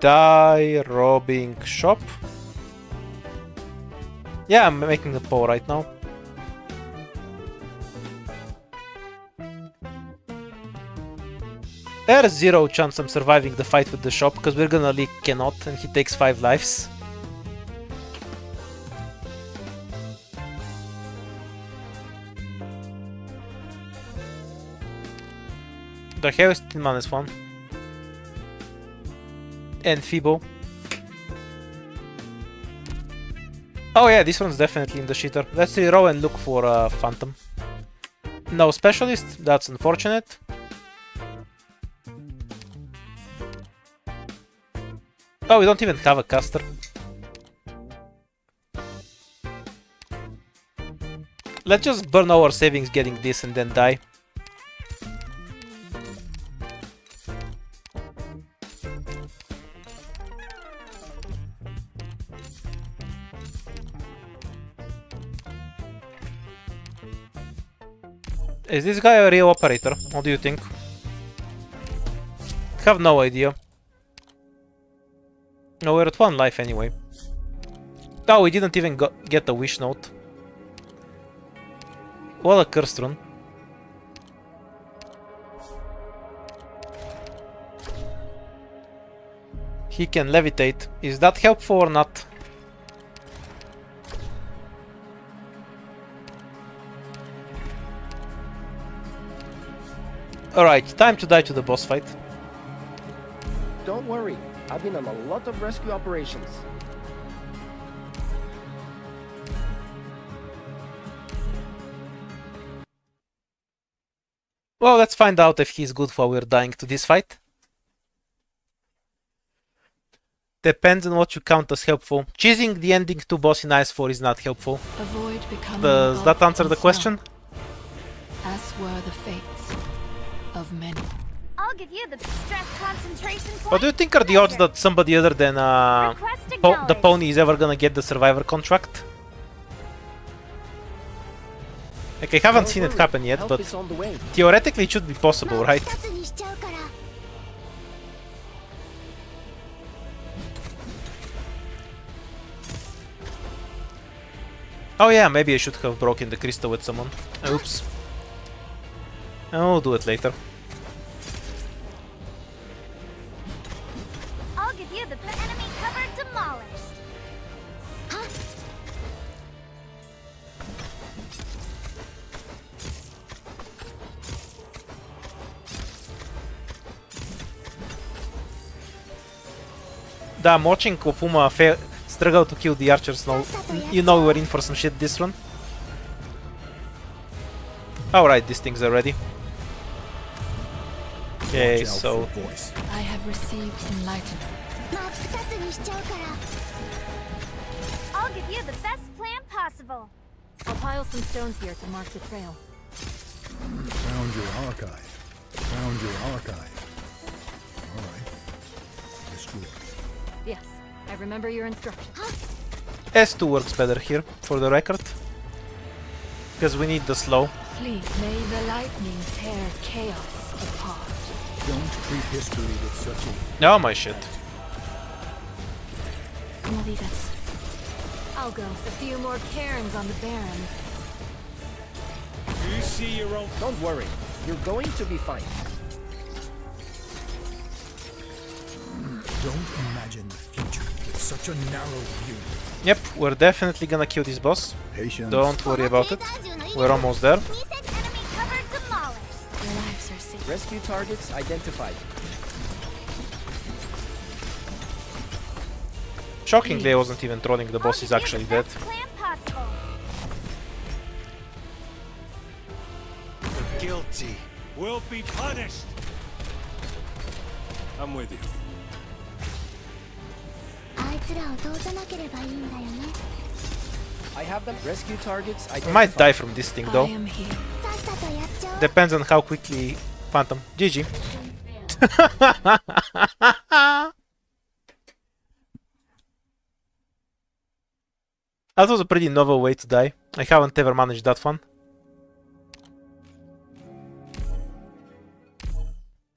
Die robbing shop. Yeah, I'm making the poll right now. There's 0 chance I'm surviving the fight with the shop because we're gonna leak cannot and he takes 5 lives. The hell is -1? And Fibo. Oh yeah, this one's definitely in the shitter. Let's reroll and look for a Phantom. No specialist, that's unfortunate. Oh, we don't even have a caster. Let's just burn our savings getting this and then die. Is this guy a real operator? What do you think? Have no idea. No, we're at 1 life anyway. Oh, we didn't even get a wish note. What a cursed run. He can levitate. Is that helpful or not? Alright, time to die to the boss fight. Don't worry, I've been on a lot of rescue operations. Well, let's find out if he's good while we're dying to this fight. Depends on what you count as helpful. Choosing the ending to boss in Ice 4 is not helpful. Avoid becoming Does that answer the question? As were the fates of many. I'll give you the stress concentration point. What do you think are the odds that somebody other than the pony is ever gonna get the survivor contract? Like, I haven't seen it happen yet, but theoretically it should be possible, right? Oh yeah, maybe I should have broken the crystal with someone. Oops. I'll do it later. I'll give you the enemy cover demolished. Da, I'm watching Kopuma struggle to kill the archers now. You know we were in for some shit this one. Alright, these things are ready. Okay, so... I have received enlightenment. I'll give you the best plan possible. I'll pile some stones here to mark the trail. Found your archive. Found your archive. Alright. Destroy. Yes, I remember your instructions. S2 works better here, for the record. Because we need the slow. Please, may the lightning tear chaos apart. Don't treat history with such a... Oh my shit. Como digas. I'll go. A few more cairns on the Barrens. You see your own... Don't worry, you're going to be fine. Don't imagine the future with such a narrow view. Yep, we're definitely gonna kill this boss. Patience. Don't worry about it. We're almost there. Enemy cover demolished. Your lives are safe. Rescue targets identified. Shockingly, I wasn't even trolling. The boss is actually dead. Plan possible. The guilty will be punished. I'm with you. I have them. Rescue targets I identified. might die from this thing though. I am here. Depends on how quickly... Phantom. GG. That was a pretty novel way to die. I haven't ever managed that one.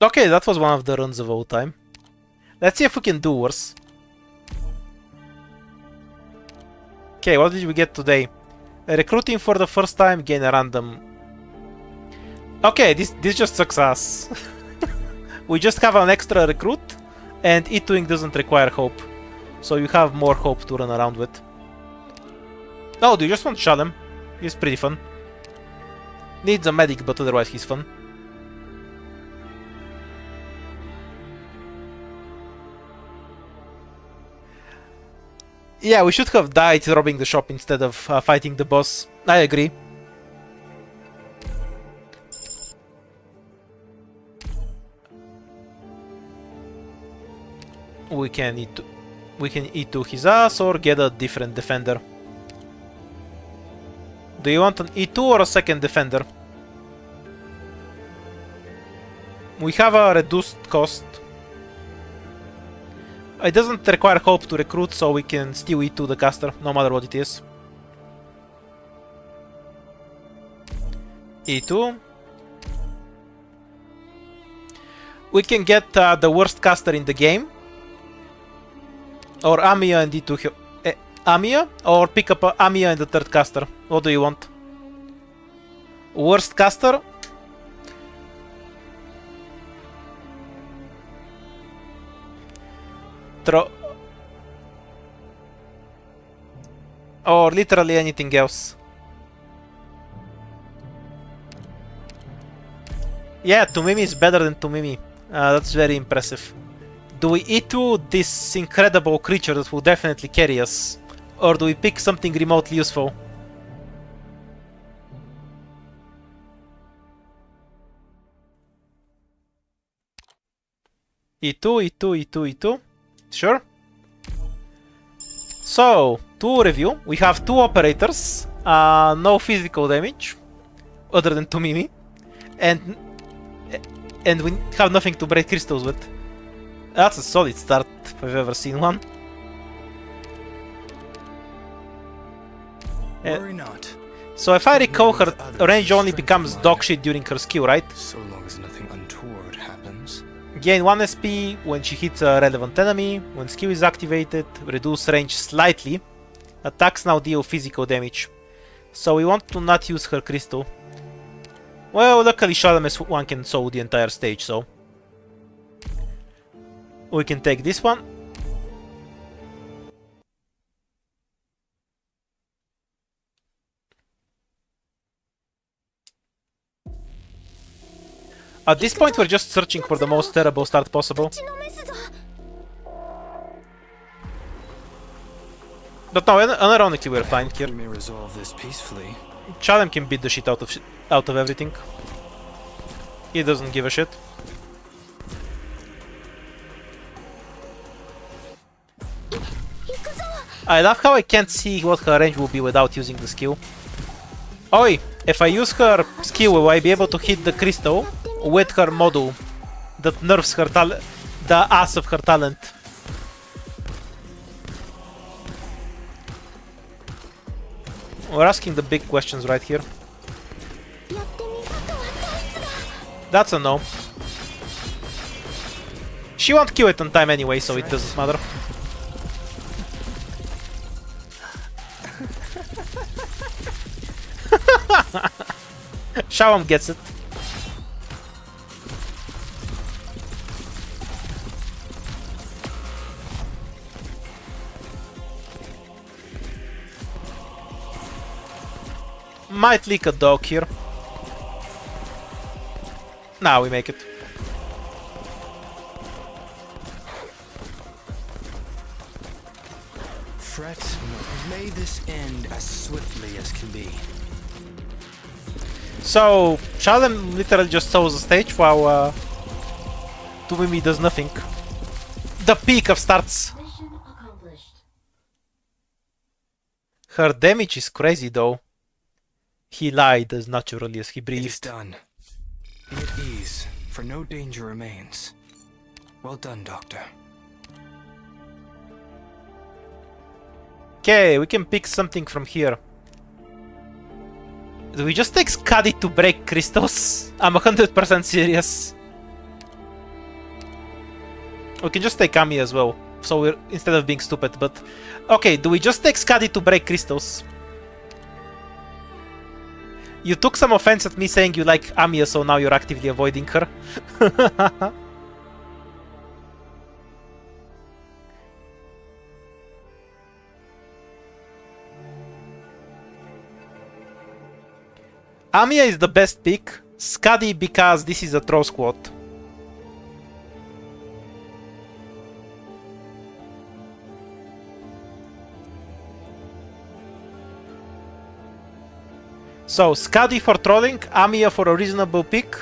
Okay, that was one of the runs of all time. Let's see if we can do worse. Okay, what did we get today? Recruiting for the first time, gain a random... Okay, this just sucks ass. We just have an extra recruit, and E2ing doesn't require hope. So you have more hope to run around with. Oh, do you just want Shalem? He's pretty fun. Needs a medic, but otherwise he's fun. Yeah, we should have died robbing the shop instead of fighting the boss. I agree. We can E2 his ass or get a different defender. Do you want an E2 or a second defender? We have a reduced cost. It doesn't require hope to recruit, so we can still E2 the caster, no matter what it is. E2. We can get the worst caster in the game. Or Amiya and D2... Amiya? Or pick up Amiya and the third caster. What do you want? Worst caster? Or literally anything else. Yeah, Tumimi is better than Tumimi. That's very impressive. Do we E2 this incredible creature that will definitely carry us? Or do we pick something remotely useful? E2, E2, E2, E2. Sure. So, to review, we have 2 operators, no physical damage, other than Tumimi, and we have nothing to break crystals with. That's a solid start if I've ever seen one. Worry not. So if I recall, her range only becomes dogshit during her skill, right? So long as nothing untoward happens. Gain 1 SP when she hits a relevant enemy. When skill is activated, reduce range slightly. Attacks now deal physical damage. So we want to not use her crystal. Well, luckily Shalames 1 can sow the entire stage, so... we can take this one. At this point, we're just searching for the most terrible start possible. But no, unironically, we're fine here. We may resolve this peacefully. Shalem can beat the shit out of everything. He doesn't give a shit. I love how I can't see what her range will be without using the skill. Oi! If I use her skill, will I be able to hit the crystal with her module that nerfs her the ass of her talent? We're asking the big questions right here. That's a no. She won't kill it on time anyway, so it doesn't matter. Shawam gets it. Might leak a dog here. Nah, we make it. Fret not. May this end as swiftly as can be. So, Shalem literally just sows the stage while Tumimi does nothing. The peak of starts. Her damage is crazy though. He lied as naturally as he breathed. It is done. Be at ease, for no danger remains. Well done, Doctor. Okay, we can pick something from here. Do we just take Skadi to break crystals? I'm 100% serious. We can just take Ami as well, so we're instead of being stupid, but... Okay, do we just take Skadi to break crystals? You took some offense at me saying you like Amiya, so now you're actively avoiding her. Amiya is the best pick. Skadi because this is a throw squad. So, Skadi for trolling, Amiya for a reasonable pick.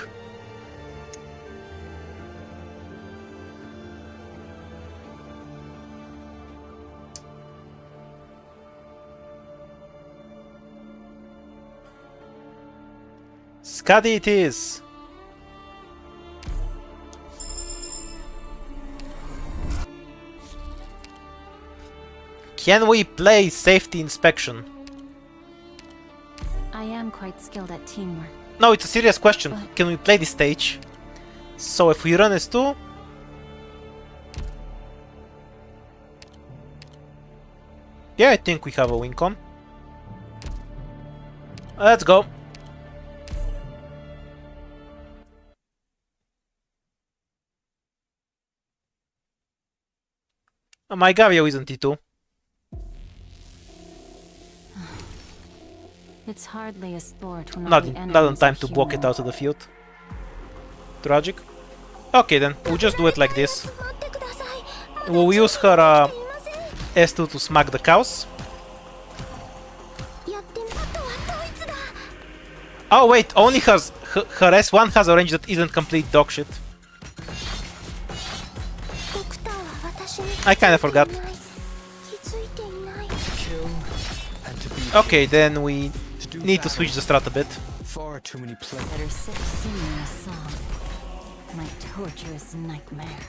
Skadi it is. Can we play safety inspection? I am quite skilled at teamwork. No, it's a serious question. Can we play this stage? So if we run S2... Yeah, I think we have a win con. Let's go. My Gavio isn't T2. It's hardly a sport when Not on time to walk it out of the field. Tragic. Okay then, we'll just do it like this. We'll use her S2 to smack the cows. Oh wait, only her S1 has a range that isn't complete dog shit. I kinda forgot. Okay, then we need to switch the strat a bit. Far too many players. Better sit singing a song. My torturous nightmare.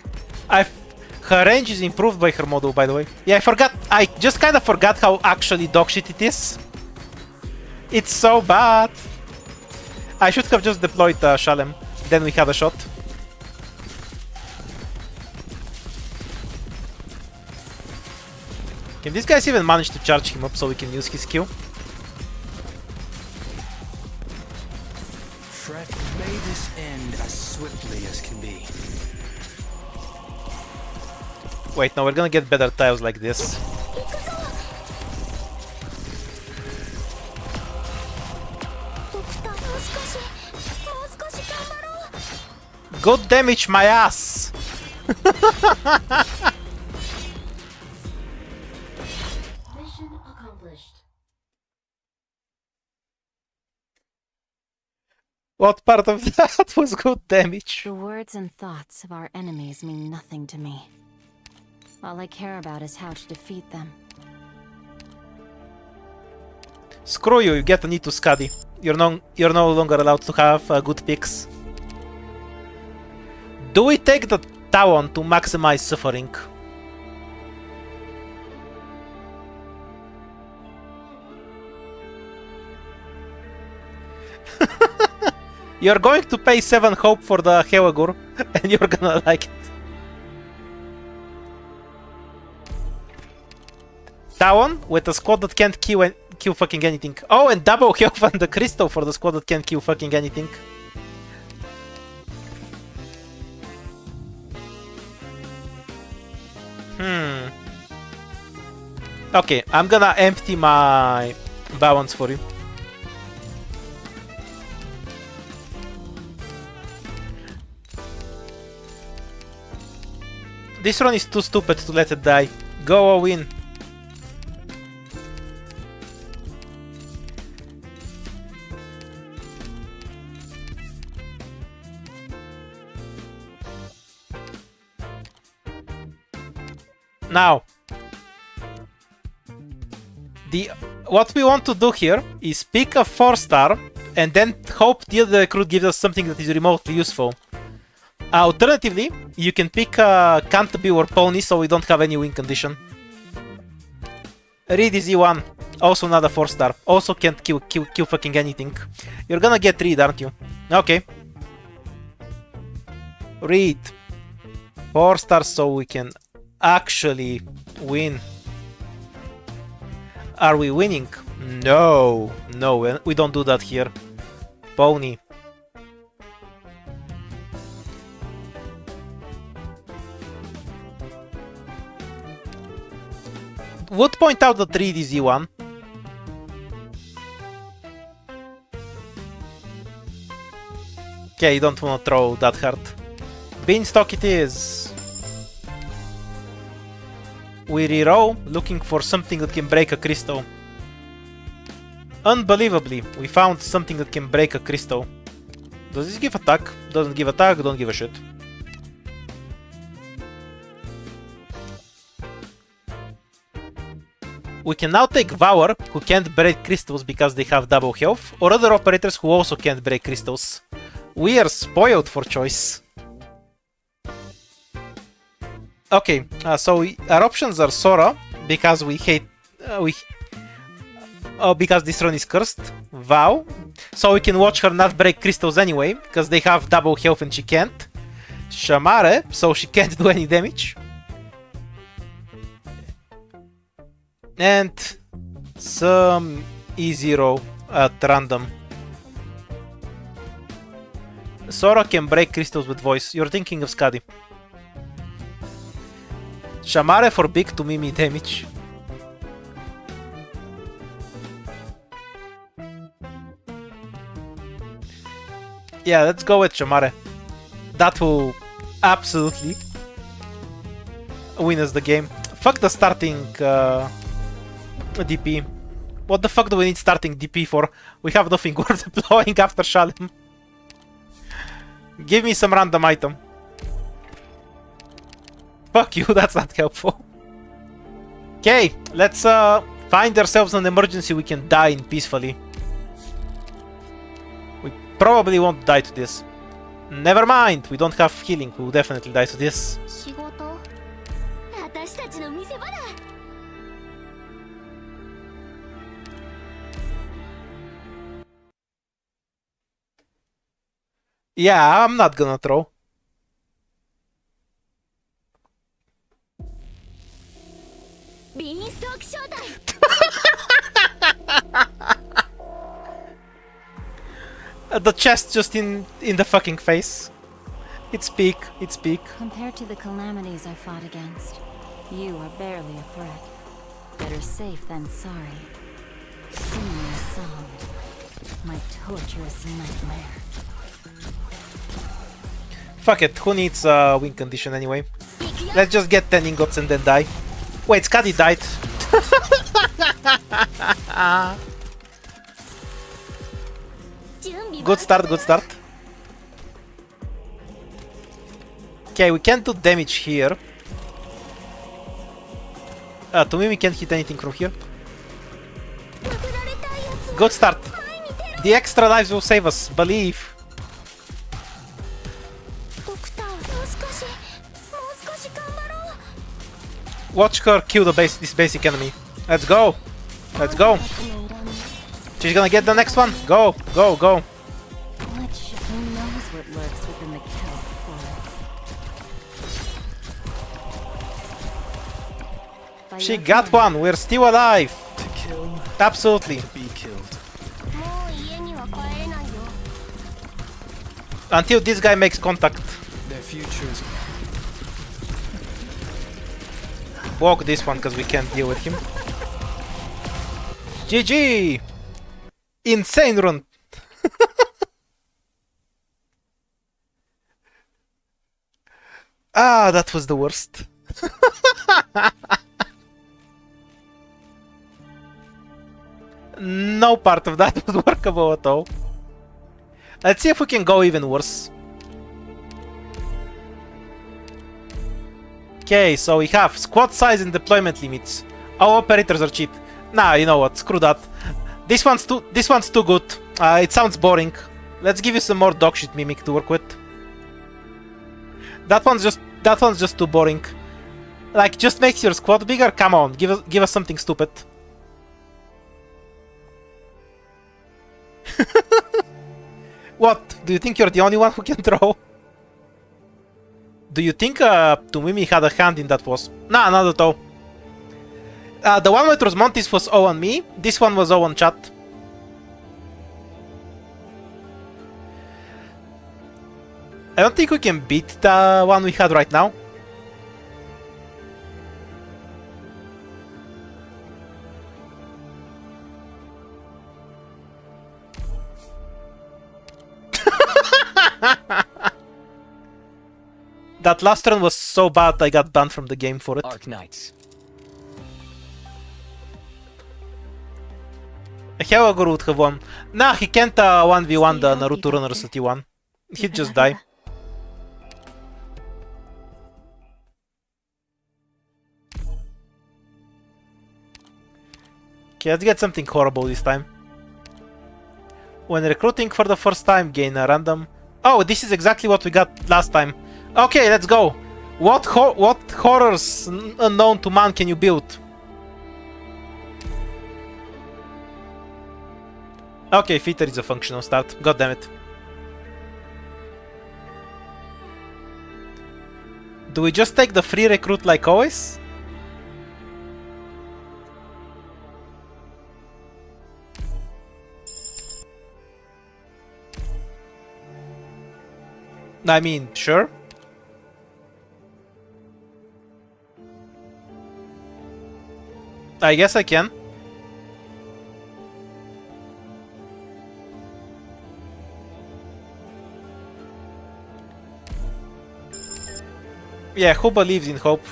Her range is improved by her model, by the way. Yeah, I forgot. I just kind of forgot how actually dog shit it is. It's so bad. I should have just deployed Shalem. Then we had a shot. Can these guys even manage to charge him up so we can use his Q? Fret, may this end as swiftly as can be. Wait, no, we're gonna get better tiles like this. Good damage, my ass! Mission accomplished. What part of that was good damage? The words and thoughts of our enemies mean nothing to me. All I care about is how to defeat them. Screw you, you get a need to Scuddy. You're no longer allowed to have good picks. Do we take the Talon to maximize suffering? You're going to pay 7 hope for the Hewagur, and you're gonna like it. Talon with a squad that can't kill fucking anything. Oh, and double health and the crystal for the squad that can't kill fucking anything. Okay, I'm gonna empty my balance for you. This run is too stupid to let it die. Go all in. Now, what we want to do here is pick a 4-star and then hope the other recruit gives us something that is remotely useful. Alternatively, you can pick can't be or pony so we don't have any win condition. Reed is E1, also not a 4-star, also can't kill fucking anything. You're gonna get Reed, aren't you? Okay. Reed. 4 stars so we can actually win. Are we winning? No. No, we don't do that here. Pony. Would point out that Reed is E1. Okay, you don't want to throw that hard. Beanstalk it is. We reroll, looking for something that can break a crystal. Unbelievably, we found something that can break a crystal. Does this give attack? Doesn't give attack, don't give a shit. We can now take Vower, who can't break crystals because they have double health, or other operators who also can't break crystals. We are spoiled for choice. Okay, so our options are Sora, because we hate... because this run is cursed. Vow, so we can watch her not break crystals anyway, because they have double health and she can't. Shamare, so she can't do any damage. And some E0 at random. Sora can break crystals with voice. You're thinking of Skadi. Shamare for big to Mimi damage. Yeah, let's go with Shamare. That will absolutely win us the game. Fuck the starting DP. What the fuck do we need starting DP for? We have nothing worth deploying after Shalem. Give me some random item. Fuck you, that's not helpful. Okay, let's find ourselves an emergency we can die in peacefully. We probably won't die to this. Never mind, we don't have healing, we'll definitely die to this. Yeah, I'm not gonna throw. The chest just in the fucking face. It's peak, it's peak. Compared to the calamities I fought against, you are barely a threat. Better safe than sorry. Sing me a song. My torturous nightmare. Fuck it, who needs win condition anyway? Let's just get 10 ingots and then die. Wait, Skadi died. Good start, good start. Okay, we can't do damage here. To me, we can't hit anything from here. Good start. The extra lives will save us, believe. Watch her kill this basic enemy. Let's go. Let's go. She's gonna get the next one. Go, go, go. Who knows what lurks within the kelp forest? She got one. We're still alive. To kill. Absolutely. To be killed. Until this guy makes contact. Their futures. Walk this one because we can't deal with him. GG! Insane run! Ah, that was the worst. No part of that was workable at all. Let's see if we can go even worse. Okay, so we have squad size and deployment limits. Our operators are cheap. Nah, you know what? Screw that. This one's too good. It sounds boring. Let's give you some more dogshit mimic to work with. That one's just too boring. Like, just makes your squad bigger. Come on, give us something stupid. What? Do you think you're the only one who can throw? Do you think Tumimi had a hand in that was? Nah, not at all. The one with Rosmontis was 0 on me. This one was 0 on chat. I don't think we can beat the one we had right now. That last run was so bad I got banned from the game for it. Arc Knights. Helagor would have won. Nah, he can't 1v1 the Naruto runners at T1. He'd just die. Okay, let's get something horrible this time. When recruiting for the first time, gain a random... Oh, this is exactly what we got last time. Okay, let's go. What horrors unknown to man can you build? Okay, Feeder is a functional start. God damn it. Do we just take the free recruit like always? I mean, sure. I guess I can. Yeah, who believes in hope?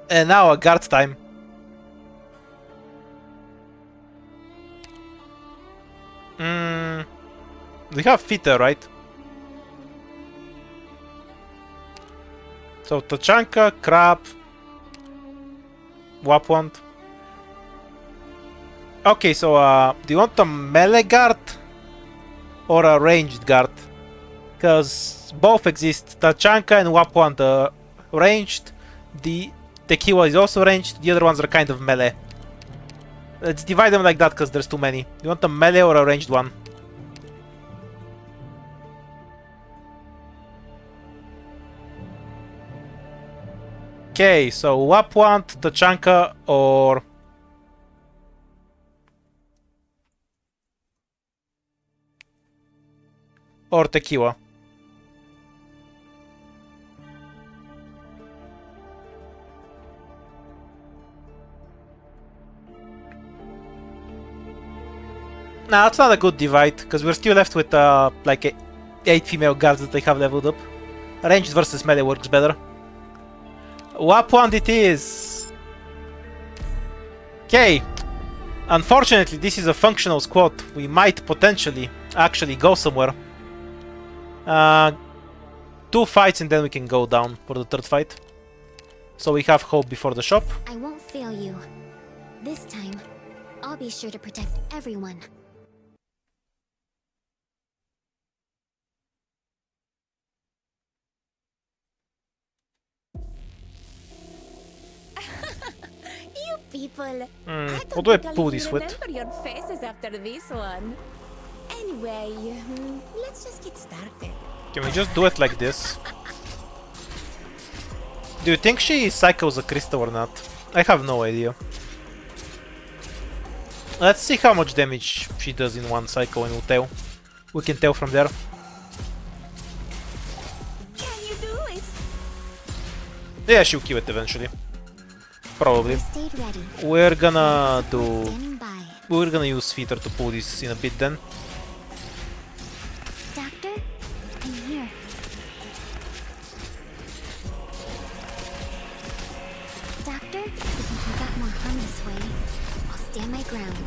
And now a guard time. We have Fitter, right? So Tachanka, Crab, Wapwand. Okay, so do you want a melee guard or a ranged guard? Because both exist. Tachanka and Wapwand are ranged. The Tequila is also ranged. The other ones are kind of melee. Let's divide them like that because there's too many. You want a melee or a ranged one? Okay, so Wapwand, Tachanka, or Tequila. Nah, it's not a good divide, because we're still left with like 8 female guards that they have leveled up. Ranged versus melee works better. Wapwand it is! Okay. Unfortunately, this is a functional squad. We might potentially actually go somewhere. 2 fights and then we can go down for the 3rd fight. So we have hope before the shop. I won't fail you. This time, I'll be sure to protect everyone. You people. What do I pull this with? Remember your faces after this one. Anyway, let's just get started. Can we just do it like this? Do you think she cycles a crystal or not? I have no idea. Let's see how much damage she does in one cycle and we'll tell. We can tell from there. Can you do it? Yeah, she'll kill it eventually. Probably. We're gonna use Feeder to pull this in a bit then. Doctor, I'm here. Doctor, if you can get more harm this way, I'll stand my ground.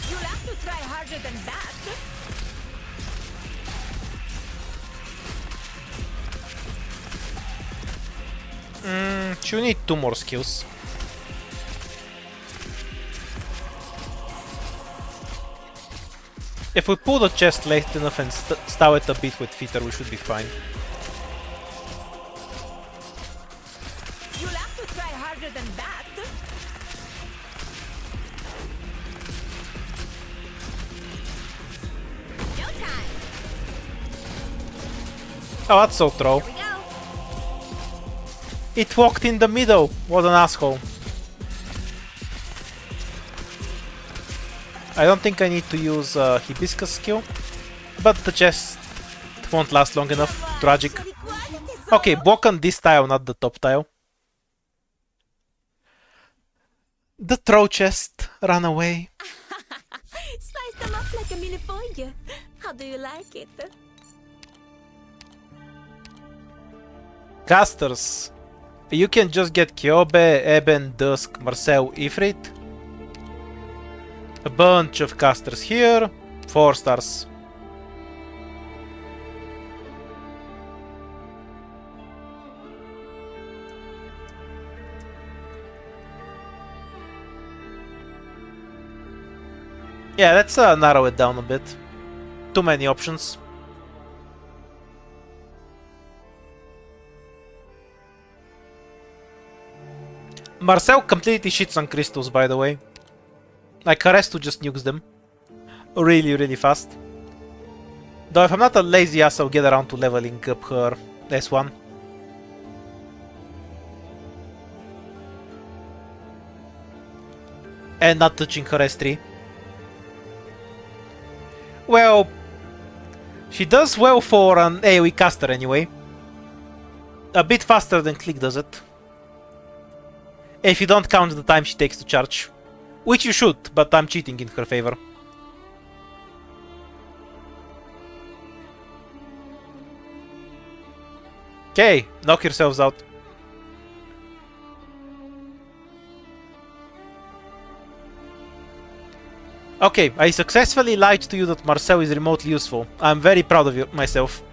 You'll have to try harder than that. She'll need 2 more skills. If we pull the chest late enough and stow it a bit with Feeder, we should be fine. You'll have to try harder than that. No time. Oh, that's so throw. It walked in the middle. What an asshole. I don't think I need to use Hibiscus skill, but the chest won't last long enough. Tragic. Okay, block on this tile, not the top tile. The throw chest ran away. Slice them up like a millefeuille. How do you like it? Casters. You can just get Kyobe, Eben, Dusk, Marcel, Ifrit. A bunch of casters here. 4 stars. Yeah, let's narrow it down a bit. Too many options. Marcel completely shits on crystals, by the way. Like, her S2 just nukes them. Really, really fast. Though if I'm not a lazy ass, I'll get around to leveling up her S1. And not touching her S3. Well, she does well for an AoE caster anyway. A bit faster than Click does it. If you don't count the time she takes to charge. Which you should, but I'm cheating in her favor. Okay, knock yourselves out. Okay, I successfully lied to you that Marcel is remotely useful. I'm very proud of you, myself.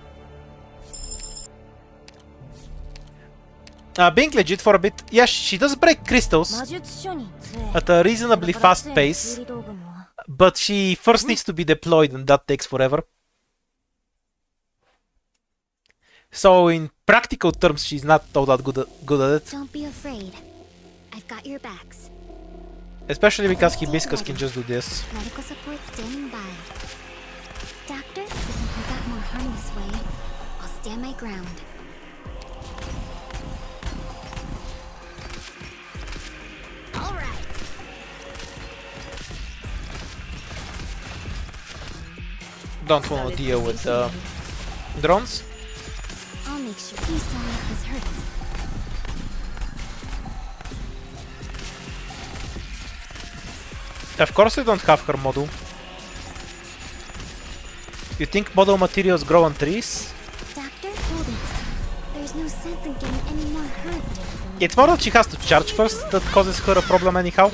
Being legit for a bit, yes, she does break crystals at a reasonably fast pace, but she first needs to be deployed and that takes forever. So in practical terms, she's not all that good at it. Don't be afraid. I've got your backs. Especially because Hibiscus can just do this. Medical support standing by. Doctor, if we got more harm this way, I'll stand my ground. All right. Don't want to deal with drones. I'll make sure you don't let this hurts. Of course I don't have her model. You think model materials grow on trees? Doctor, hold it. There's no sense in getting any more hurt. It's more that she has to charge first that causes her a problem anyhow.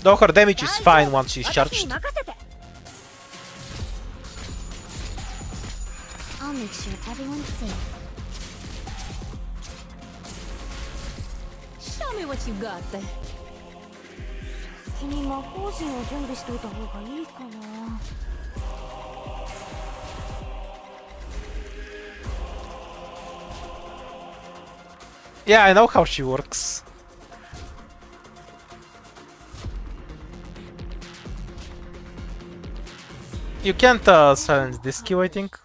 Though her damage is fine once she's charged. I'll make sure everyone's safe. Show me what you got there. 先に魔法陣を準備しといた方がいいかな。Yeah, I know how she works. You can't silence this Q, I think.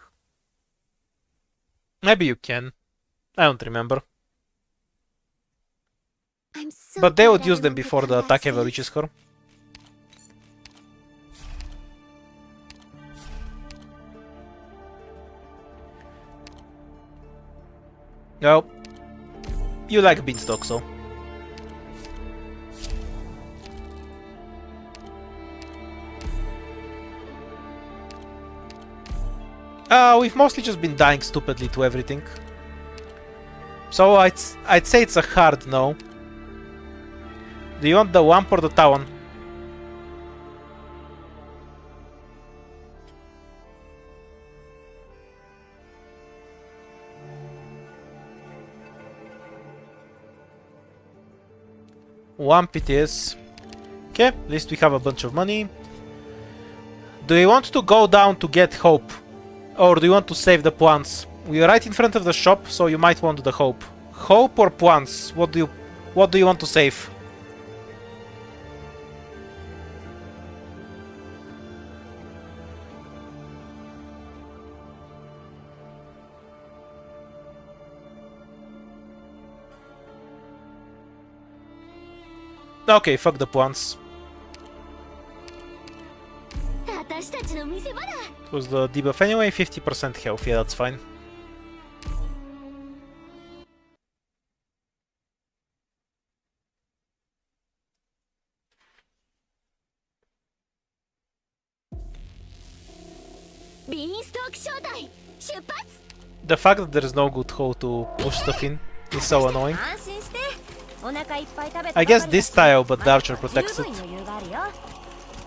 Maybe you can. I don't remember. I'm so But they glad would use them everyone before could the come back attack ever safe. reaches her. No. You like beanstalk, so. We've mostly just been dying stupidly to everything. So I'd say it's a hard no. Do you want the Wamp or the Talon? Wamp it is. Okay, at least we have a bunch of money. Do you want to go down to get Hope? Or do you want to save the Points? We're right in front of the shop, so you might want the Hope. Hope or Points? What do you want to save? Okay, fuck the Points. It was the debuff anyway, 50% health, yeah, that's fine. The fact that there is no good hole to push stuff in is so annoying. I guess this style, but the archer protects it.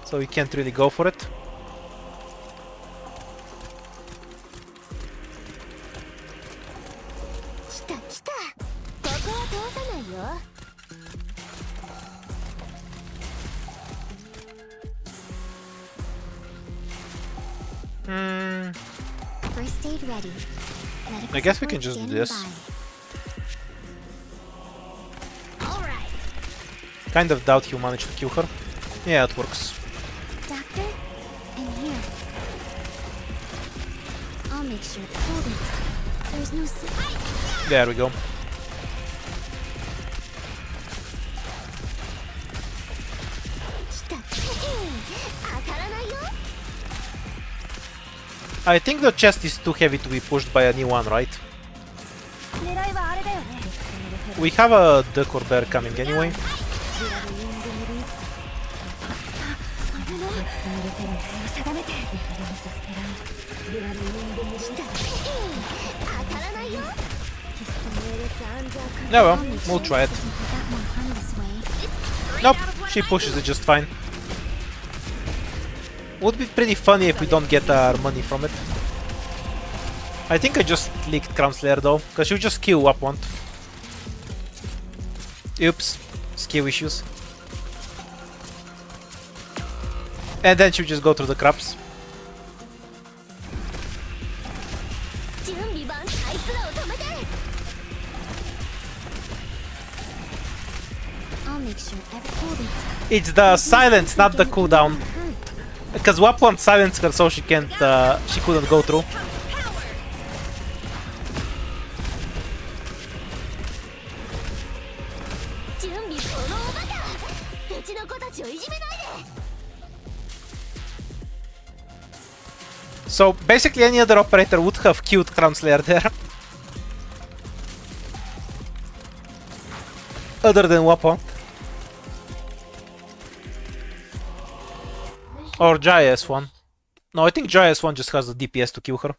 So we can't really go for it. First aid ready. I guess we can just do this. Kind of doubt he'll manage to kill her. Yeah, it works. Doctor, I'm here. I'll make sure. Hold it. There's no. There we go. I think the chest is too heavy to be pushed by a new one, right? We have a duck or bear coming anyway. No, well, we'll try it. Nope, she pushes it just fine. Would be pretty funny if we don't get our money from it. I think I just leaked Crown Slayer though, because she'll just kill what want. Oops, skill issues. And then she'll just go through the crabs. I'll make sure every It's the silence, not the cooldown. Because Wap wants silence her so she can't, she couldn't go through. So basically any other operator would have killed Crown Slayer there. Other than Wapo. Or JS1. No, I think JS1 just has the DPS to kill her.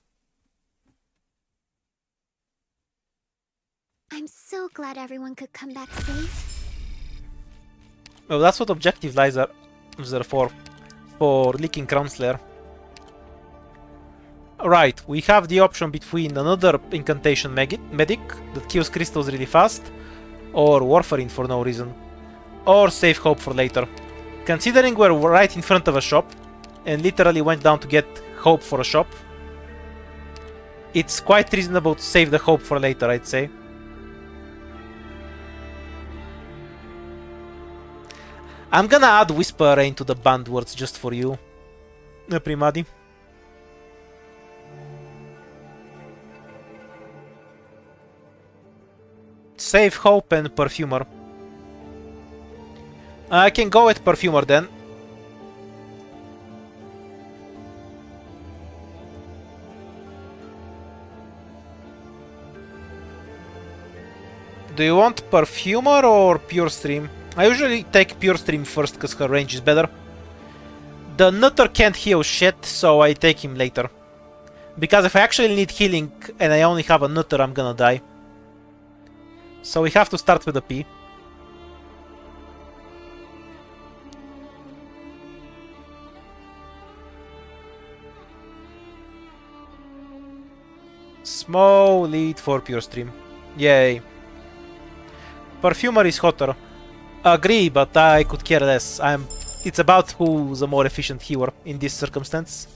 I'm so glad everyone could come back safe. Well, that's what objective lies are there for leaking Crown Slayer. Right, we have the option between another incantation medic that kills crystals really fast, or Warfarin for no reason, or save hope for later. Considering we're right in front of a shop, and literally went down to get hope for a shop, it's quite reasonable to save the hope for later, I'd say. I'm gonna add Whisper Rain to the banned words just for you, Primadi. Save Hope and Perfumer. I can go with Perfumer then. Do you want Perfumer or Pure Stream? I usually take Pure Stream first because her range is better. The Nutter can't heal shit, so I take him later. Because if I actually need healing and I only have a Nutter, I'm gonna die. So we have to start with a P. Small lead for Pure Stream. Yay. Perfumer is hotter. Agree, but I could care less. It's about who's a more efficient healer in this circumstance.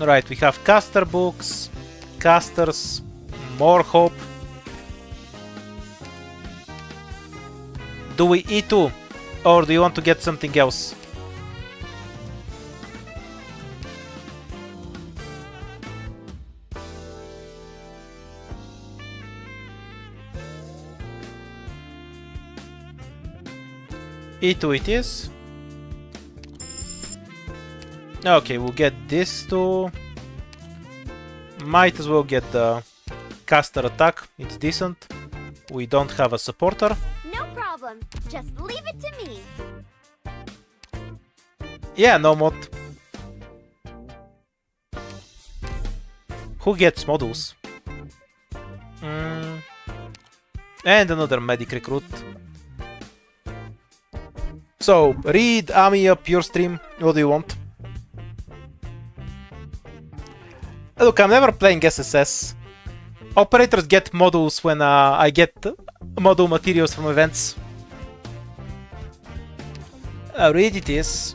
Alright, we have caster books, casters, more hope. Do we E2? Or do you want to get something else? E2 it is. Okay, we'll get this too. Might as well get the caster attack, it's decent. We don't have a supporter. No problem. Just leave it to me. Yeah, no mod. Who gets models? And another medic recruit. So, read, Amiya, Pure Stream, what do you want? Look, I'm never playing SSS. Operators get modules when I get module materials from events. Read it is.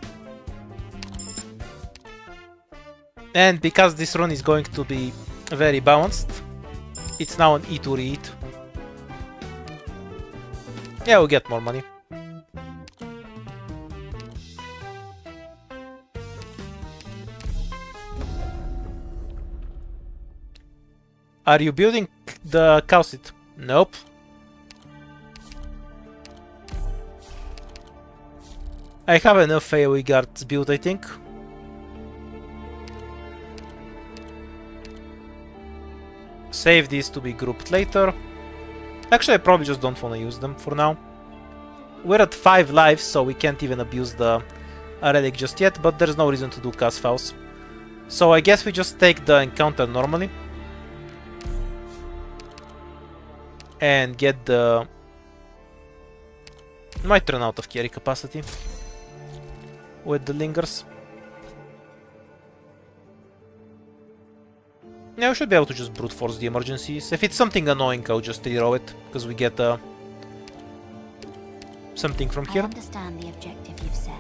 And because this run is going to be very balanced, it's now an E to read. Yeah, we'll get more money. Are you building the cow seat? Nope. I have enough AoE guards built, I think. Save these to be grouped later. Actually, I probably just don't want to use them for now. We're at 5 lives, so we can't even abuse the relic just yet, but there's no reason to do cast files. So I guess we just take the encounter normally. And get the... Might run out of carry capacity with the lingers. Yeah, we should be able to just brute force the emergencies. If it's something annoying, I'll just reroll it, because we get something from here. I understand the objective you've set.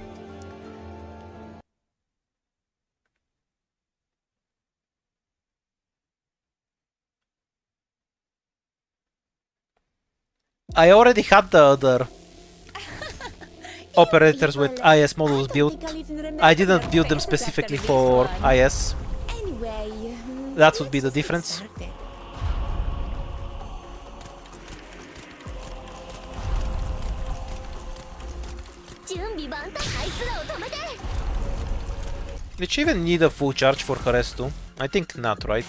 I already had the other operators with IS models built. I didn't build them specifically for IS. That would be the difference. Did she even need a full charge for her S2? I think not, right?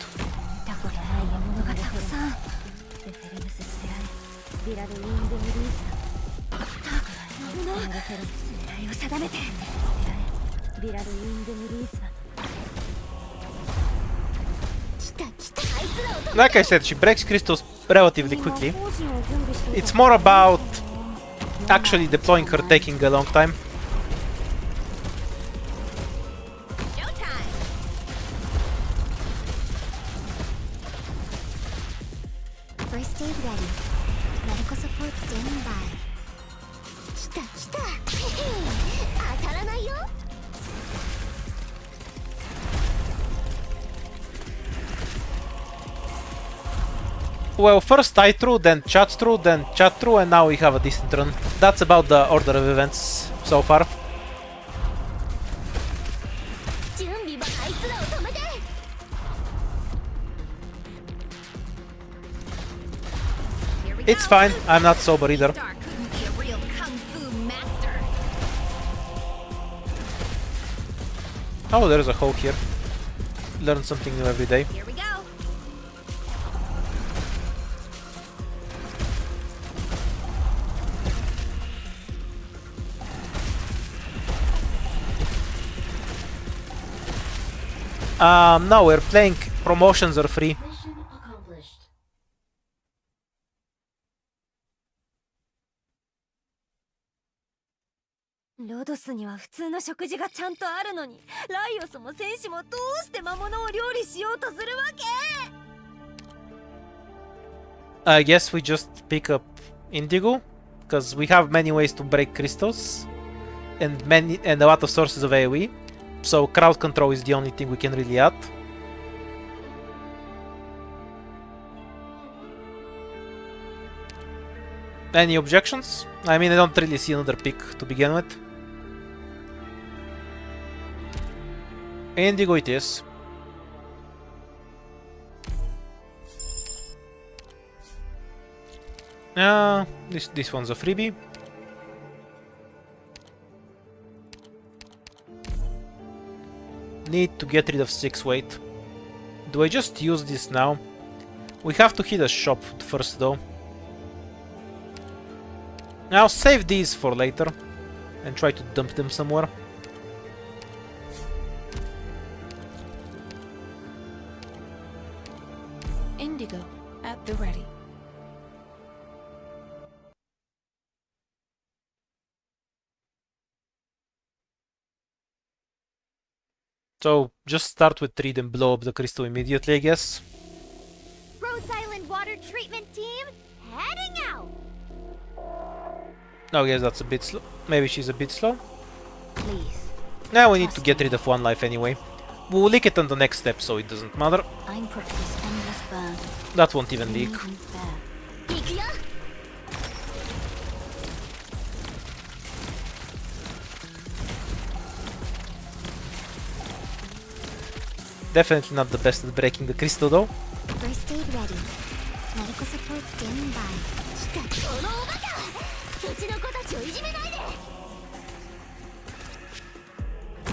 Like I said, she breaks crystals relatively quickly. It's more about actually deploying her taking a long time. First aid ready. Medical support standing by. Kita, kita. Ataranai yo. Well, first I threw, then chat threw, then chat threw, and now we have a decent run. That's about the order of events so far. It's fine, I'm not sober either. Oh, there's a hole here. Learn something new every day. Here we go. No, we're playing promotions are free. Mission accomplished. Lodos には普通の食事がちゃんとあるのに、ライオスも戦士もどうして魔物を料理しようとするわけ? I guess we just pick up Indigo, because we have many ways to break crystals, and a lot of sources of AoE. So crowd control is the only thing we can really add. Any objections? I mean, I don't really see another pick to begin with. Indigo it is. This one's a freebie. Need to get rid of 6 weight. Do I just use this now? We have to hit a shop first though. I'll save these for later and try to dump them somewhere. Indigo at the ready. So just start with 3 and blow up the crystal immediately, I guess. Rose Island Water Treatment Team, heading out! Oh, yes, that's a bit slow. Maybe she's a bit slow. Please. Now we need to get rid of 1 life anyway. We'll leak it on the next step, so it doesn't matter. I'm put to this endless burn. That won't even leak. Definitely not the best at breaking the crystal though. First aid ready. Medical support standing by.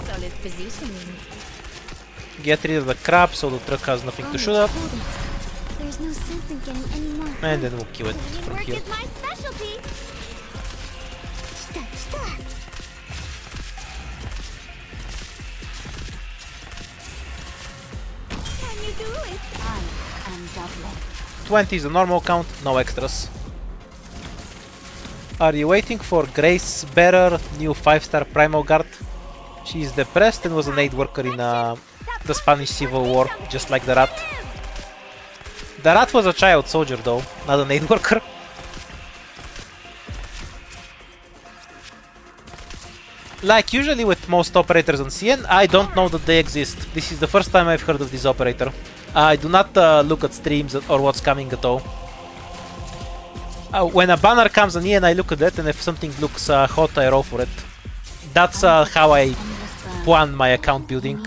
Solid positioning. Get rid of the crap so the truck has nothing to shoot at. There's no sense in getting any more. And then we'll kill it from Work here. is my specialty. Can you do it? I am Dublin. 20 is the normal count, no extras. Are you waiting for Grace Bearer, new 5-star Primal Guard? She is depressed and was an aid worker in the Spanish Civil War, just like the rat. The rat was a child soldier though, not an aid worker. Like usually with most operators on CN, I don't know that they exist. This is the first time I've heard of this operator. I do not look at streams or what's coming at all. When a banner comes on EN, I look at it, and if something looks hot, I roll for it. That's how I plan my account building.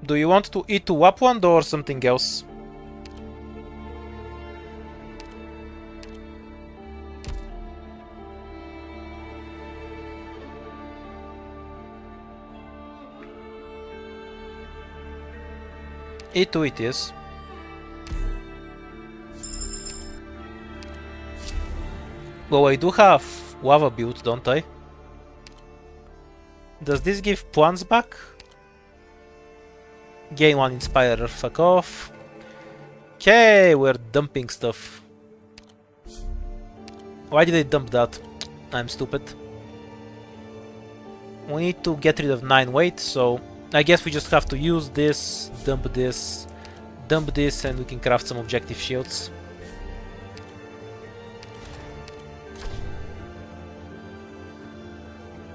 Do you want to eat to Wapwand or something else? E2 it is. Well, I do have lava build, don't I? Does this give plants back? Gain 1 Inspirer, fuck off. Okay, we're dumping stuff. Why did I dump that? I'm stupid. We need to get rid of 9 weight, so I guess we just have to use this, dump this, and we can craft some objective shields.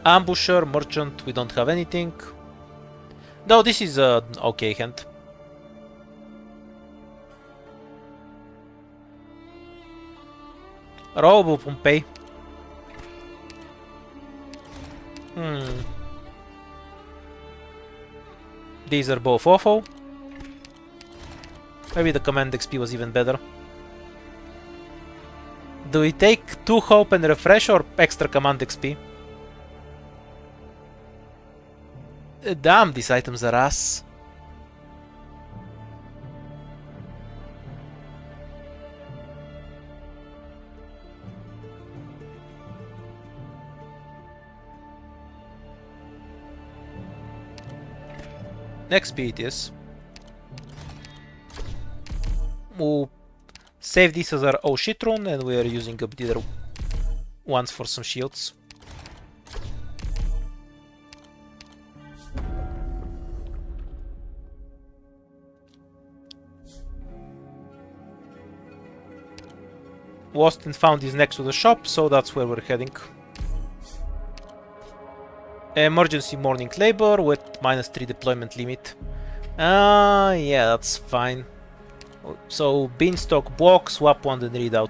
Ambusher, Merchant, we don't have anything. Though this is an okay hand. Robo Pompey. These are both awful. Maybe the command XP was even better. Do we take 2 hope and refresh or extra command XP? Damn, these items are ass. XP it is. We'll save this as our oh shit rune, and we are using up the other ones for some shields. Lost and Found is next to the shop, so that's where we're heading. Emergency morning labor with -3 deployment limit. Yeah, that's fine. So beanstalk block, swap 1 and read out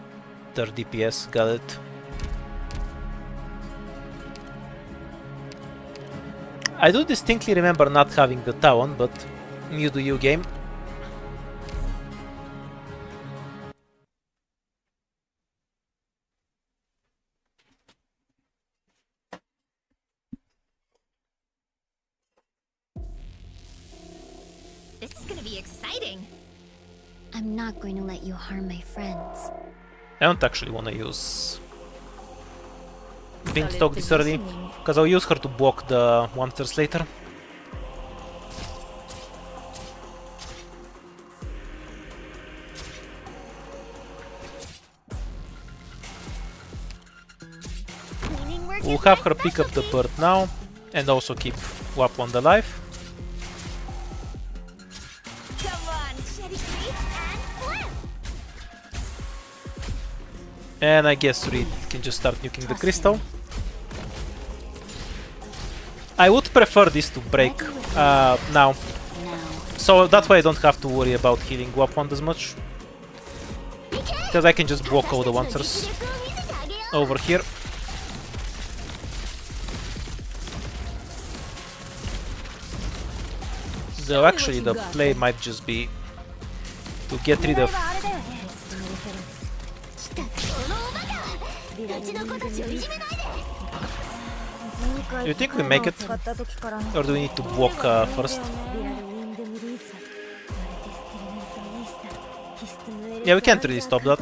their DPS, got it. I do distinctly remember not having the Talon, but you do you, game. This is gonna be exciting. I'm not going to let you harm my friends. I don't actually want to use Beanstalk this early, because I'll use her to block the monsters later. We'll have her pick up the bird now, and also keep Wap on the life. Come on, Shetty Creep, and flip! And I guess Reed can just start nuking the crystal. I would prefer this to break now. So that way I don't have to worry about healing Wap Wand as much. Because I can just block all the Wancers over here. Though actually the play might just be to get rid of... You think we make it? Or do we need to block first? Yeah, we can't really stop that.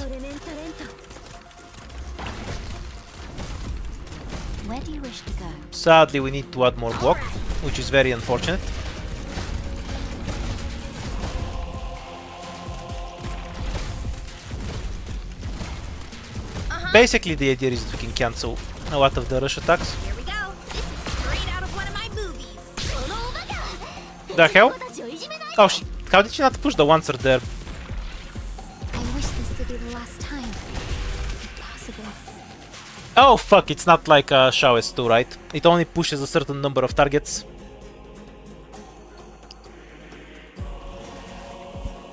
Where do you wish to go? Sadly, we need to add more block, which is very unfortunate. Basically, the idea is that we can cancel a lot of the rush attacks. Here we go. This is straight out of one of my movies. The hell? Oh, how did she not push the Wancer there? I wish this to be the last time. If possible. Oh fuck, it's not like Shao S2, right? It only pushes a certain number of targets.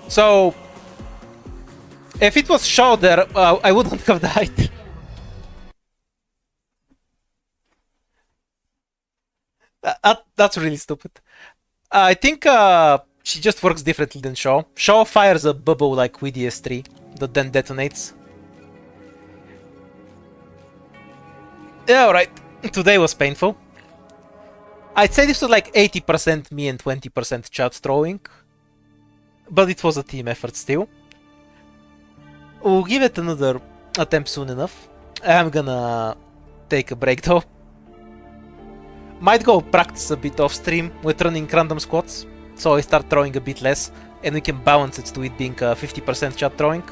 So... if it was Shao there, I wouldn't have died. That's really stupid. I think she just works differently than Shao. Shao fires a bubble like with DS3 that then detonates. Yeah, alright. Today was painful. I'd say this was like 80% me and 20% chat throwing. But it was a team effort still. We'll give it another attempt soon enough. I'm gonna take a break though. Might go practice a bit off stream with running random squads, so I start throwing a bit less, and we can balance it to it being 50% chat throwing.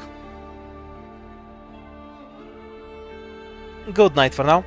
Good night for now.